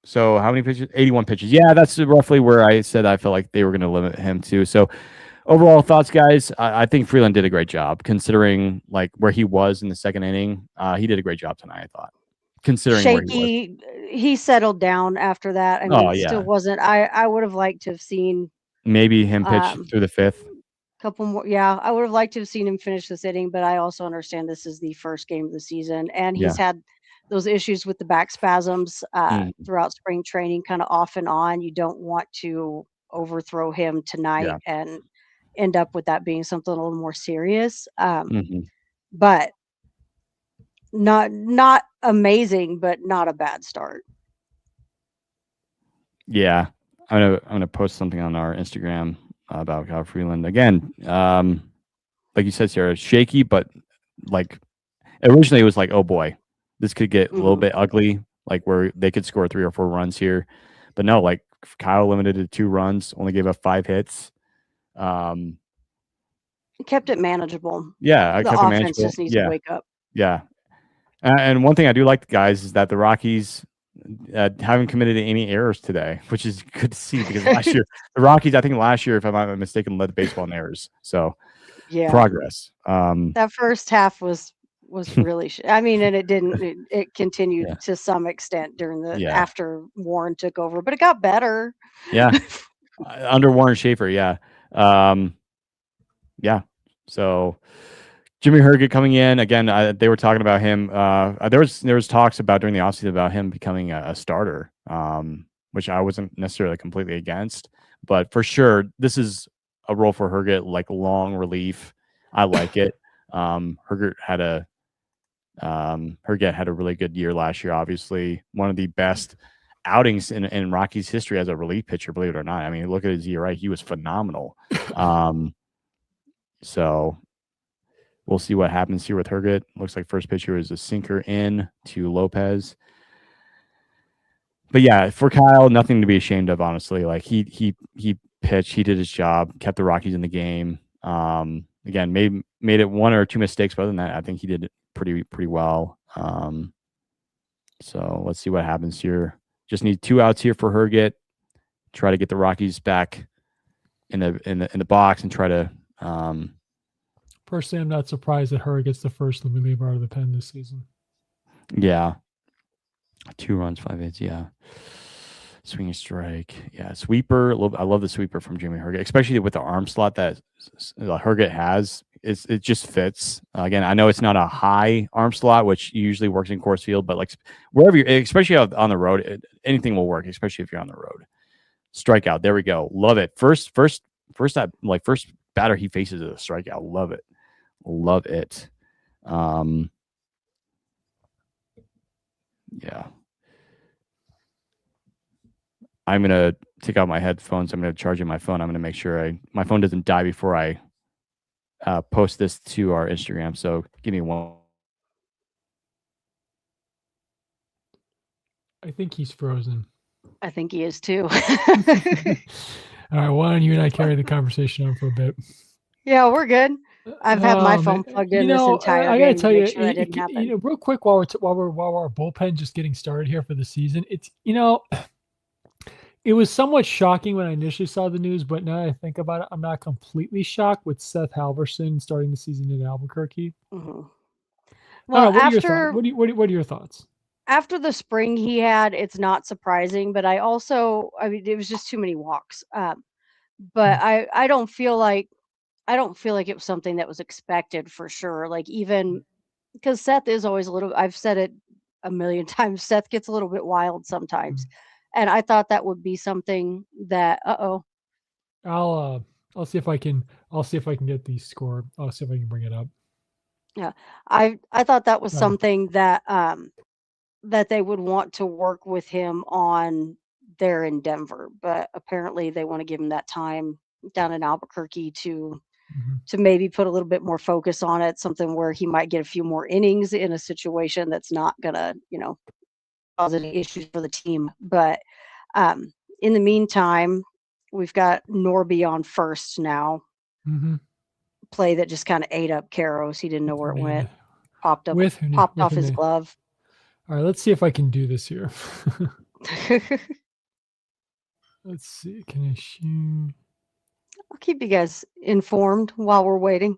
So how many pitches? 81 pitches. Yeah, that's roughly where I said I felt like they were going to limit him to. So overall thoughts, guys, I think Freeland did a great job considering like where he was in the 2nd inning. He did a great job tonight, I thought. Considering shaky, he settled down after that. I mean, it still wasn't. I would have liked to have seen maybe him pitch through the 5th. Couple more. Yeah, I would have liked to have seen him finish this inning, but I also understand this is the first game of the season, and he's had those issues with the back spasms throughout spring training, kind of off and on. You don't want to overthrow him tonight and end up with that being something a little more serious. But not amazing, but not a bad start. Yeah, I'm gonna post something on our Instagram about Kyle Freeland again. Like you said, Sarah, shaky, but like originally it was like, oh boy, this could get a little bit ugly, like where they could score 3 or 4 runs here. But no, like Kyle limited to 2 runs, only gave up 5 hits. Kept it manageable. Yeah, the offense just needs to wake up. Yeah. And one thing I do like, guys, is that the Rockies, haven't committed any errors today, which is good to see because last year the Rockies, I think last year, if I'm not mistaken, led the baseball in errors. So Yeah. progress. That first half was really. I mean, and it didn't. It continued Yeah. to some extent during the Yeah. after Warren took over, but it got better. Yeah. Under Warren Schaefer. Yeah. Yeah. So Jimmy Herget coming in again. They were talking about him. There was talks about during the offseason about him becoming a starter, which I wasn't necessarily completely against, but for sure this is a role for Herget, like long relief. I like it. Herget had a really good year last year. Obviously, one of the best outings in Rockies history as a relief pitcher. Believe it or not, I mean, look at his ERA; he was phenomenal. So we'll see what happens here with Herget. Looks like first pitch here is a sinker in to Lopez. But yeah, for Kyle, nothing to be ashamed of, honestly. Like he pitched, he did his job, kept the Rockies in the game. Again, made it one or two mistakes, but other than that, I think he did it pretty well. So let's see what happens here. Just need 2 outs here for Herget. Try to get the Rockies back in the box and try to. Personally, I'm not surprised that Hurd gets the first reliever out of the pen this season. Yeah. 2 runs, 5 hits. Yeah. Swinging strike. Yeah. Sweeper. I love the sweeper from Jimmy Herget, especially with the arm slot that Herget has. It just fits. Again, I know it's not a high arm slot, which usually works in Coors Field, but like wherever you're, especially on the road, anything will work, especially if you're on the road. Strikeout. There we go. Love it. First batter he faces is a strikeout. Love it. Love it. Yeah. I'm going to take out my headphones. I'm going to charge in my phone. I'm going to make sure my phone doesn't die before I post this to our Instagram. So give me one. I think he's frozen. I think he is too. All right, why don't you and I carry the conversation on for a bit? Yeah, we're good. I've had my phone plugged in this entire I gotta game tell to you, make sure that didn't happen. real quick while our bullpen just getting started here for the season, it's it was somewhat shocking when I initially saw the news, but now that I think about it, I'm not completely shocked with Seth Halverson starting the season in Albuquerque. Mm-hmm. Well, what are your thoughts? After the spring he had, it's not surprising, but I mean, it was just too many walks. But I don't feel like it was something that was expected for sure. Like even because Seth is always I've said it a million times. Seth gets a little bit wild sometimes, and I thought that would be something that. I'll see if I can. I'll see if I can get the score. I'll see if I can bring it up. Yeah, I thought that was something that that they would want to work with him on there in Denver, but apparently they want to give him that time down in Albuquerque to maybe put a little bit more focus on it, something where he might get a few more innings in a situation that's not gonna, cause any issues for the team. But in the meantime, we've got Norby on first now. Play that just kind of ate up Caros. He didn't know where it went. Popped off his glove. All right, let's see if I can do this here. Let's see. Can I shoot? I'll keep you guys informed while we're waiting.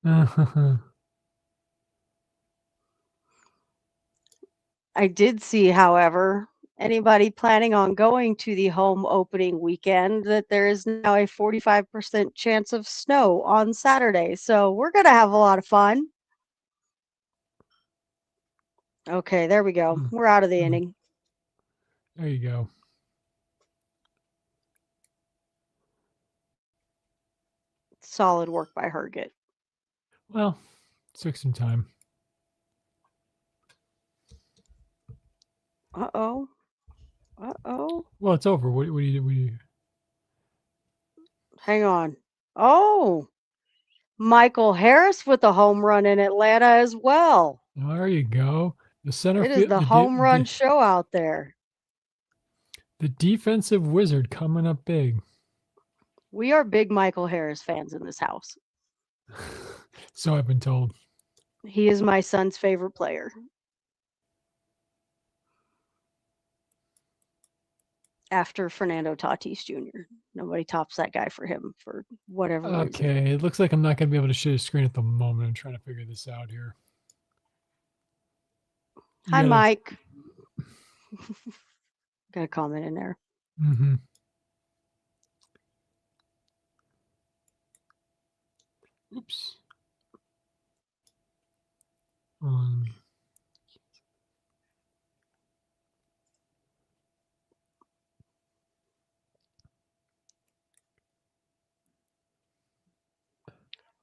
I did see, however, anybody planning on going to the home opening weekend, that there is now a 45% chance of snow on Saturday. So we're going to have a lot of fun. Okay, there we go. We're out of the inning. There you go. Solid work by Herget. Well, took some time. Uh-oh. Well, it's over. What do you do? Hang on. Oh, Michael Harris with a home run in Atlanta as well. There you go. The center field. It is the home run show out there. The defensive wizard coming up big. We are big Michael Harris fans in this house. So I've been told. He is my son's favorite player. after Fernando Tatis Jr. Nobody tops that guy for him for whatever reason. Okay, it looks like I'm not going to be able to share the screen at the moment. I'm trying to figure this out here. Hi, Mike. Got a comment in there. Mm-hmm. Oops.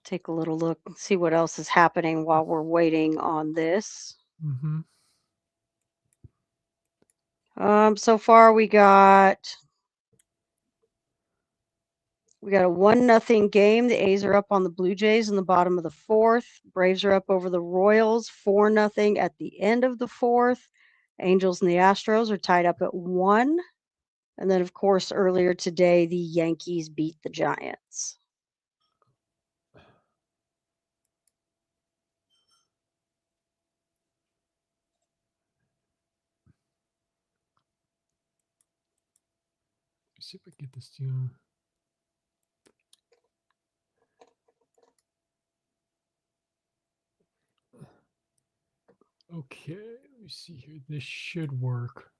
Take a little look and see what else is happening while we're waiting on this. Mm-hmm. So far we got a 1-0 game. The A's are up on the Blue Jays in the bottom of the 4th. Braves are up over the Royals 4-0 at the end of the 4th. Angels and the Astros are tied up at 1. And then, of course, earlier today, the Yankees beat the Giants. Let's see if I can get this to you. Okay, let me see here. This should work.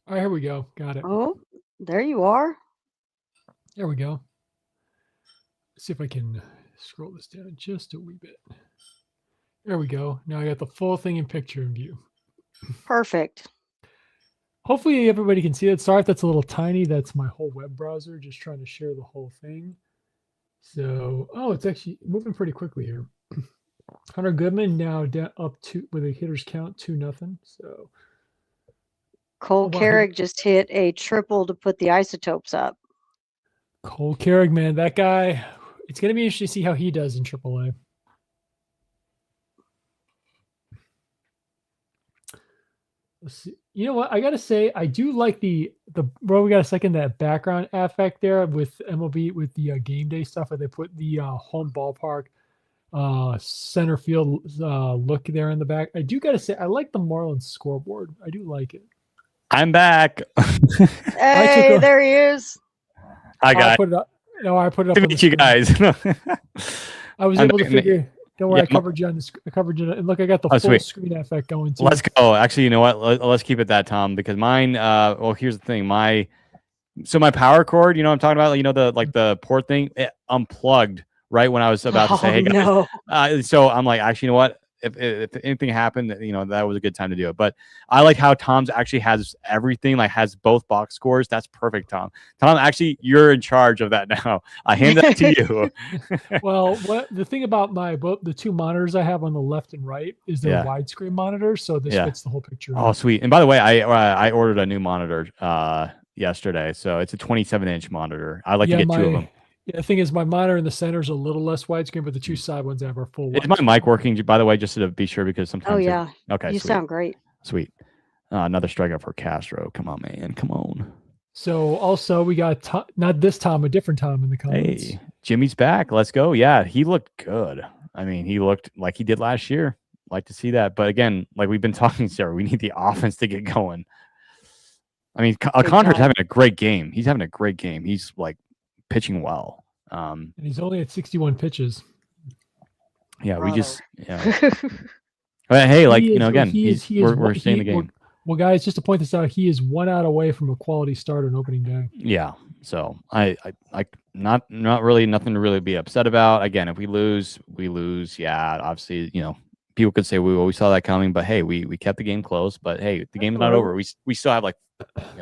All right, here we go. Got it. Oh, there you are. There we go. Let's see if I can scroll this down just a wee bit. There we go. Now I got the full thing in picture in view. Perfect. Hopefully everybody can see it. Sorry if that's a little tiny. That's my whole web browser just trying to share the whole thing. So, it's actually moving pretty quickly here. Hunter Goodman now up to with a hitter's count 2-0. So Cole Carrick just hit a triple to put the Isotopes up. Cole Carrick, man, that guy. It's going to be interesting to see how he does in AAA. Let's see. You know what? I got to say, I do like we got a second, that background effect there with MLB, with the game day stuff where they put the home ballpark center field look there in the back. I do got to say, I like the Marlins scoreboard. I do like it. I'm back. Hey, there he is. Hi, guys. I put it up. No, I put it up. To meet you guys. I was able to figure. Don't worry, I covered you on the. I covered you. And look, I got the full screen effect going too. Let's go. Actually, you know what? Let's keep it that, Tom, because mine. Well, here's the thing. My power cord. You know what I'm talking about? You know, the port thing. It unplugged right when I was about to say, "Hey guys." No. So I'm like, actually, you know what? If anything happened, you know, that was a good time to do it. But I like how Tom's actually has everything, like has both box scores. That's perfect, Tom. Tom, actually, you're in charge of that now. I hand that to you. Well, the thing about the two monitors I have on the left and right is they're widescreen monitors, so this fits the whole picture. Oh, sweet. And by the way, I ordered a new monitor yesterday, so it's a 27-inch monitor. I like to get 2 of them. Yeah, the thing is, my monitor in the center is a little less widescreen, but the 2 side ones have are full. Is my mic working, by the way, just to be sure? Because sometimes. Oh yeah. Okay. You sound great. Sweet. Another strikeout for Castro. Come on, man. Come on. So also we got not this Tom, a different Tom in the comments. Hey, Jimmy's back. Let's go. Yeah, he looked good. I mean, he looked like he did last year. Like to see that, but again, like we've been talking, Sarah, we need the offense to get going. I mean, Alcantara's having a great game. He's having a great game. He's like pitching well. And he's only at 61 pitches. Yeah, we just but hey, like you know, again, we're staying the game. Well, guys, just to point this out, he is 1 out away from a quality start on opening day. Yeah, so I not really nothing to really be upset about. Again, if we lose, we lose. Yeah, obviously, you know, people could say we saw that coming, but hey, we kept the game close. But hey, the game is not over. We still have like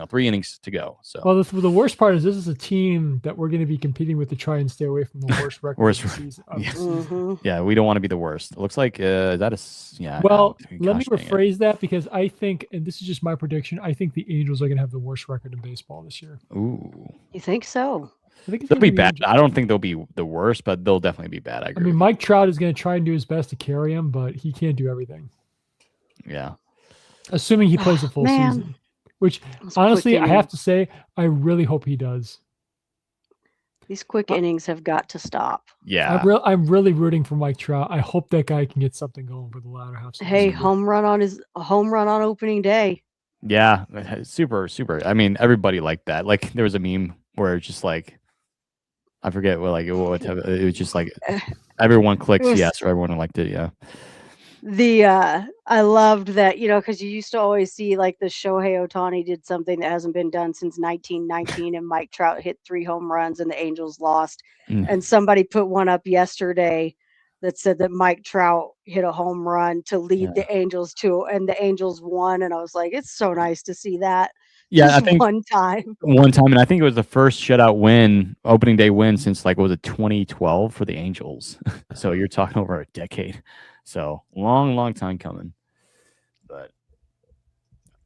3 innings to go. So well, the worst part is this is a team that we're going to be competing with to try and stay away from the worst record of the season. Yeah, we don't want to be the worst. It looks like is that a Well, let me rephrase that, because I think, and this is just my prediction, I think the Angels are going to have the worst record in baseball this year. Ooh, you think so? I think they'll be bad. I don't think they'll be the worst, but they'll definitely be bad. I mean, Mike Trout is going to try and do his best to carry him, but he can't do everything. Yeah, assuming he plays the full season. Which, honestly, I have to say, I really hope he does. These quick innings have got to stop. Yeah. I'm really rooting for Mike Trout. I hope that guy can get something going for the latter half. Hey, home run on opening day. Yeah, super, super. I mean, everybody liked that. Like, there was a meme where it's just like, I forget what it was just like everyone clicks was- yes or everyone liked it. Yeah. I loved that, because you used to always see like the Shohei Ohtani did something that hasn't been done since 1919, and Mike Trout hit 3 home runs and the Angels lost. Mm. And somebody put one up yesterday that said that Mike Trout hit a home run to lead the Angels and the Angels won. And I was like, it's so nice to see that. Yeah, Just I think one time. and I think it was the first shutout win, opening day win since like, was it 2012 for the Angels? So you're talking over a decade. So long time coming. But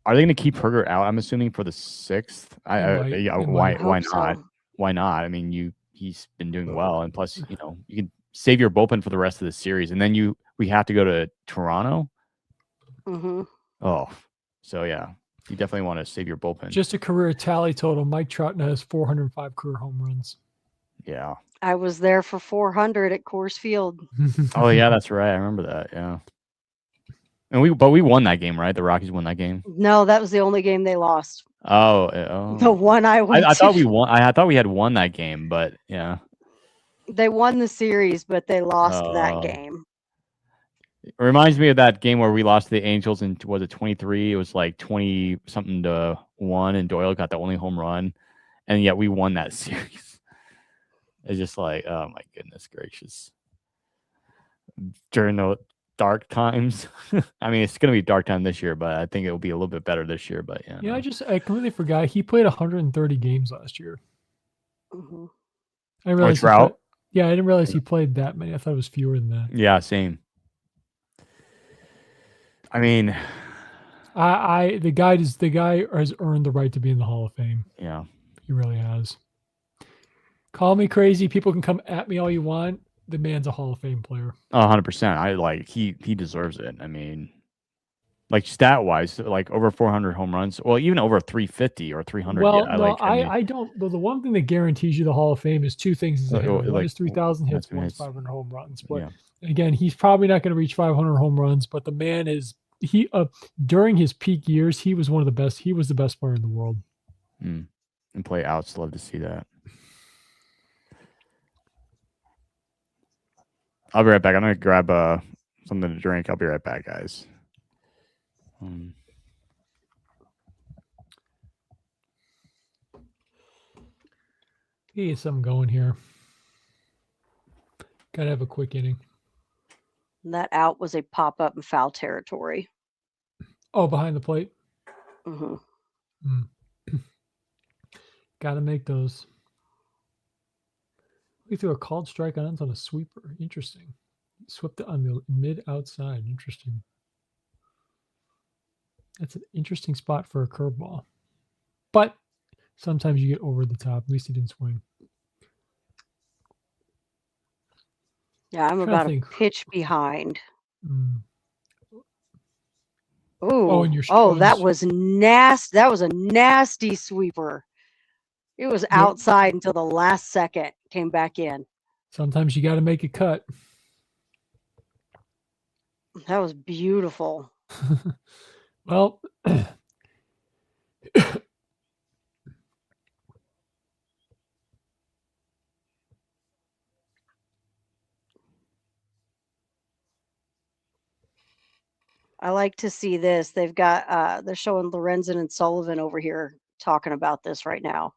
are they going to keep Herger out? I'm assuming for the 6th. Why Hope not? so. Why not? I mean, he's been doing well, and plus, you can save your bullpen for the rest of the series, and then we have to go to Toronto. Mm-hmm. Oh, so yeah, you definitely want to save your bullpen. Just a career tally total. Mike Trout now has 405 career home runs. Yeah. I was there for 400 at Coors Field. Oh yeah, that's right. I remember that. Yeah. And we won that game, right? The Rockies won that game. No, that was the only game they lost. Oh. The one I went I thought to. we won. I thought we had won that game, but yeah. They won the series, but they lost that Oh. game. It reminds me of that game where we lost to the Angels in, was it 23? It was like 20 something to 1, and Doyle got the only home run, and yet we won that series. It's just like, oh my goodness gracious. During the dark times. I mean, it's going to be dark time this year, but I think it will be a little bit better this year. But yeah. Yeah, I completely forgot. He played 130 games last year. Mm-hmm. I realized. Trout? I didn't realize he played that many. I thought it was fewer than that. Yeah, same. I mean, the guy has earned the right to be in the Hall of Fame. Yeah, he really has. Call me crazy. People can come at me all you want. The man's a Hall of Fame player. 100%. I like he deserves it. I mean, like stat wise, like over 400 home runs. Well, even over 350 or 300. Well, yeah, no, I don't. The one thing that guarantees you the Hall of Fame is two things. Is one is 3,000 hits, one is 500 home runs. But again, he's probably not going to reach 500 home runs. But the man is during his peak years, he was one of the best. He was the best player in the world. And play outs. Love to see that. I'll be right back. I'm gonna grab something to drink. I'll be right back, guys. Get something going here. Gotta have a quick inning. That out was a pop-up in foul territory. Oh, behind the plate. Mm-hmm. Gotta make those. We threw a called strike on a sweeper. Interesting. Swept it on the mid outside. Interesting. That's an interesting spot for a curveball. But sometimes you get over the top. At least he didn't swing. Yeah, I'm about a pitch behind. That was nasty. That was a nasty sweeper. It was outside until the last second. Came back in. Sometimes you got to make a cut. That was beautiful. Well, I like to see this. They've got they're showing Lorenzen and Sullivan over here talking about this right now.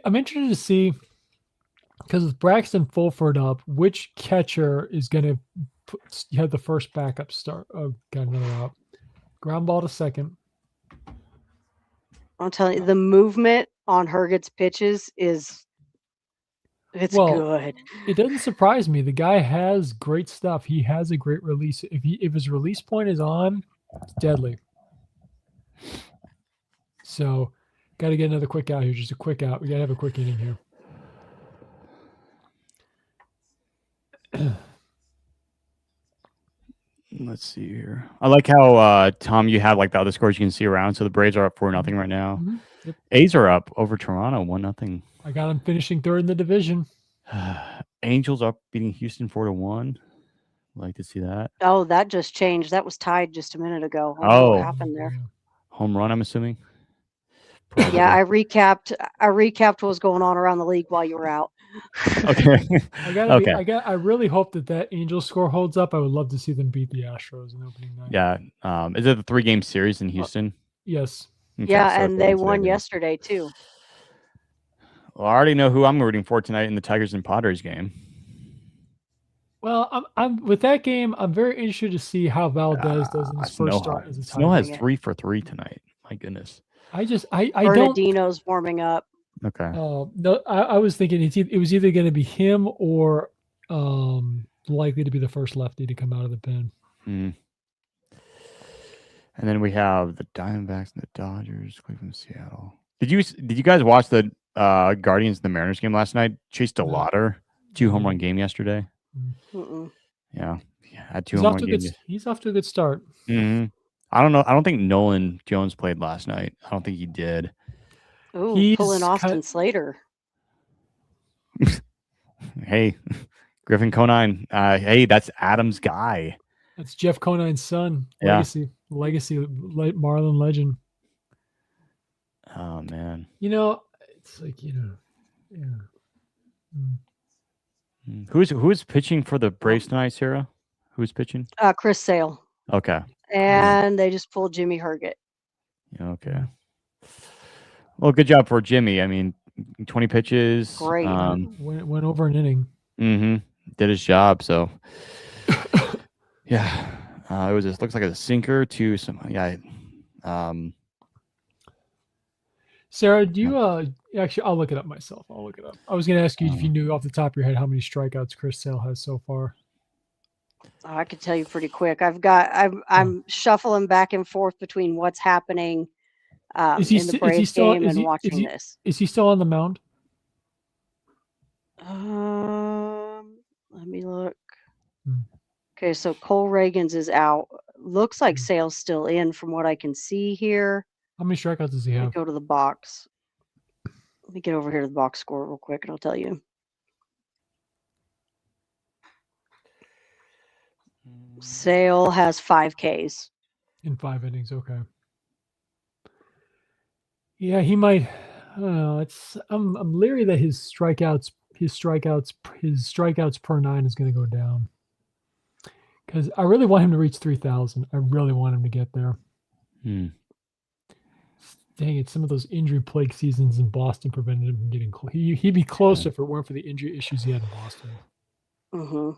I'm interested to see, because with Braxton Fulford up, which catcher is gonna have the first backup start. Oh, got another out. Ground ball to second. I'm telling you, the movement on Herget's pitches is good. It doesn't surprise me. The guy has great stuff. He has a great release. If his release point is on, it's deadly. So, got to get another quick out here. Just a quick out. We got to have a quick inning here. Let's see here. I like how Tom, you have like the other scores you can see around. So the Braves are up 4-0 right now. Mm-hmm. Yep. A's are up over Toronto 1-0. I got them finishing third in the division. Angels up beating Houston 4-1. Like to see that. Oh, that just changed. That was tied just a minute ago. I don't know what happened there. Home run, I'm assuming. Yeah, I recapped what was going on around the league while you were out. Okay. I really hope that Angels score holds up. I would love to see them beat the Astros in opening night. Yeah. Is it the 3-game series in Houston? Yes. Okay, Yeah, so and they won yesterday too. Well, I already know who I'm rooting for tonight in the Tigers and Padres game. Well, I'm with that game. I'm very interested to see how Valdez does in his first start as a Tiger. Snow has 3 for 3 tonight. My goodness. I don't. Bernardino's warming up. Okay. No, I was thinking it was either going to be him or likely to be the first lefty to come out of the pen. And then we have the Diamondbacks and the Dodgers, Cleveland, Seattle. Did you guys watch the Guardians and the Mariners game last night? Chase DeLauder, 2-home run game yesterday. Mm-mm. Yeah, had 2-home run game. He's off to a good start. Mm-hmm. I don't know. I don't think Nolan Jones played last night. I don't think he did. Ooh, pulling Austin Slater. Hey, Griffin Conine. Hey, that's Adam's guy. That's Jeff Conine's son. Yeah. Legacy Marlin legend. Oh man. It's like yeah. Who's pitching for the Braves tonight, Sarah? Who's pitching? Chris Sale. Okay. And they just pulled Jimmy Herget. Okay. Well, good job for Jimmy. I mean, 20 pitches. Great. Went over an inning. Mm-hmm. Did his job. So, yeah. It was. Looks like a sinker to some. Yeah. Sarah, do you actually? I'll look it up myself. I was going to ask you if you knew off the top of your head how many strikeouts Chris Sale has so far. Oh, I could tell you pretty quick. I'm shuffling back and forth between what's happening in the Braves game and watching this. Is he still on the mound? Let me look. Okay, so Cole Reagans is out. Looks like Sale's still in from what I can see here. How many strikeouts does he have? Go to the box. Let me get over here to the box score real quick and I'll tell you. Sale has 5 Ks. In 5 innings, okay. Yeah, he might. I don't know. I'm leery that his strikeouts per 9 is going to go down. Because I really want him to reach 3,000. I really want him to get there. Dang it! Some of those injury-plagued seasons in Boston prevented him from getting close. He'd be close if it weren't for the injury issues he had in Boston. Mm-hmm.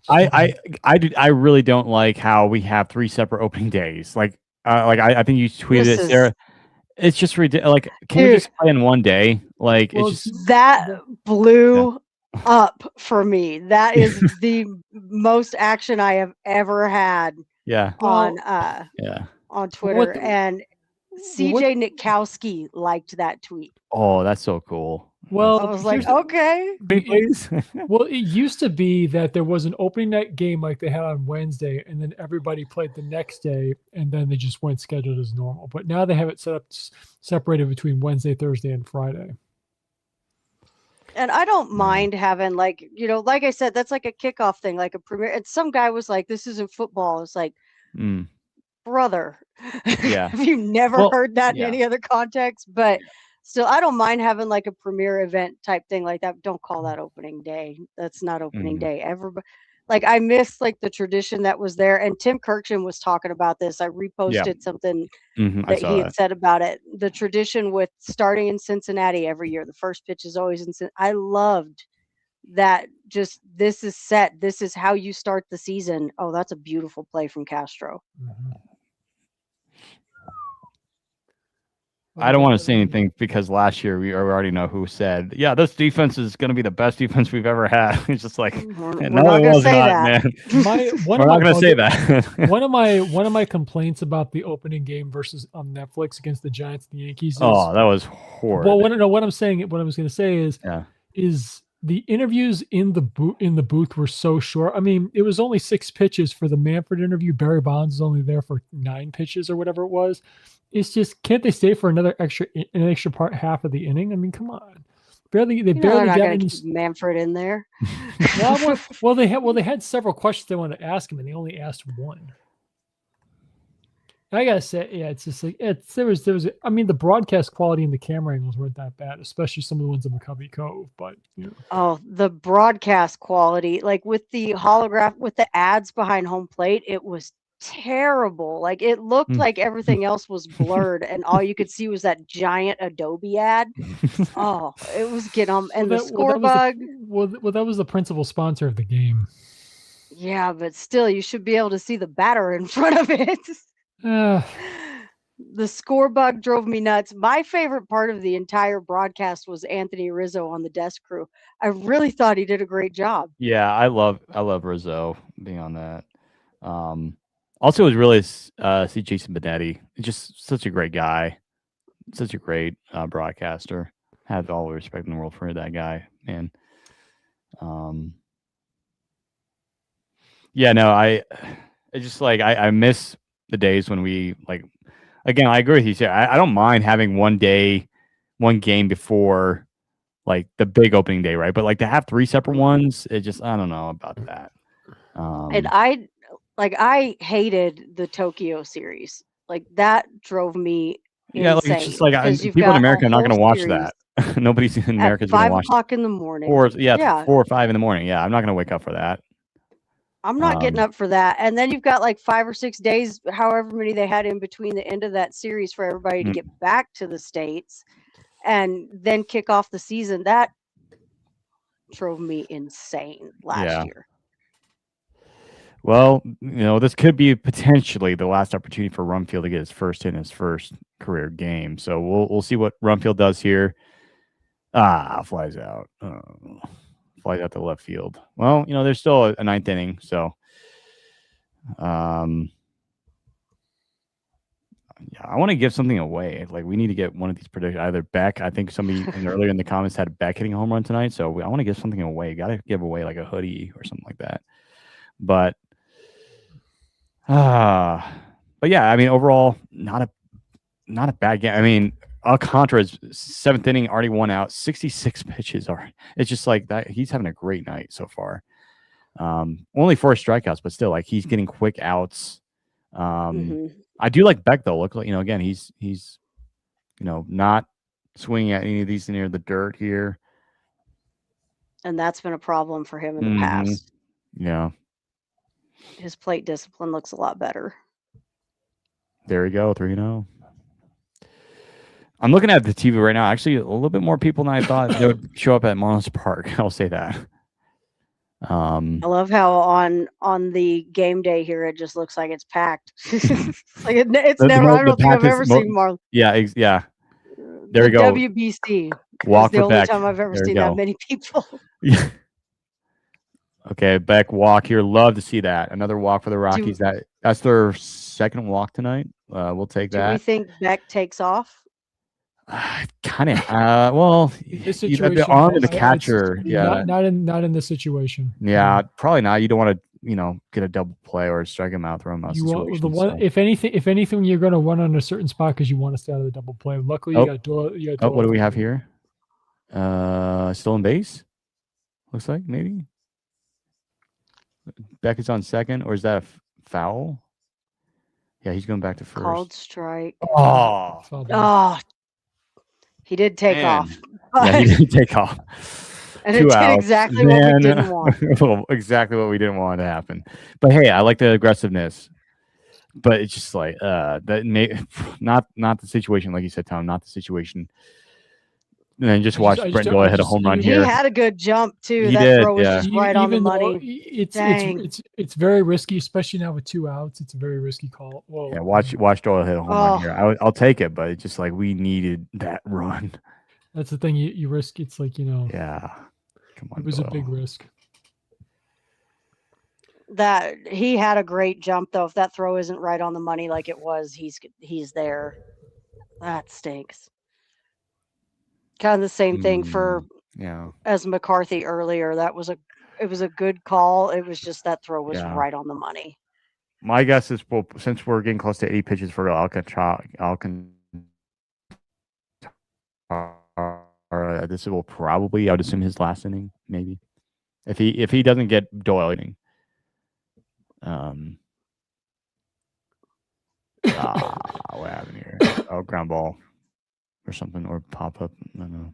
I really don't like how we have 3 separate opening days. I think you tweeted it, Sarah. It's just ridiculous. Like, can we just play in one day? Like, it's just that blew up for me. That is the most action I have ever had. On Twitter, and CJ Nitkowski liked that tweet. Oh, that's so cool. Well, I was like, okay. Well, it used to be that there was an opening night game like they had on Wednesday, and then everybody played the next day, and then they just went scheduled as normal. But now they have it separated between Wednesday, Thursday, and Friday. And I don't mind having like I said, that's like a kickoff thing, like a premiere. And some guy was like, "This isn't football." It's like, brother, have you never heard that in any other context? But still, I don't mind having like a premiere event type thing like that. Don't call that opening day. That's not opening day ever. Like, I miss like the tradition that was there. And Tim Kirkjian was talking about this. I reposted something that he had said about it. The tradition with starting in Cincinnati every year. The first pitch is always in Cincinnati. I loved that. Just, this is set. This is how you start the season. Oh, that's a beautiful play from Castro. I don't want to say anything because last year we already know who said, this defense is going to be the best defense we've ever had. It's just like, we're not going to say that. Man. We're not going to say that. One of my complaints about the opening game versus on Netflix against the Giants and the Yankees. That was horrible. Well, what I was going to say is the interviews in the booth were so short. I mean, it was only 6 pitches for the Manfred interview. Barry Bonds was only there for 9 pitches or whatever it was. It's just, can't they stay for an extra part half of the inning? I mean, come on. barely they're not got gonna any. keep Manfred in there. Well, they had several questions they wanted to ask him, and they only asked one. I gotta say, yeah, it's just like there was. I mean, the broadcast quality and the camera angles weren't that bad, especially some of the ones in McCovey Cove. But Oh, the broadcast quality, like with the holograph, with the ads behind home plate, it was terrible. Like it looked like everything else was blurred, and all you could see was that giant Adobe ad. Oh, it was getting on, and the score bug. That was the principal sponsor of the game. Yeah, but still, you should be able to see the batter in front of it. The score bug drove me nuts. My favorite part of the entire broadcast was Anthony Rizzo on the desk crew. I really thought he did a great job. Yeah, I love Rizzo being on that. Also, it was really see Jason Benetti. Just such a great guy, such a great broadcaster. Have all the respect in the world for that guy, man. Yeah, no, it's just like I miss the days when we like. Again, I agree with you. I don't mind having one game before like the big opening day, right? But like to have 3 separate ones, it just I don't know about that. And I hated the Tokyo series. Like that drove me Yeah, like insane. it's just like you've people in got America a are not going to whole watch series that. Nobody's in America at is going to 5 watch o'clock in the morning. 4 Yeah. 4 or 5 in the morning. Yeah, I'm not going to wake up for that. I'm not getting up for that. And then you've got like 5 or 6 days, however many they had in between the end of that series for everybody to get back to the States and then kick off the season. That drove me insane last year. Well, this could be potentially the last opportunity for Rumfield to get his first hit in his first career game. So we'll see what Rumfield does here. Flies out. Flies out to left field. Well, there's still a 9th inning, so yeah, I want to give something away. Like we need to get one of these predictions. Either Beck. I think somebody earlier in the comments had Beck hitting a home run tonight, so I want to give something away. Got to give away like a hoodie or something like that. But yeah, I mean overall not a bad game. I mean Alcantara's 7th inning already 1 out, 66 pitches are. It's just like that. He's having a great night so far. Only 4 strikeouts, but still like he's getting quick outs. I do like Beck though. Look like again he's not swinging at any of these near the dirt here, and that's been a problem for him in the past. Yeah, his plate discipline looks a lot better. There we go, 3-0. I'm looking at the TV right now. Actually, a little bit more people than I thought they would show up at Marlins Park. I'll say that. I love how on the game day here it just looks like it's packed. Like it's never. I don't think I've ever seen Marlins. Yeah, yeah. There we go. WBC. Walk the for only Beck. time I've ever seen that many people. Yeah. Okay, Beck walk here. Love to see that. Another walk for the Rockies. That's their 2nd walk tonight. We'll take that. Do we think Beck takes off? Kind of. Well, the arm of the catcher. Yeah, not in this situation. Yeah, probably not. You don't want to, get a double play or strike him out, throw him out. You want the one. So. If anything, you're going to run on a certain spot because you want to stay out of the double play. Luckily, you got Doyle. What do we have here? Still in base. Looks like maybe. Beck is on 2nd, or is that a foul? Yeah, he's going back to 1st. Called strike. Oh. He did take off. Yeah, he did take off. And it did exactly what we didn't want. Exactly what we didn't want to happen. But hey, I like the aggressiveness. But it's just like not the situation, like you said, Tom, not the situation. And then just watch Brent Doyle hit a home run here. He had a good jump too. He that did, throw was just right on the money. It's very risky, especially now with 2 outs. It's a very risky call. Whoa. Yeah, watch Doyle hit a home run here. I'll take it, but it's just like we needed that run. That's the thing. You risk. It's like Yeah, come on. It was a big risk. That he had a great jump though. If that throw isn't right on the money like it was, he's there. That stinks. Kind of the same thing for as McCarthy earlier. It was a good call. It was just that throw was right on the money. My guess is since we're getting close to 80 pitches for Alcantara, far. This will probably, I would assume, his last inning, maybe. If he doesn't get Doyle inning. What happened here? Oh, ground ball or something, or pop up. I don't know.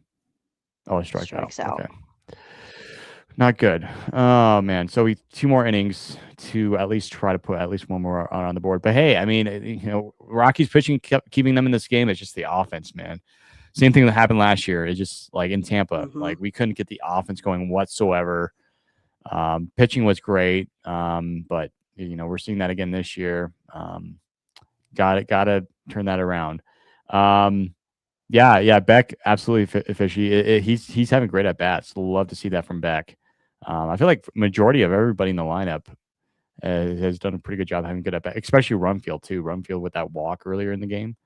Oh, Strikes out. out. Okay. Not good. Oh man. So 2 more innings to at least try to put at least one more on the board. But hey, I mean, Rockies pitching kept keeping them in this game. It's just the offense, man. Same thing that happened last year. It's just like in Tampa, like we couldn't get the offense going whatsoever. Pitching was great, but we're seeing that again this year. Gotta turn that around. Yeah, Beck absolutely fishy. He's having great at bats. Love to see that from Beck. I feel like majority of everybody in the lineup has done a pretty good job having good at bat, especially Rumfield too. Rumfield with that walk earlier in the game.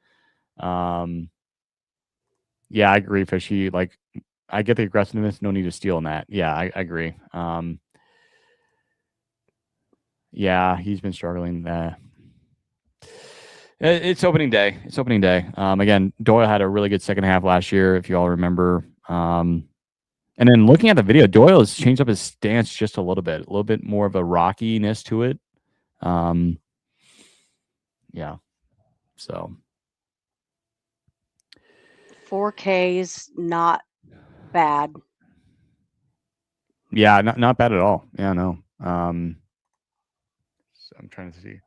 Yeah, I agree, Fishy. Like, I get the aggressiveness. No need to steal in that. Yeah, I agree. Yeah, he's been struggling. It's opening day. Again, Doyle had a really good second half last year, if you all remember. And then looking at the video, Doyle has changed up his stance just a little bit more of a rockiness to it. Yeah. So 4Ks, not bad. Yeah, not bad at all. Yeah, no. So I'm trying to see.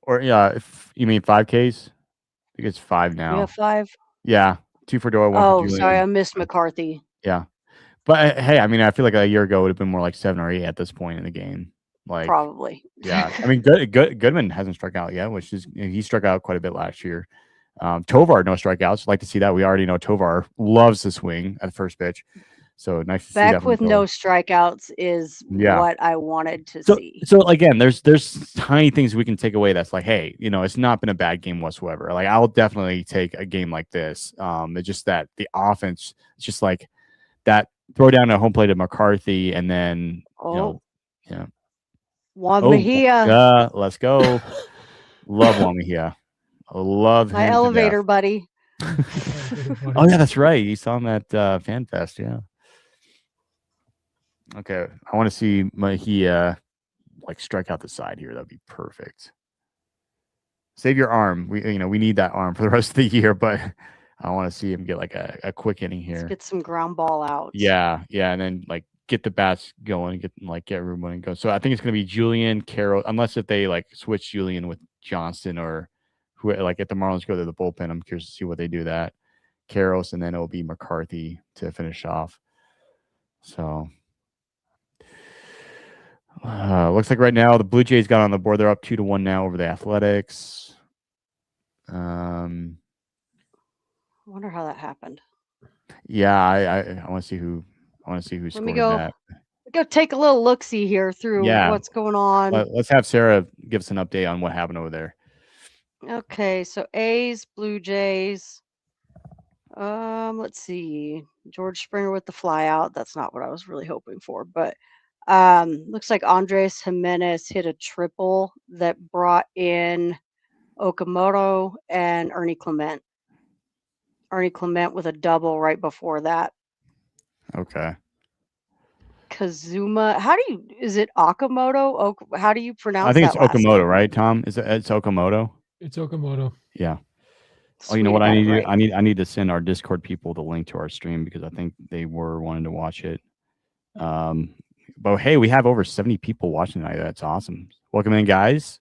Or yeah, if you mean 5Ks, I think it's 5 now. We have 5. Yeah, 2 for Doyle, 1 for Julian. Sorry, I missed McCarthy. Yeah, but hey, I mean, I feel like a year ago it would have been more like 7 or 8 at this point in the game. Like Probably. Yeah, I mean, Goodman hasn't struck out yet, which is he struck out quite a bit last year. Tovar no strikeouts. Like to see that. We already know Tovar loves to swing at the first pitch, so nice to see that. Beck with no strikeouts is what I wanted to see. So again, there's tiny things we can take away. That's like, hey, it's not been a bad game whatsoever. Like I'll definitely take a game like this. It's just that the offense, it's just like that throw down a home plate to McCarthy, and then yeah. Juan Mejia. Let's go. Love Juan Mejia. Love my him elevator buddy. Oh yeah, that's right. You saw him at Fan Fest. Yeah. Okay, I want to see Mejia like strike out the side here. That'd be perfect. Save your arm. We need that arm for the rest of the year, but I want to see him get like a quick inning here. Let's get some ground ball out. Yeah, and then like get the bats going, get everyone going. So I think it's gonna be Julian, Carroll, unless if they like switch Julian with Johnston or who, like if the Marlins go to the bullpen. I'm curious to see what they do that. Karros, and then it'll be McCarthy to finish off. So looks like right now the Blue Jays got on the board. They're up 2-1 now over the Athletics. I wonder how that happened. Yeah, I want to see who. I want to see who's scoring that. Go take a little look-see here through what's going on. Let's have Sarah give us an update on what happened over there. Okay, so A's, Blue Jays. Let's see. George Springer with the fly out. That's not what I was really hoping for, but looks like Andres Jimenez hit a triple that brought in Okamoto and Ernie Clement. Ernie Clement with a double right before that. Okay. Kazuma, is it Okamoto? How do you pronounce that? I think it's Okamoto, right, Tom? It's Okamoto? It's Okamoto. Yeah. Sweet, you know what? I need to send our Discord people the link to our stream because I think they were wanting to watch it. But hey, we have over 70 people watching tonight. That's awesome. Welcome in, guys.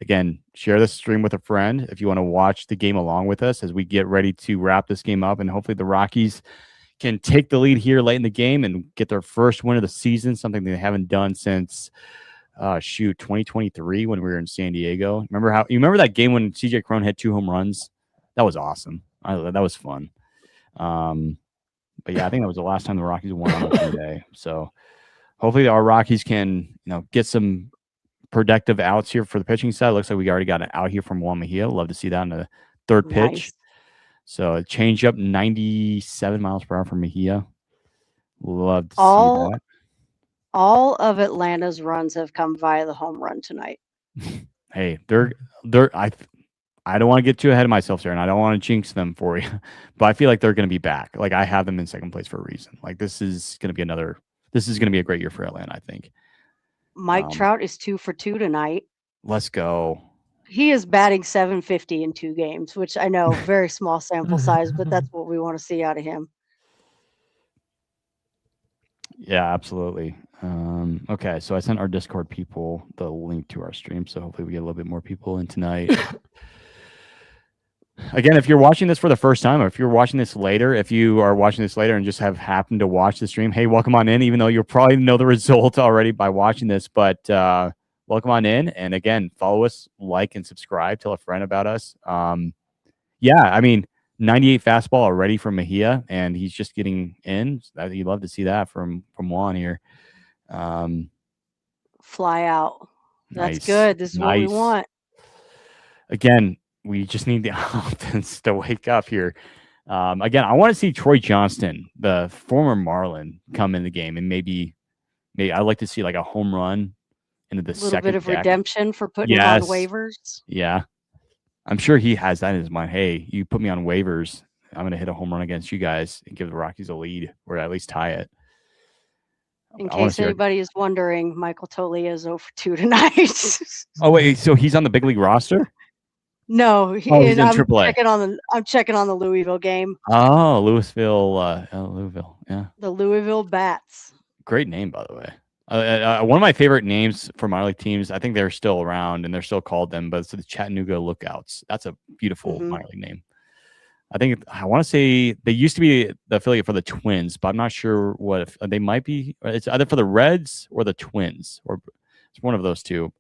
Again, share this stream with a friend if you want to watch the game along with us as we get ready to wrap this game up, and hopefully the Rockies can take the lead here late in the game and get their first win of the season, something they haven't done since 2023 when we were in San Diego. Remember that game when CJ Cron hit 2 home runs? That was awesome. That was fun. But yeah, I think that was the last time the Rockies won on opening day. So hopefully our Rockies can, get some productive outs here for the pitching side. Looks like we already got an out here from Juan Mejia. Love to see that in the third pitch. Nice. So a change up 97 miles per hour for Mejia. Love to see that. All of Atlanta's runs have come via the home run tonight. Hey, I I don't want to get too ahead of myself here, and I don't want to jinx them for you, but I feel like they're going to be back. Like I have them in second place for a reason. Like this is going to be a great year for Atlanta, I think. Mike Trout is 2 for 2 tonight. Let's go. He is batting .750 in 2 games, which I know very small sample size, but that's what we want to see out of him. Yeah, absolutely. Okay, so I sent our Discord people the link to our stream, so hopefully we get a little bit more people in tonight. Again, if you're watching this for the first time, or if you're watching this later, if you are watching this later and just have happened to watch the stream, hey, welcome on in, even though you'll probably know the result already by watching this, but welcome on in. And again, follow us, like, and subscribe, tell a friend about us. Yeah, I mean, 98 fastball already from Mejia, and he's just getting in. You'd love to see that from Juan here. Fly out. That's Nice. good. This is what we want. Again, we just need the offense to wake up here. Again, I want to see Troy Johnston, the former Marlin, come in the game, and maybe I'd like to see like a home run into the second little bit of deck. redemption for putting him on waivers. Yeah. I'm sure he has that in his mind. Hey, you put me on waivers, I'm going to hit a home run against you guys and give the Rockies a lead or at least tie it. In case anybody is wondering, Michael Toglia is 0 for 2 tonight. Oh, wait. So he's on the big league roster? No. He's in AAA. I'm checking on the Louisville game. Oh, Louisville. Yeah. The Louisville Bats. Great name, by the way. One of my favorite names for minor league teams, I think they're still around and they're still called them, but it's the Chattanooga Lookouts. That's a beautiful minor league name. I want to say they used to be the affiliate for the Twins, but I'm not sure what they might be. It's either for the Reds or the Twins, or it's one of those two.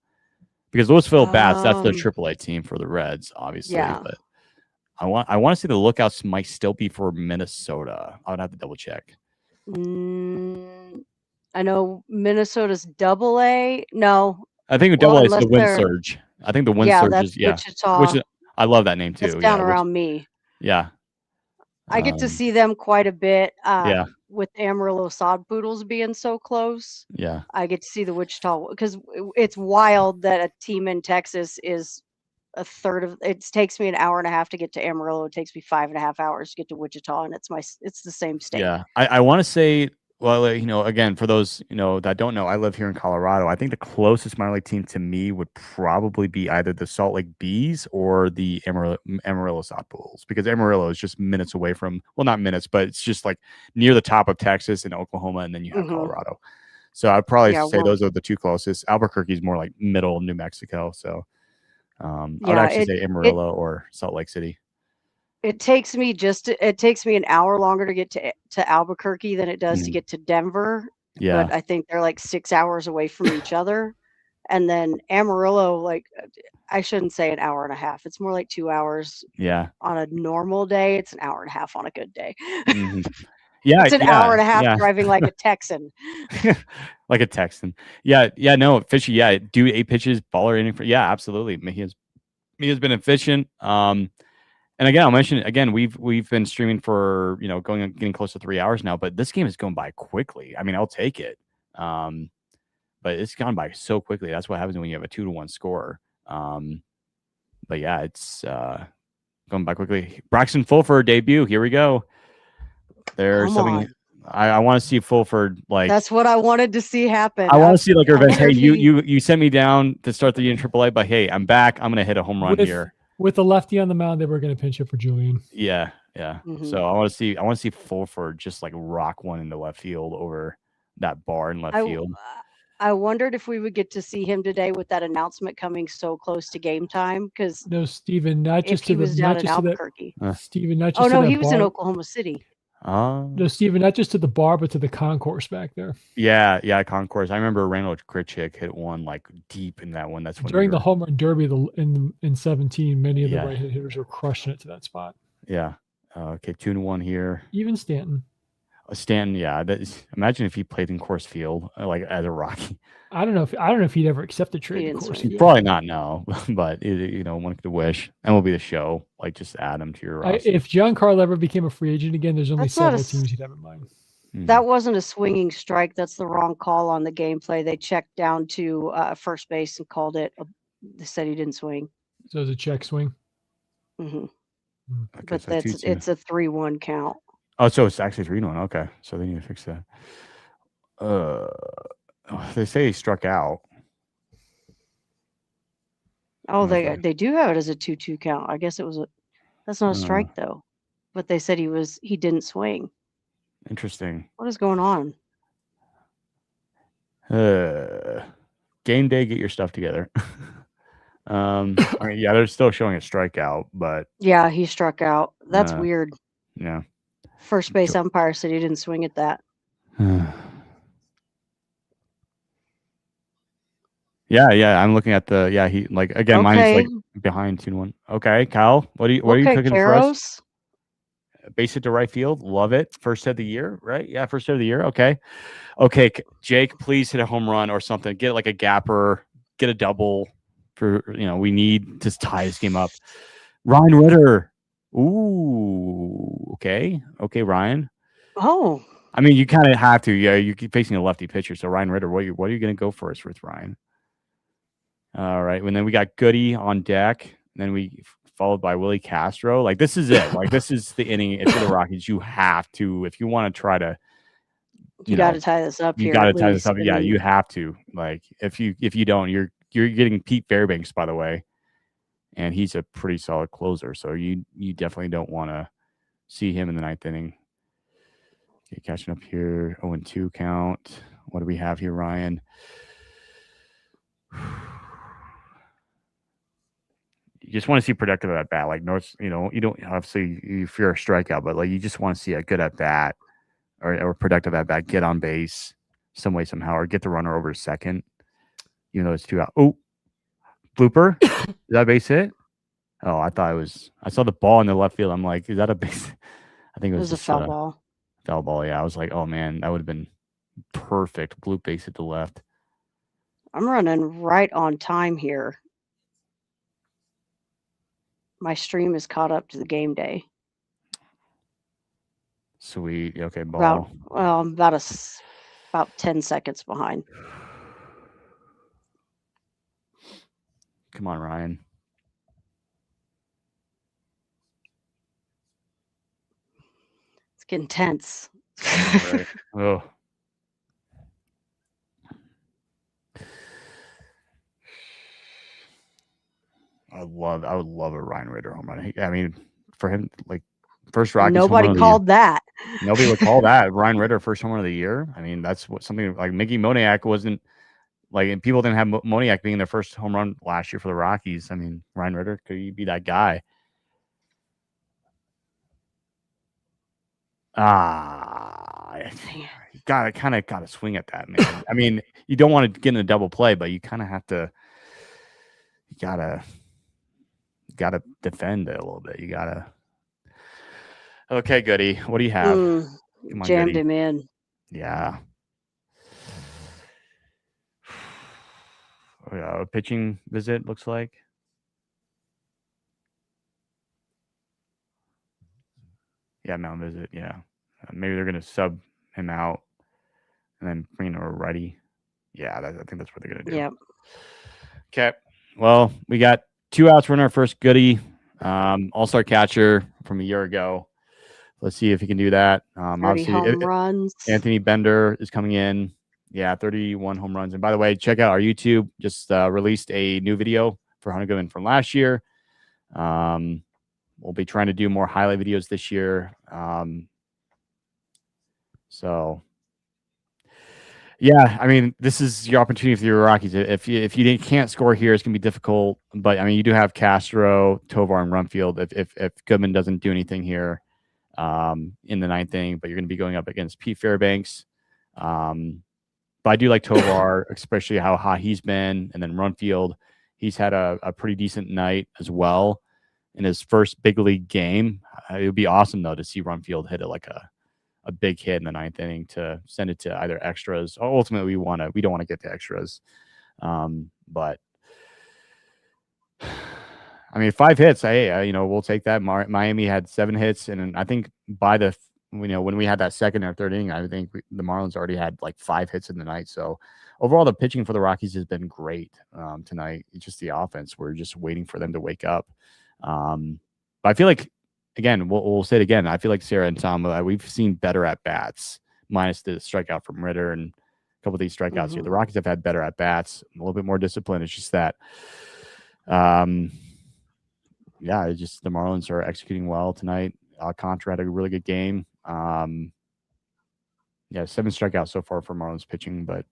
Because Louisville Bats, that's the AAA team for the Reds, obviously. Yeah. But I want to say the Lookouts might still be for Minnesota. I would have to double check. I know Minnesota's AA. No. I think AA is the Wind Surge. I think the Wind Surge is Wichita. I love that name too. It's down around me. Yeah. I get to see them quite a bit. With Amarillo Sod Poodles being so close. Yeah. I get to see the Wichita because it's wild that a team in Texas is a third of it. Takes me an hour and a half to get to Amarillo. It takes me 5.5 hours to get to Wichita, and it's the same state. Yeah. I want to say, well, again, for those, that don't know, I live here in Colorado. I think the closest minor league team to me would probably be either the Salt Lake Bees or the Amarillo Sod Poodles, because Amarillo is just minutes away from, well, not minutes, but it's just like near the top of Texas and Oklahoma, and then you have Colorado. So I'd probably say those are the two closest. Albuquerque is more like middle New Mexico. So I would actually say Amarillo or Salt Lake City. It takes me an hour longer to get to Albuquerque than it does to get to Denver. Yeah. But I think they're like 6 hours away from each other. And then Amarillo, like, I shouldn't say an hour and a half. It's more like 2 hours. Yeah. On a normal day, it's an hour and a half on a good day. Yeah. It's an hour and a half driving like a Texan. Like a Texan. Yeah. Yeah. No, Fishy. Yeah. Do 8 pitches, baller inning. Yeah, absolutely. Mejia's been efficient. And again, I'll mention again, we've been streaming for, getting close to 3 hours now, but this game is going by quickly. I mean, I'll take it. But it's gone by so quickly. That's what happens when you have a 2-1 score. But yeah, it's going by quickly. Braxton Fulford debut. Here we go. There's something I want to see Fulford like. That's what I wanted to see happen. I want to see like revenge. Hey, you sent me down to start the year in AAA, but hey, I'm back. I'm gonna hit a home run here. With the lefty on the mound, they were going to pinch it for Julian. Yeah. So I want to see Fulford just like rock one in the left field over that bar in left field. I wondered if we would get to see him today with that announcement coming so close to game time. Because no, Steven, not just to Albuquerque. Steven, not just. Oh no, he was in Oklahoma City. No, Steven, not just to the bar, but to the concourse back there. Yeah, concourse. I remember Randall Critchick hit one like deep in that one. That's when during the home run derby in 17, many of the right hitters were crushing it to that spot. Yeah. Okay, 2-1 here. Even Stanton. Stanton, yeah. Imagine if he played in Coors Field, like as a Rocky. I don't know if he'd ever accept a trade in Coors Field. Probably not, no. But one could wish. And will be the show. Like just add him to your roster. If Giancarlo ever became a free agent again, there's only several teams he'd have in mind. That wasn't a swinging strike. That's the wrong call on the gameplay. They checked down to first base and called it. They said he didn't swing. So it was a check swing. hmm Okay, But so it's 2-2. it's a 3-1 count. Oh, so it's actually 3-1. Okay, so they need to fix that. They say he struck out. Oh, That's right. they do have it as a 2-2 count. I guess that's not a strike though. But they said he didn't swing. Interesting. What is going on? Game day, get your stuff together. I mean, yeah, they're still showing a strikeout, but Yeah, he struck out. That's weird. yeah. First base umpire said he didn't swing at that. Yeah. I'm looking at he like again. Mine is like Okay. behind 2-1. Okay, Kyle, what are you Okay, cooking for us? Karos. Base hit to right field, love it. First hit of the year, right? Yeah, first hit of the year. Okay, Jake, please hit a home run or something. Get like a gapper, get a double. We need to tie this game up. Ryan Ritter. Ooh, okay, Ryan. Oh, I mean, you kind of have to. Yeah, you keep facing a lefty pitcher. So Ryan Ritter, what are you going to go for us with Ryan? All right, and then we got Goody on deck. And then we followed by Willie Castro. Like this is it. Like this is the inning. If you're the Rockies, you have to. If you want to try to, you got to tie this up you here. got to at tie this least. up. I Yeah, mean, you have to. Like if you don't, you're getting Pete Fairbanks, by the way, and he's a pretty solid closer. So you definitely don't want to see him in the ninth inning. Okay, catching up here. 0-2 count. What do we have here, Ryan? You just want to see productive at bat. Like North, you don't obviously you fear a strikeout, but like you just want to see a good at bat or productive at bat, get on base some way, somehow, or get the runner over to second, even though it's 2 out. Oh, blooper. Is that a base hit? Oh, I saw the ball in the left field. I'm like, is that a base? I think it was a foul ball. Foul ball. Yeah. I was like, oh man, that would have been perfect. Bloop base at the left. I'm running right on time here. My stream is caught up to the game day. Sweet. Okay, ball. I'm about 10 seconds behind. Come on, Ryan. It's getting tense. Right. Oh. I would love a Ryan Ritter home run. I mean, for him, like first Rockies. Nobody called that. Nobody would call that Ryan Ritter first home run of the year. I mean, that's something like Mickey Moniak wasn't like, and people didn't have Moniak being their first home run last year for the Rockies. I mean, Ryan Ritter, could he be that guy? You gotta swing at that, man. I mean, you don't want to get in a double play, but you kind of have to. You gotta defend it a little bit. You gotta. Okay, Goody. What do you have? Come on, jammed Goody. Him in. Yeah. A pitching visit looks like. Yeah, mound visit. Yeah, maybe they're gonna sub him out and then bring in a righty. Yeah, I think that's what they're gonna do. Yep. Okay. Well, we got 2 outs. We're in our first Goody. All-star catcher from a year ago. Let's see if he can do that. 30 obviously, home runs. Anthony Bender is coming in. Yeah, 31 home runs. And by the way, check out our YouTube. Just released a new video for Hunter from last year. We'll be trying to do more highlight videos this year. So, yeah, I mean, this is your opportunity for your Rockies. If you can't score here, it's gonna be difficult. But I mean, you do have Castro, Tovar, and Rumfield. If Goodman doesn't do anything here in the ninth inning, but you're gonna be going up against Pete Fairbanks. But I do like Tovar, especially how hot he's been, and then Rumfield. He's had a pretty decent night as well in his first big league game. It would be awesome though to see Rumfield hit it like a big hit in the ninth inning to send it to either extras. Ultimately, we don't want to get to extras, but I mean, 5 hits. We'll take that. Miami had 7 hits, and I think by the when we had that second or third inning, I think the Marlins already had like 5 hits in the night. So overall, the pitching for the Rockies has been great tonight. It's just the offense. We're just waiting for them to wake up. But I feel like, again, we'll say it again. I feel like Sarah and Tom, we've seen better at bats, minus the strikeout from Ritter and a couple of these strikeouts here. The Rockies have had better at bats, a little bit more discipline. It's just that, it's just the Marlins are executing well tonight. Alcantara had a really good game. 7 strikeouts so far for Marlins pitching, but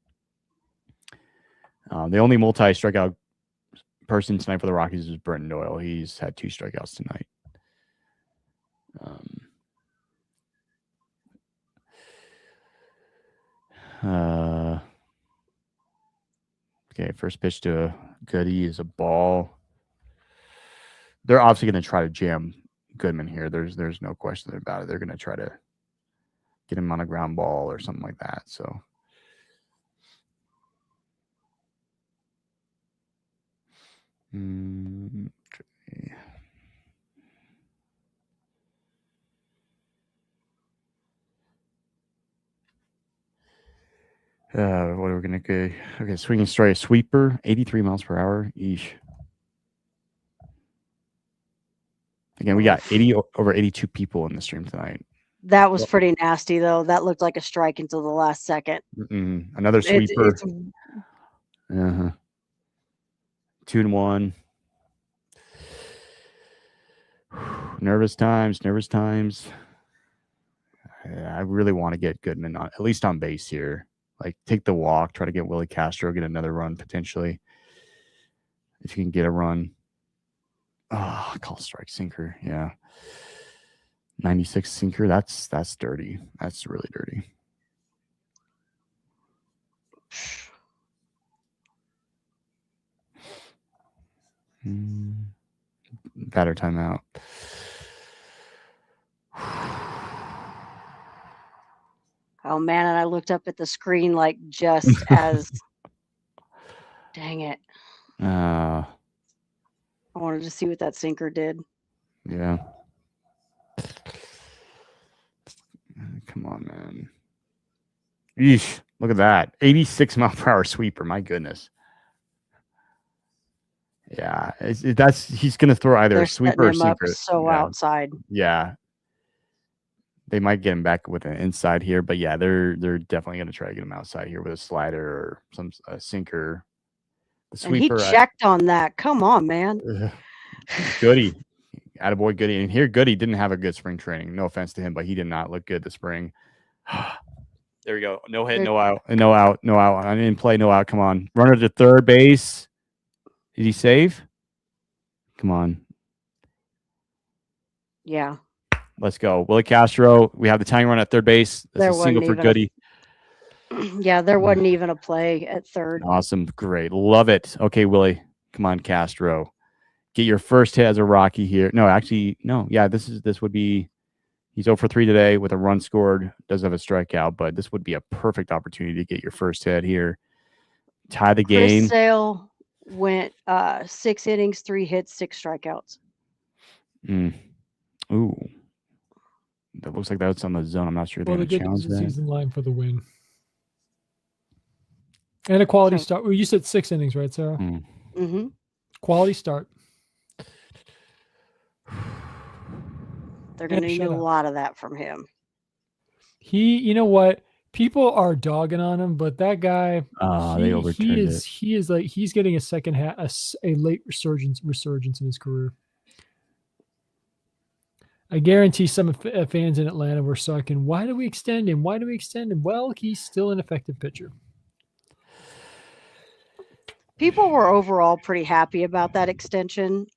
the only multi-strikeout person tonight for the Rockies is Brenton Doyle. He's had 2 strikeouts tonight. Okay, first pitch to Goody is a ball. They're obviously going to try to jam Goodman here. There's no question about it. They're going to try to get him on a ground ball or something like that. So. Okay. What are we going to go? Okay, swinging strike, sweeper, 83 miles per hour. Eesh. Again, we got over 82 people in the stream tonight. That was pretty nasty, though. That looked like a strike until the last second. Another sweeper. 2-1. Nervous times. I really want to get Goodman on, at least on base here. Like, take the walk, try to get Willie Castro, get another run potentially. If you can get a run. Oh, call strike sinker. Yeah. 96 sinker. That's dirty. That's really dirty. Batter timeout. Oh man, and I looked up at the screen like just as dang it. I wanted to see what that sinker did. Yeah. Come on, man. Eesh, look at that. 86 mile per hour sweeper. My goodness. Yeah, he's going to throw either a sweeper or sinker. Outside. Yeah. They might get him back with an inside here, but yeah, they're definitely going to try to get him outside here with a slider or some sinker. The sweeper. And he checked on that. Come on, man. Goody. Attaboy Goody. And here Goody didn't have a good spring training. No offense to him, but he did not look good this spring. There we go. No hit, no out. No out. I didn't play, no out. Come on. Runner to third base. Did he save? Come on. Yeah. Let's go. Willie Castro. We have the tying run at third base. That's a single for Goody. There wasn't even a play at third. Awesome. Great. Love it. Okay, Willie. Come on, Castro. Get your first hit as a Rocky here. No, actually, no. Yeah, this would be he's 0 for 3 today with a run scored. Does have a strikeout, but this would be a perfect opportunity to get your first hit here. Tie the game. Chris Sale went 6 innings, 3 hits, 6 strikeouts. Ooh. That looks like that's on the zone. I'm not sure they're going to challenge that. Season line for the win. And a quality start. Well, you said 6 innings, right, Sarah? Mm-hmm. Quality start. They're going to need a lot of that from him. You know what? People are dogging on him, but that guy, they overturned it. He is like he's getting a second half, a late resurgence in his career. I guarantee some fans in Atlanta were sucking. Why do we extend him? Well, he's still an effective pitcher. People were overall pretty happy about that extension,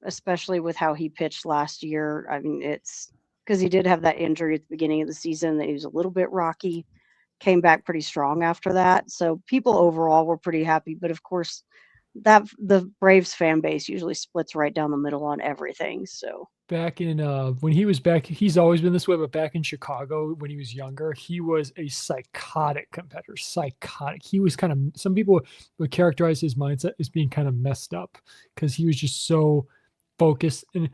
especially with how he pitched last year. I mean, it's because he did have that injury at the beginning of the season that he was a little bit rocky, came back pretty strong after that. So people overall were pretty happy. But of course, the Braves fan base usually splits right down the middle on everything. So back in when he was back, he's always been this way, but back in Chicago when he was younger, he was a psychotic competitor. He was kind of, some people would characterize his mindset as being kind of messed up because he was just so focused. And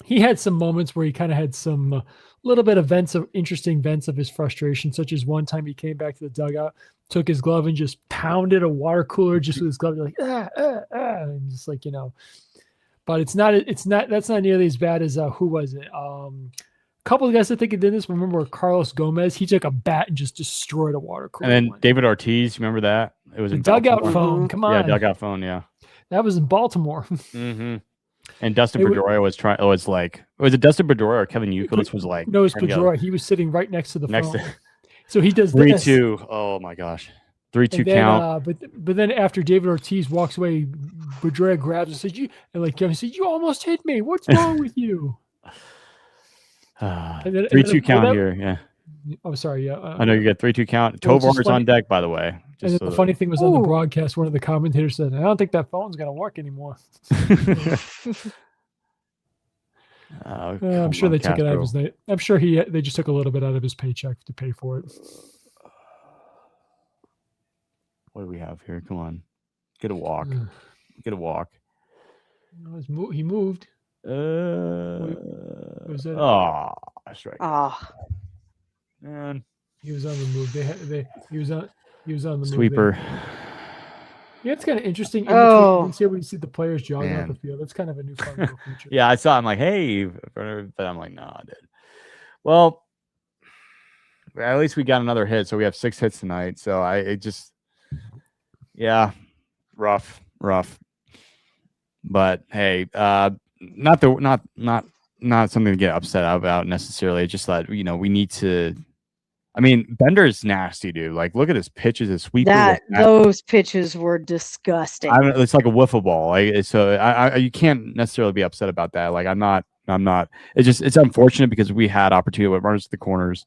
he had some moments where he kind of had some little bit of interesting vents of his frustration, such as one time he came back to the dugout, took his glove and just pounded a water cooler just with his glove, like, and just like, but it's not. That's not nearly as bad as who was it? A couple of guys I think did this. Remember Carlos Gomez? He took a bat and just destroyed a water cooler. And then David Ortiz, remember that? It was the in dugout Baltimore. phone. Come on, Yeah, dugout phone. Yeah, that was in Baltimore. mm-hmm. And Dustin Pedroia was trying. Was it Dustin Pedroia or Kevin Youkilis was like? No, it's Pedroia. He was sitting right next to the phone. To, so he does 3-2. Oh my gosh, 3-2 count. But then after David Ortiz walks away, Pedroia grabs and says, Kevin said, "You almost hit me. What's wrong with you?" 3-2 count here. Yeah. Oh, sorry. Yeah. I know you got 3-2 count. Tovar's on deck, by the way. And the funny thing was on the broadcast, one of the commentators said, "I don't think that phone's going to work anymore." I'm sure they took it out of his. I'm sure they just took a little bit out of his paycheck to pay for it. What do we have here? Come on, get a walk. Get a walk. He moved. Was that? Strike. Man, he was on the move. He was on the sweeper. Yeah, it's kind of interesting. You see where you see the players jogging off the field. That's kind of a new fun little feature. Yeah, I saw. I'm like, hey, but I'm like, nah, dude. Well, at least we got another hit, so we have 6 hits tonight. So rough. But hey, not something to get upset about necessarily. It's just that we need to. I mean, Bender's nasty, dude. Like, look at his pitches, his sweeper. Those pitches were disgusting. It's like a wiffle ball. Like, so you can't necessarily be upset about that. Like, I'm not. It's unfortunate because we had opportunity with runners to the corners.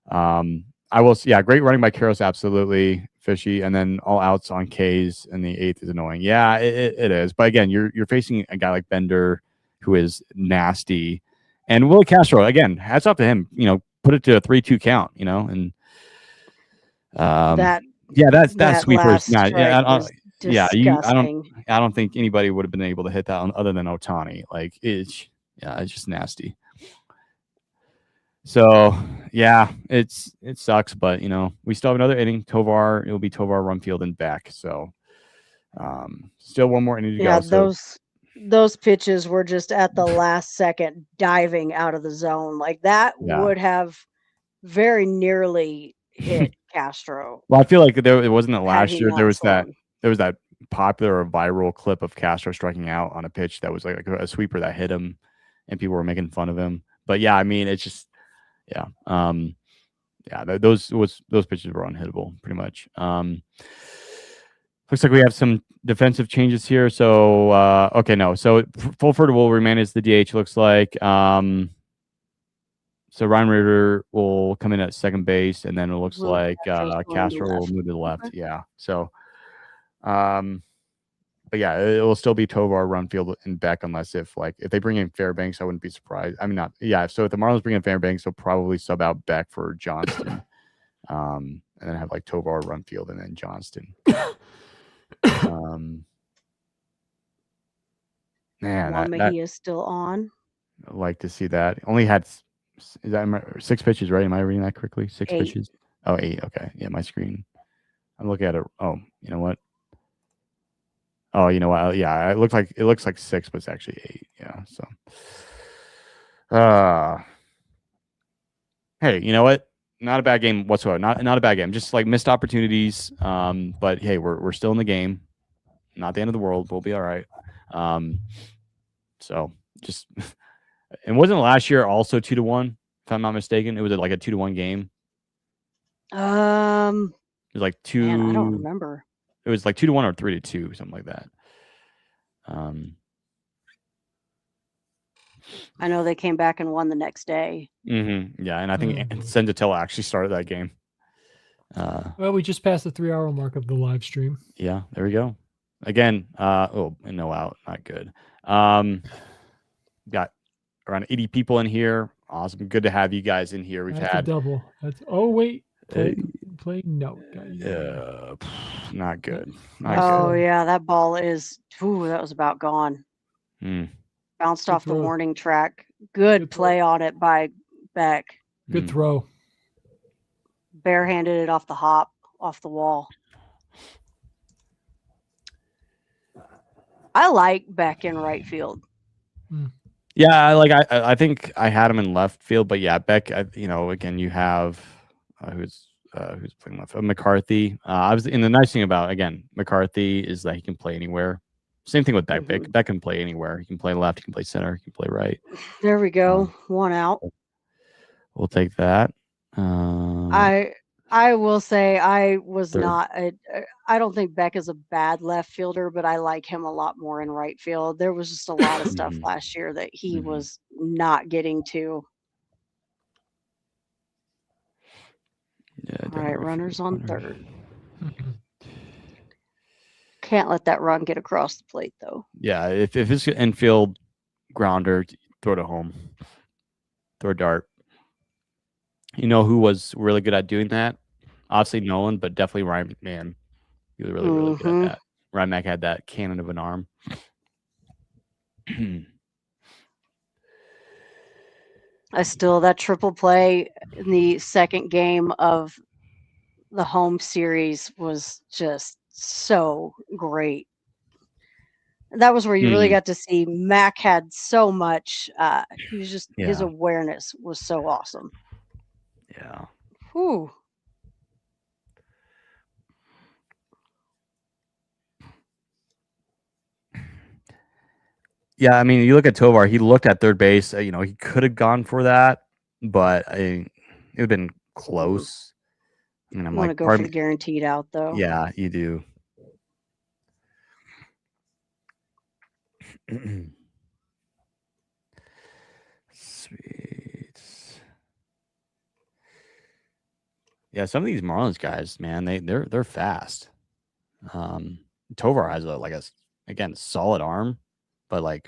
Great running by Karros, absolutely fishy, and then all outs on K's in the 8th is annoying. Yeah, it is. But again, you're facing a guy like Bender who is nasty, and Willie Castro again. Hats off to him. Put it to a 3-2 count. And that sweeper is not. I don't think anybody would have been able to hit that other than Ohtani. Like it's just nasty. So yeah, it sucks, but we still have another inning. Tovar, it'll be Tovar, Rumfield, and Beck. So still one more inning to go. So those pitches were just at the last second diving out of the zone. Like that would have very nearly hit Castro. Well, I feel like it wasn't it last year. There was that popular or viral clip of Castro striking out on a pitch that was like a sweeper that hit him, and people were making fun of him. But yeah, I mean, it's just those pitches were unhittable pretty much. Looks like we have some defensive changes here. So so Fulford will remain as the DH. Looks like. So Ryan Ritter will come in at second base, and then it looks like Castro will move to the left. Yeah. So, but yeah, it will still be Tovar, Runfield, and Beck, unless if they bring in Fairbanks, I wouldn't be surprised. I mean, not. Yeah. So if the Marlins bring in Fairbanks, they'll probably sub out Beck for Johnston, and then have Tovar, Runfield, and then Johnston. Man, he is still on. I'd like to see that. Only had. Is that 6 pitches, right? Am I reading that correctly? 6 pitches? Oh, 8. Okay. Yeah, my screen. I'm looking at it. Oh, you know what? Oh, you know what? Yeah, it looks like 6, but it's actually 8. Yeah. So, hey, you know what? Not a bad game whatsoever. Not a bad game. Just missed opportunities. But hey, we're still in the game. Not the end of the world. We'll be all right. So just. And wasn't last year also 2-1? If I'm not mistaken, it was like a 2-1 game. It was like 2. Man, I don't remember. It was like 2-1 or 3-2, something like that. I know they came back and won the next day. Mm-hmm. Yeah, and I think Senzatella actually started that game. Well, we just passed the 3-hour mark of the live stream. Yeah, there we go. Again, no out, not good. Got around 80 people in here. Awesome. Good to have you guys in here. That's had a double. Play no. Not good. Yeah, that ball is that was about gone. Bounced off the warning track. Good play on it by Beck. Good throw. Barehanded it off the wall. I like Beck in right field. Yeah, I think I had him in left field, but yeah, Beck. Again, you have who's playing left? McCarthy. And the nice thing about again McCarthy is that he can play anywhere. Same thing with Beck. Mhm. Beck can play anywhere. He can play left. He can play center. He can play right. There we go. One out. We'll take that. I will say I was Third. not. I don't think Beck is a bad left fielder, but I like him a lot more in right field. There was just a lot of stuff last year that he was not getting to. Yeah. All right, runners on third. Can't let that run get across the plate, though. Yeah, if it's an infield grounder, throw it home. Throw a dart. You know who was really good at doing that? Obviously Nolan, but definitely Ryan McMahon. He was really good at that. Ryan Mac had that cannon of an arm. That triple play in the second game of the home series was just so great. That was where you really got to see Mac had so much. He was just his awareness was so awesome. Yeah. Whew. Yeah, I mean, you look at Tovar. He looked at third base. He could have gone for that, but it would have been close. And I'm want to like, go for the guaranteed out, though. Yeah, you do. Sweet. Yeah, some of these Marlins guys, man, they're fast. Tovar has a solid arm, but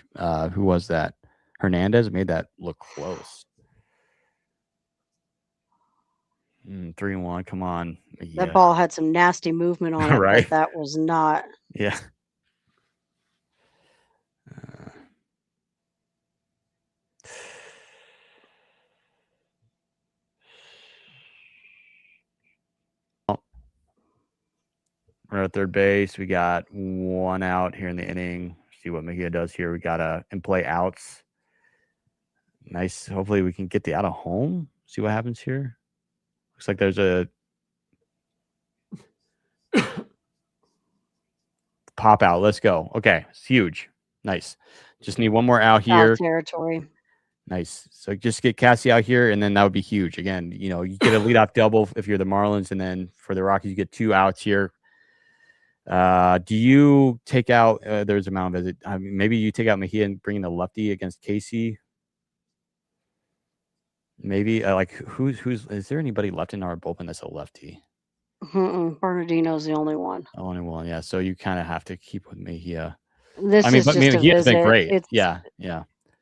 who was that? Hernandez made that look close. 3-1. Come on. That ball had some nasty movement on it, right? but that was not. Yeah. We're at third base. We got one out here in the inning. See what Mejia does here. We got to in play outs. Nice. Hopefully we can get the out of home. See what happens here. Looks like there's a pop out. Let's go. Okay. It's huge. Nice. Just need one more out here. Foul territory. Nice. So just get Cassie out here, and then that would be huge. Again, you get a leadoff double if you're the Marlins, and then for the Rockies, you get 2 outs here. Do you take out? There's a mound visit. I mean, maybe you take out Mejia and bring in the lefty against Casey. Maybe who's is there anybody left in our bullpen that's a lefty? Bernardino's the only one. Only one, yeah. So you kind of have to keep with Mejia. This is just a visit. Mejia's been great. Yeah.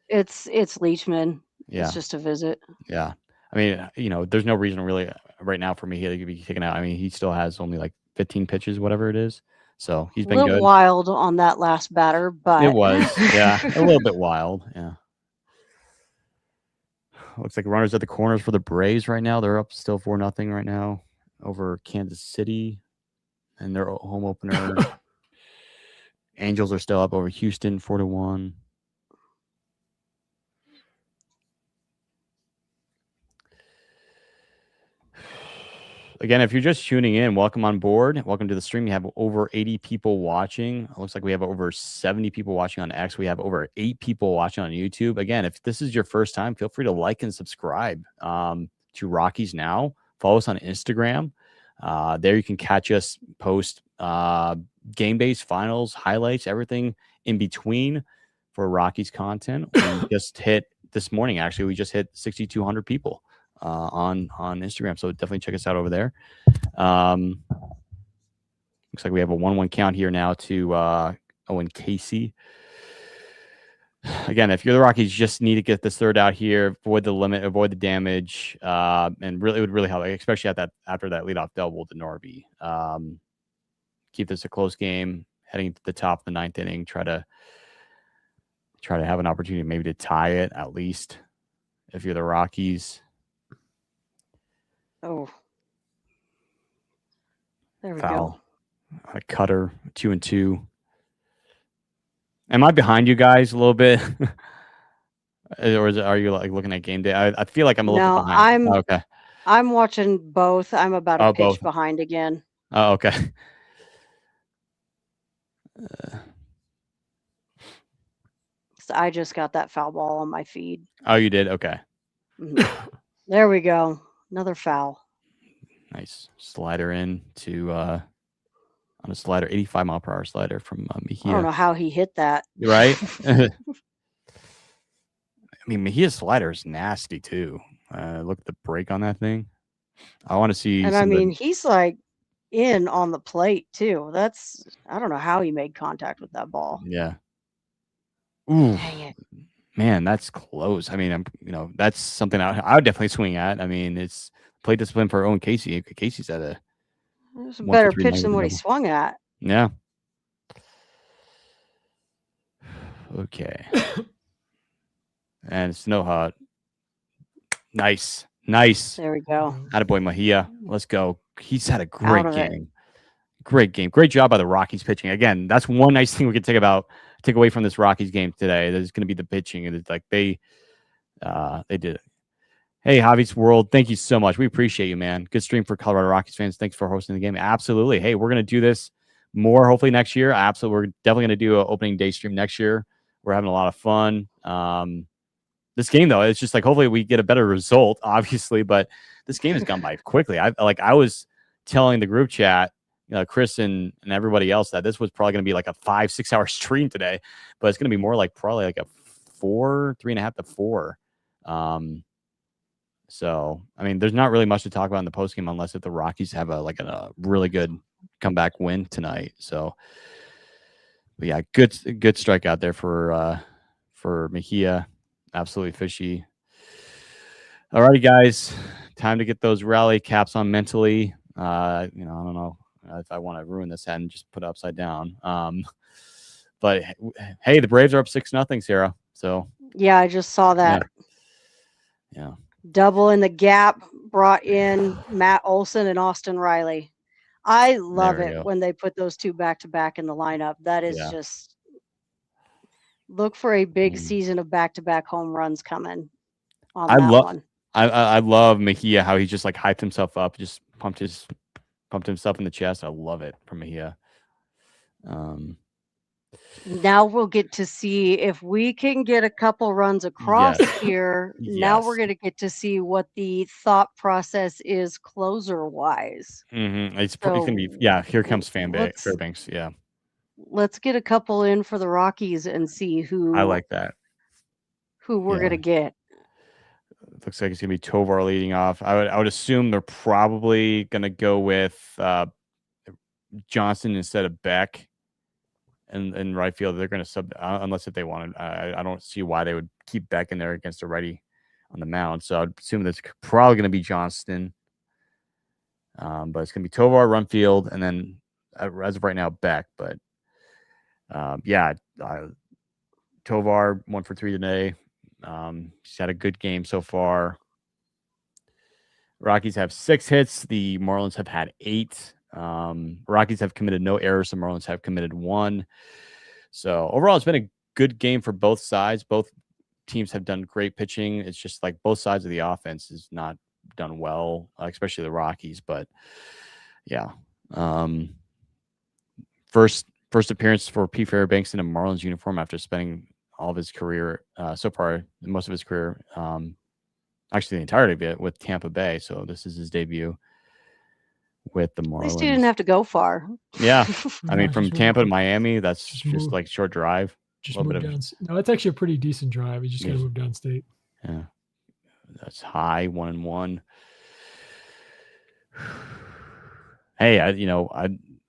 It's Leachman. Yeah. It's just a visit. Yeah. I mean, there's no reason really right now for Mejia to be taken out. I mean, he still has only like 15 pitches, whatever it is. So he's been a little good. Wild on that last batter, but it was, yeah, a little bit wild. Yeah. Looks like runners at the corners for the Braves right now. They're up still 4-0 right now over Kansas City, and their home opener. Angels are still up over Houston 4-1. Again, if you're just tuning in, welcome on board. Welcome to the stream. We have over 80 people watching. It looks like we have over 70 people watching on X. We have over 8 people watching on YouTube. Again, if this is your first time, feel free to like and subscribe to Rockies Now. Follow us on Instagram. There you can catch us post game-based finals, highlights, everything in between for Rockies content. We just hit this morning, actually, we just hit 6,200 people on Instagram. So definitely check us out over there. Looks like we have a 1-1 count here now to Owen Casey. Again, if you're the Rockies, you just need to get this third out here, avoid the limit, avoid the damage, and really, it would really help, especially after that leadoff double to Norby. Keep this a close game, heading to the top of the 9th inning. Try to have an opportunity maybe to tie it at least if you're the Rockies. Oh, there we Foul. A cutter, 2-2. Am I behind you guys a little bit? Or are you like looking at game day? I feel like I'm a little bit No, behind. Oh, okay. I'm watching both. I'm about a Oh, pitch both. behind again. Oh, okay. 'Cause I just got that foul ball on my feed. Oh, you did? Okay. There we go. Another foul. Nice. Slider in to on a slider, 85-mile-per-hour slider from I don't Mejia. know how he hit that. Right? I mean, Mejia's slider is nasty too. Look at the break on that thing. I want to see And I some of mean, the, he's like in on the plate too. I don't know how he made contact with that ball. yeah. Ooh, Dang it. man, that's close. I mean, that's something I would definitely swing at. I mean, it's plate discipline for Owen Casey. Casey's at a It was a 1 for better 3 pitch night than with a what he double. swung at. Yeah. Okay. And Snow Hut. Nice. There we go. Attaboy Mejia. Let's go. He's had a Out great of it. game. Great game. Great job by the Rockies pitching. Again, that's one nice thing we can take away from this Rockies game today. There's going to be the pitching. And it's like they did it. Hey, Javi's World, thank you so much. We appreciate you, man. Good stream for Colorado Rockies fans. Thanks for hosting the game. Absolutely. Hey, we're going to do this more hopefully next year. Absolutely. We're definitely going to do an opening day stream next year. We're having a lot of fun. This game, though, it's just like hopefully we get a better result, obviously, but this game has gone by quickly. I was telling the group chat, Chris and everybody else that this was probably going to be like a 5-6 hour stream today, but it's going to be more like probably like a 3.5 to 4. So, I mean, there's not really much to talk about in the postgame unless if the Rockies have a really good comeback win tonight. So, but yeah, good strike out there for Mejia. Absolutely fishy. Alrighty, guys, time to get those rally caps on mentally. I don't know if I want to ruin this hat and just put it upside down. But hey, the Braves are up 6-0, Sarah. So Yeah, I just saw that. Yeah. Double in the gap, brought in Matt Olson and Austin Riley. I love it when they put those two back to back in the lineup. That is just look for a big season of back to back home runs coming on that one. I love Mejia, how he just like hyped himself up, just pumped himself in the chest. I love it from Mejia. Now we'll get to see if we can get a couple runs across here. Now we're going to get to see what the thought process is closer wise. It's going to be, here comes Fairbanks. Yeah. Let's get a couple in for the Rockies and see who I like that. Who we're going to get. It looks like it's going to be Tovar leading off. I would assume they're probably going to go with Johnson instead of Beck. In right field, they're going to sub unless if they wanted. I don't see why they would keep Beck in there against a righty on the mound. So I'd assume that's probably going to be Johnston. But it's going to be Tovar, run field, and then as of right now, Beck. But Tovar 1 for 3 today. He's had a good game so far. Rockies have 6 hits. The Marlins have had 8. Rockies have committed no errors. The Marlins have committed 1. So overall, it's been a good game for both sides. Both teams have done great pitching. It's just like both sides of the offense is not done well, especially the Rockies. But yeah, first appearance for P. Fairbanks in a Marlins uniform after spending all of his career so far, most of his career, actually the entirety of it with Tampa Bay. So this is his debut with the Marlins. At least he didn't have to go far. Yeah. I mean, from Tampa to Miami, that's just like short drive. Just move down. No, it's actually a pretty decent drive. You just got to move downstate. Yeah. That's high, 1-1. Hey,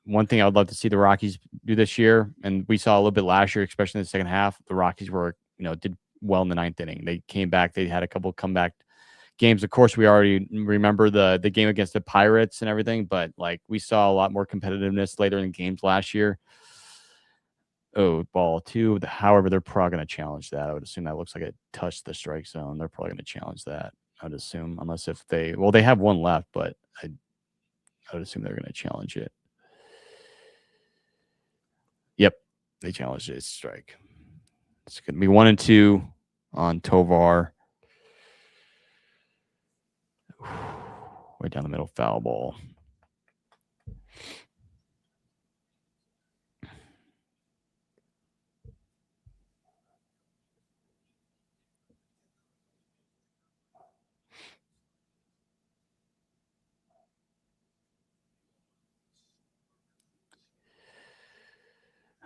one thing I would love to see the Rockies do this year, and we saw a little bit last year, especially in the second half, the Rockies were, did well in the 9th inning. They came back. They had a couple comeback games. Of course, we already remember the game against the Pirates and everything, but like we saw a lot more competitiveness later in games last year. Oh, ball 2. However, they're probably going to challenge that. I would assume that looks like it touched the strike zone. They're probably going to challenge that, I would assume, unless if they have 1 left, but I would assume they're going to challenge it. Yep, they challenged it. Strike. It's going to be 1-2 on Tovar. Way down the middle, foul ball.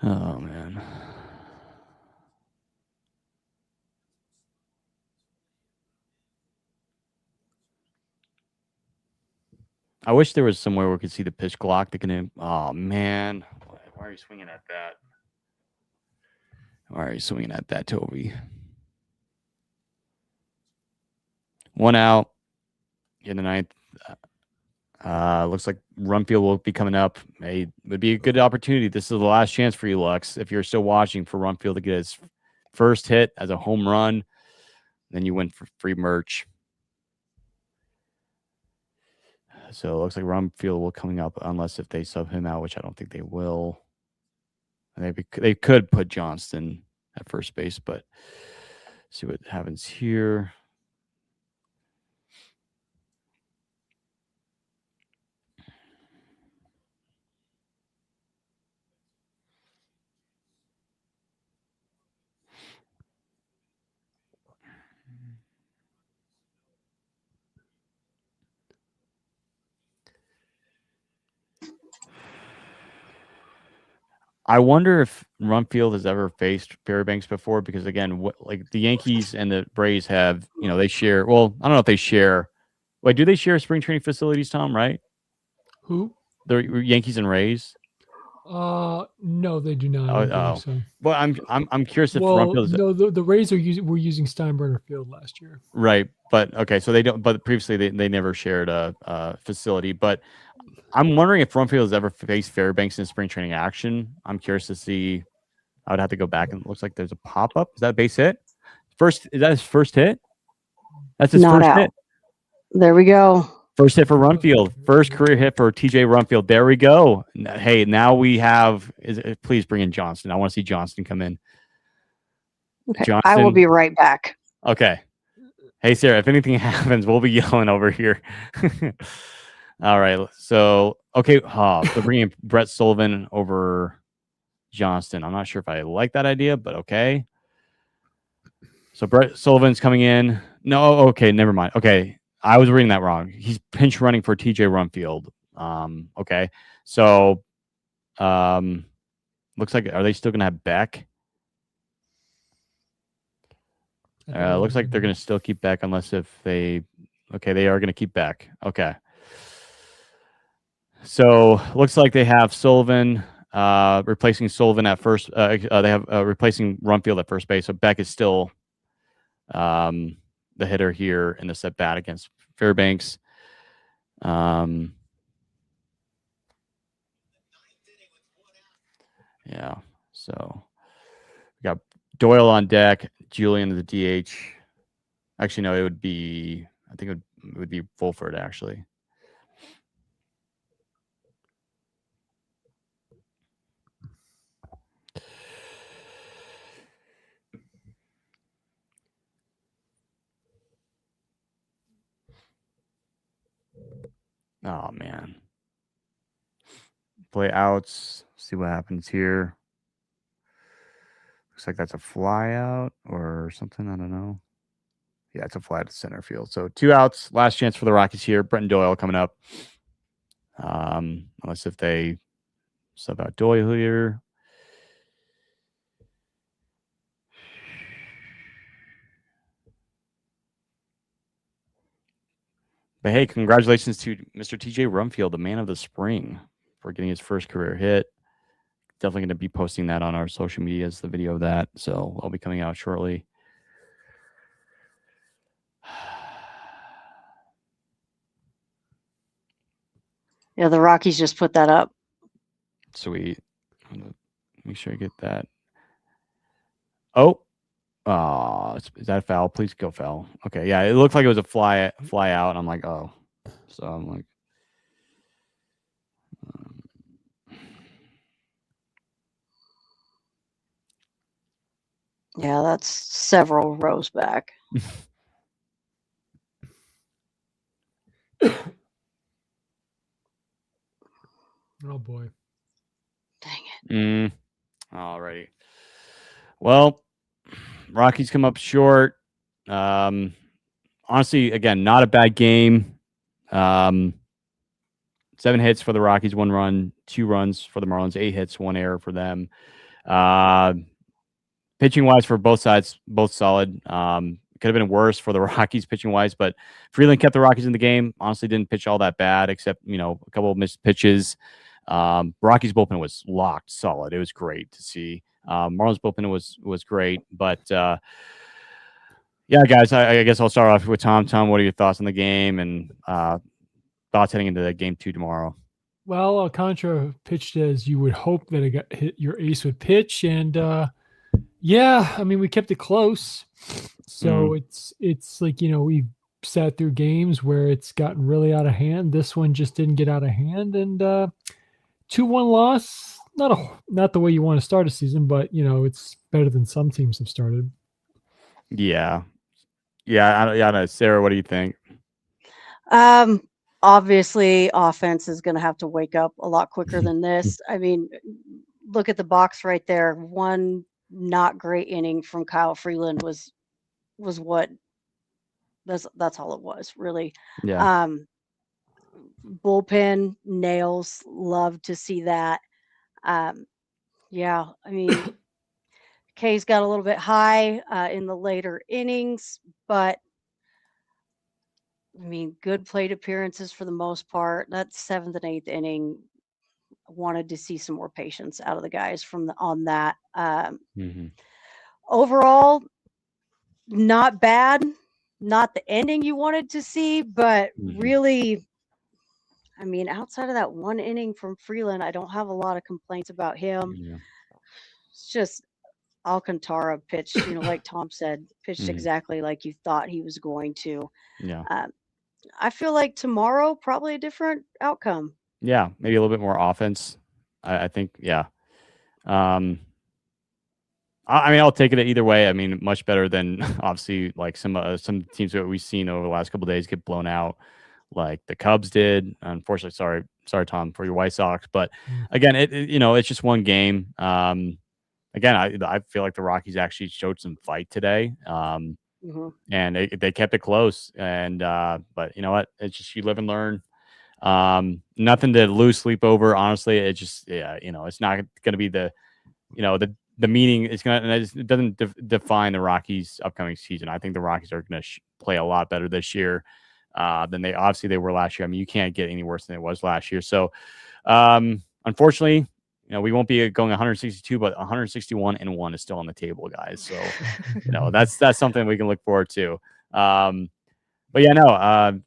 Oh, man. I wish there was somewhere where we could see the pitch clock. Oh, man. Why are you swinging at that? Why are you swinging at that, Toby? 1 out in the 9th. Looks like Rumfield will be coming up. It would be a good opportunity. This is the last chance for you, Lux, if you're still watching, for Rumfield to get his first hit as a home run. Then you win for free merch. So it looks like Rumfield will coming up, unless if they sub him out, which I don't think they will. They could put Johnston at first base, but see what happens here. I wonder if Rumfield has ever faced Fairbanks before, because again, like the Yankees and the Braves have, they share. Well, I don't know if they share. Wait, do they share spring training facilities, Tom? Right? Who? The Yankees and Rays. No, they do not. I don't believe so. Well, I'm curious if Well, Rumfield is no, the Rays were using Steinbrenner Field last year. right, but okay, so they don't. But previously they never shared a facility. But I'm wondering if Rumfield has ever faced Fairbanks in spring training action. I'm curious to see. I would have to go back, and it looks like there's a pop up. Is that a base hit? Is that his first hit? That's his Not first out. hit. There we go. First hit for Rumfield. First career hit for TJ Rumfield. There we go. Hey, now we have. Please bring in Johnston. I want to see Johnston come in. Okay, Johnston. I will be right back. Okay. Hey, Sarah, if anything happens, we'll be yelling over here. All right. So, okay. They're bringing Brett Sullivan over Johnston. I'm not sure if I like that idea, but okay. So Brett Sullivan's coming in. No, okay, never mind. Okay, I was reading that wrong. He's pinch running for TJ Rumfield. Okay. So, looks like, are they still gonna have Beck? Looks like they're gonna still keep Beck, unless if they. Okay, they are gonna keep Beck. Okay. So looks like they have Sullivan replacing Sullivan at first. They have replacing Rumfield at first base. So Beck is still the hitter here in this at bat against Fairbanks. Yeah. So we got Doyle on deck, Julian the DH. Actually, no, it would be. I think it would be Fulford actually. Oh man. Play outs. See what happens here. Looks like that's a fly out or something. I don't know. Yeah, it's a fly to center field. So 2 outs. Last chance for the Rockies here. Brenton Doyle coming up. Unless if they sub out Doyle here. But hey, congratulations to Mr. TJ Rumfield, the man of the spring, for getting his first career hit. Definitely going to be posting that on our social medias, the video of that. So I'll be coming out shortly. Yeah, the Rockies just put that up. Sweet. I'm gonna make sure I get that. Oh, is that a foul? Please go foul. Okay, yeah, it looked like it was a fly out. I'm like, oh, so I'm like, Yeah, that's several rows back. Oh boy. Dang it. Alrighty. Well, Rockies come up short. Honestly, again, not a bad game. 7 hits for the Rockies, 1 run, 2 runs for the Marlins, 8 hits, 1 error for them. Pitching wise for both sides, both solid. Could have been worse for the Rockies pitching wise, but Freeland kept the Rockies in the game. Honestly, didn't pitch all that bad, except a couple of missed pitches. Rockies bullpen was locked, solid. It was great to see. Marlins bullpen was great, but yeah, guys, I guess I'll start off with Tom. Tom, what are your thoughts on the game and thoughts heading into the game 2 tomorrow? Well, Alcantara pitched as you would hope that it got hit, your ace would pitch, and yeah, I mean we kept it close. So it's like we sat through games where it's gotten really out of hand. This one just didn't get out of hand, and 2-1 loss. Not the way you want to start a season, but it's better than some teams have started. Yeah. I don't know. Sarah, what do you think? Obviously, offense is going to have to wake up a lot quicker than this. I mean, look at the box right there. One not great inning from Kyle Freeland was what that's all it was, really. Yeah. Bullpen nails, love to see that. Yeah, I mean, K's got a little bit high in the later innings, but I mean, good plate appearances for the most part. That 7th and 8th inning, wanted to see some more patience out of the guys on that. Overall, not bad. Not the ending you wanted to see, but really, I mean, outside of that one inning from Freeland, I don't have a lot of complaints about him. Yeah. It's just Alcantara pitched, like Tom said, pitched exactly like you thought he was going to. Yeah. I feel like tomorrow, probably a different outcome. Yeah, maybe a little bit more offense. I think, yeah. I mean, I'll take it either way. I mean, much better than obviously like some teams that we've seen over the last couple of days get blown out, like the Cubs did. Unfortunately, sorry, Tom, for your White Sox. But again, it's just one game. Again, I feel like the Rockies actually showed some fight today. And they kept it close. And but you know what? It's just you live and learn. Nothing to lose sleep over. Honestly, it just it's not going to be the meaning. It's gonna it doesn't define the Rockies' upcoming season. I think the Rockies are going to play a lot better this year than they were last year. I mean, you can't get any worse than it was last year. So, unfortunately, we won't be going 162, but 161-1 is still on the table, guys. So, that's something we can look forward to. But yeah, no.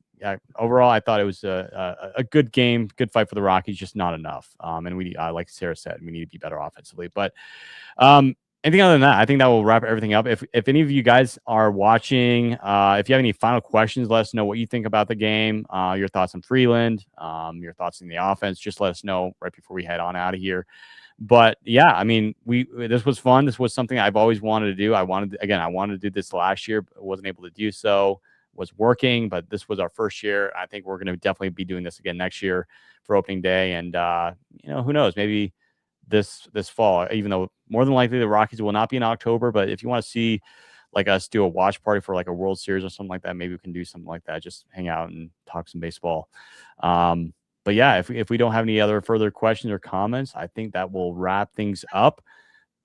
Overall, I thought it was a good game, good fight for the Rockies, just not enough. And we, like Sarah said, we need to be better offensively. But anything other than that, I think that will wrap everything up. If any of you guys are watching, if you have any final questions, let us know what you think about the game, your thoughts on Freeland, your thoughts on the offense. Just let us know right before we head on out of here. But yeah, I mean, this was fun. This was something I've always wanted to do. I wanted to do this last year, but wasn't able to do so. Was working, but this was our first year. I think we're going to definitely be doing this again next year for opening day. And, who knows, maybe this fall, even though more than likely the Rockies will not be in October, but if you want to see like us do a watch party for like a World Series or something like that, maybe we can do something like that. Just hang out and talk some baseball. But yeah, if we don't have any other further questions or comments, I think that will wrap things up.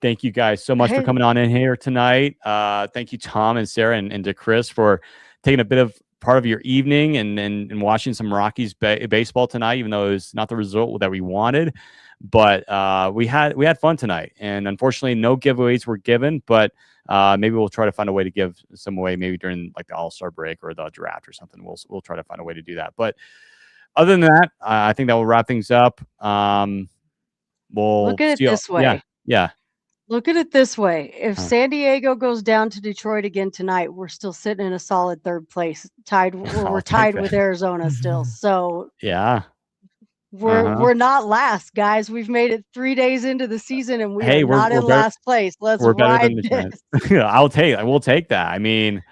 Thank you guys so much for coming on in here tonight. Thank you, Tom and Sarah and to Chris for taking a bit of part of your evening and watching some Rockies baseball tonight, even though it was not the result that we wanted. But we had fun tonight, and unfortunately, no giveaways were given. But maybe we'll try to find a way to give some away, maybe during like the All-Star break or the draft or something. We'll try to find a way to do that. But other than that, I think that will wrap things up. We'll look at it this way. Yeah. Look at it this way. If San Diego goes down to Detroit again tonight, we're still sitting in a solid third place, tied. We're tied with Arizona still. So yeah, We're not last, guys. We've made it 3 days into the season, and we Hey, are not in last place. Let's we're better than ride the this. Giants. We'll take that. I mean,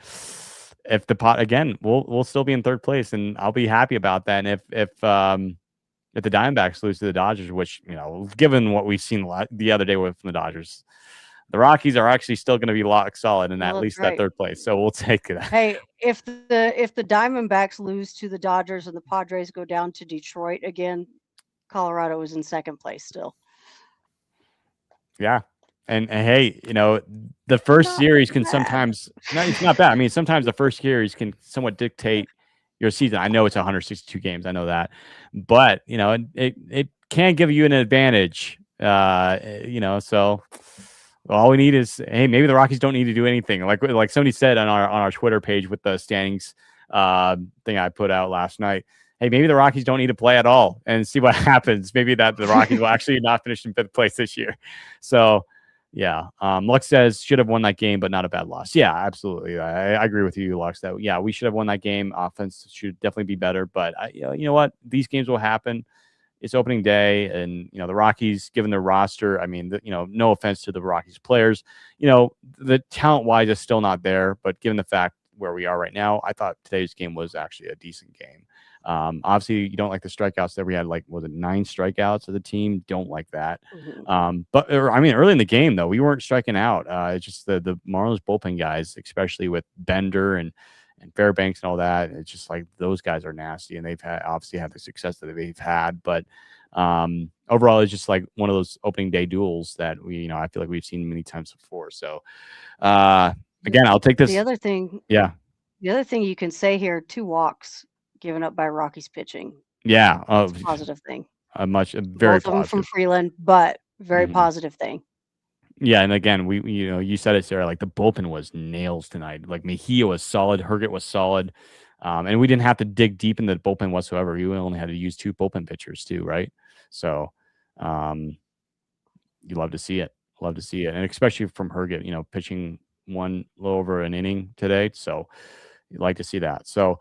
if the pot again, we'll still be in third place, and I'll be happy about that. And if the Diamondbacks lose to the Dodgers, which, given what we've seen the other day from the Dodgers, the Rockies are actually still going to be locked solid in at Well, that's least that right. third place. So we'll take that. Hey, if the Diamondbacks lose to the Dodgers and the Padres go down to Detroit again, Colorado is in second place still. Yeah. And hey, the first Not series can bad. sometimes, no, it's not bad. I mean, sometimes the first series can somewhat dictate your season. I know it's 162 games. I know that, but it can give you an advantage. So all we need is, hey, maybe the Rockies don't need to do anything. Like somebody said on our Twitter page with the standings thing I put out last night. Hey, maybe the Rockies don't need to play at all and see what happens. Maybe that the Rockies will actually not finish in fifth place this year. So, yeah. Lux says should have won that game, but not a bad loss. Yeah, absolutely. I agree with you, Lux. That we should have won that game. Offense should definitely be better. But you know what? These games will happen. It's opening day, and the Rockies, given their roster, I mean, no offense to the Rockies players, the talent-wise is still not there. But given the fact where we are right now, I thought today's game was actually a decent game. Obviously, you don't like the strikeouts that we had. Was it 9 strikeouts as a team? Don't like that. But early in the game though, we weren't striking out. It's just the Marlins bullpen guys, especially with Bender and Fairbanks and all that. It's just like those guys are nasty, and they've obviously had the success that they've had. But overall, it's just like one of those opening day duels that I feel like we've seen many times before. So again, I'll take this. The other thing you can say here: 2 walks given up by Rockies pitching. Yeah, It's a positive thing. Very Both of positive. them from Freeland, but very positive thing. Yeah, and again, you said it, Sarah. Like the bullpen was nails tonight. Like Mejia was solid, Herget was solid, and we didn't have to dig deep in the bullpen whatsoever. We only had to use 2 bullpen pitchers too, right? So, you love to see it. Love to see it, and especially from Herget, pitching one little over an inning today. So, you'd like to see that. So,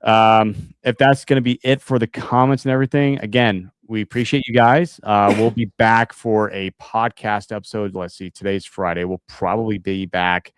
if that's going to be it for the comments and everything, again, we appreciate you guys. We'll be back for a podcast episode. Let's see, today's Friday. We'll probably be back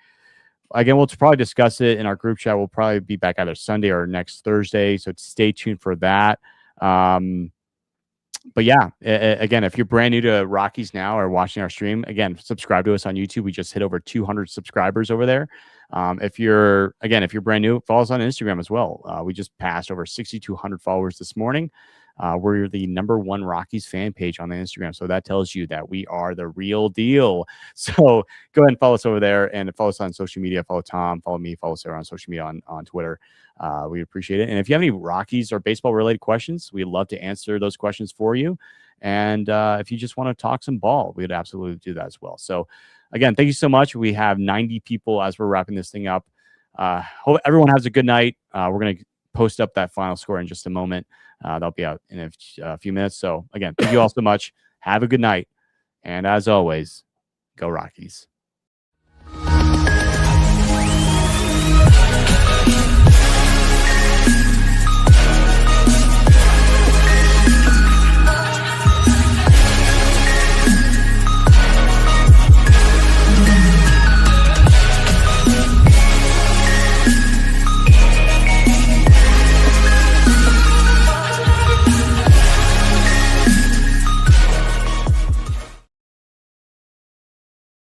again. We'll probably discuss it in our group chat. We'll probably be back either Sunday or next Thursday. So stay tuned for that. But yeah, again, if you're brand new to Rockies now or watching our stream, again, subscribe to us on YouTube. We just hit over 200 subscribers over there. If you're brand new, follow us on Instagram as well. We just passed over 6,200 followers this morning. We're the #1 Rockies fan page on the Instagram. So that tells you that we are the real deal. So go ahead and follow us over there and follow us on social media. Follow Tom, follow me, follow Sarah on social media on Twitter. We appreciate it. And if you have any Rockies or baseball related questions, we'd love to answer those questions for you. And if you just want to talk some ball, we'd absolutely do that as well. So again, thank you so much. We have 90 people as we're wrapping this thing up. Hope everyone has a good night. We're going to post up that final score in just a moment. That'll be out in a few minutes. So again, thank you all so much. Have a good night. And as always, go Rockies.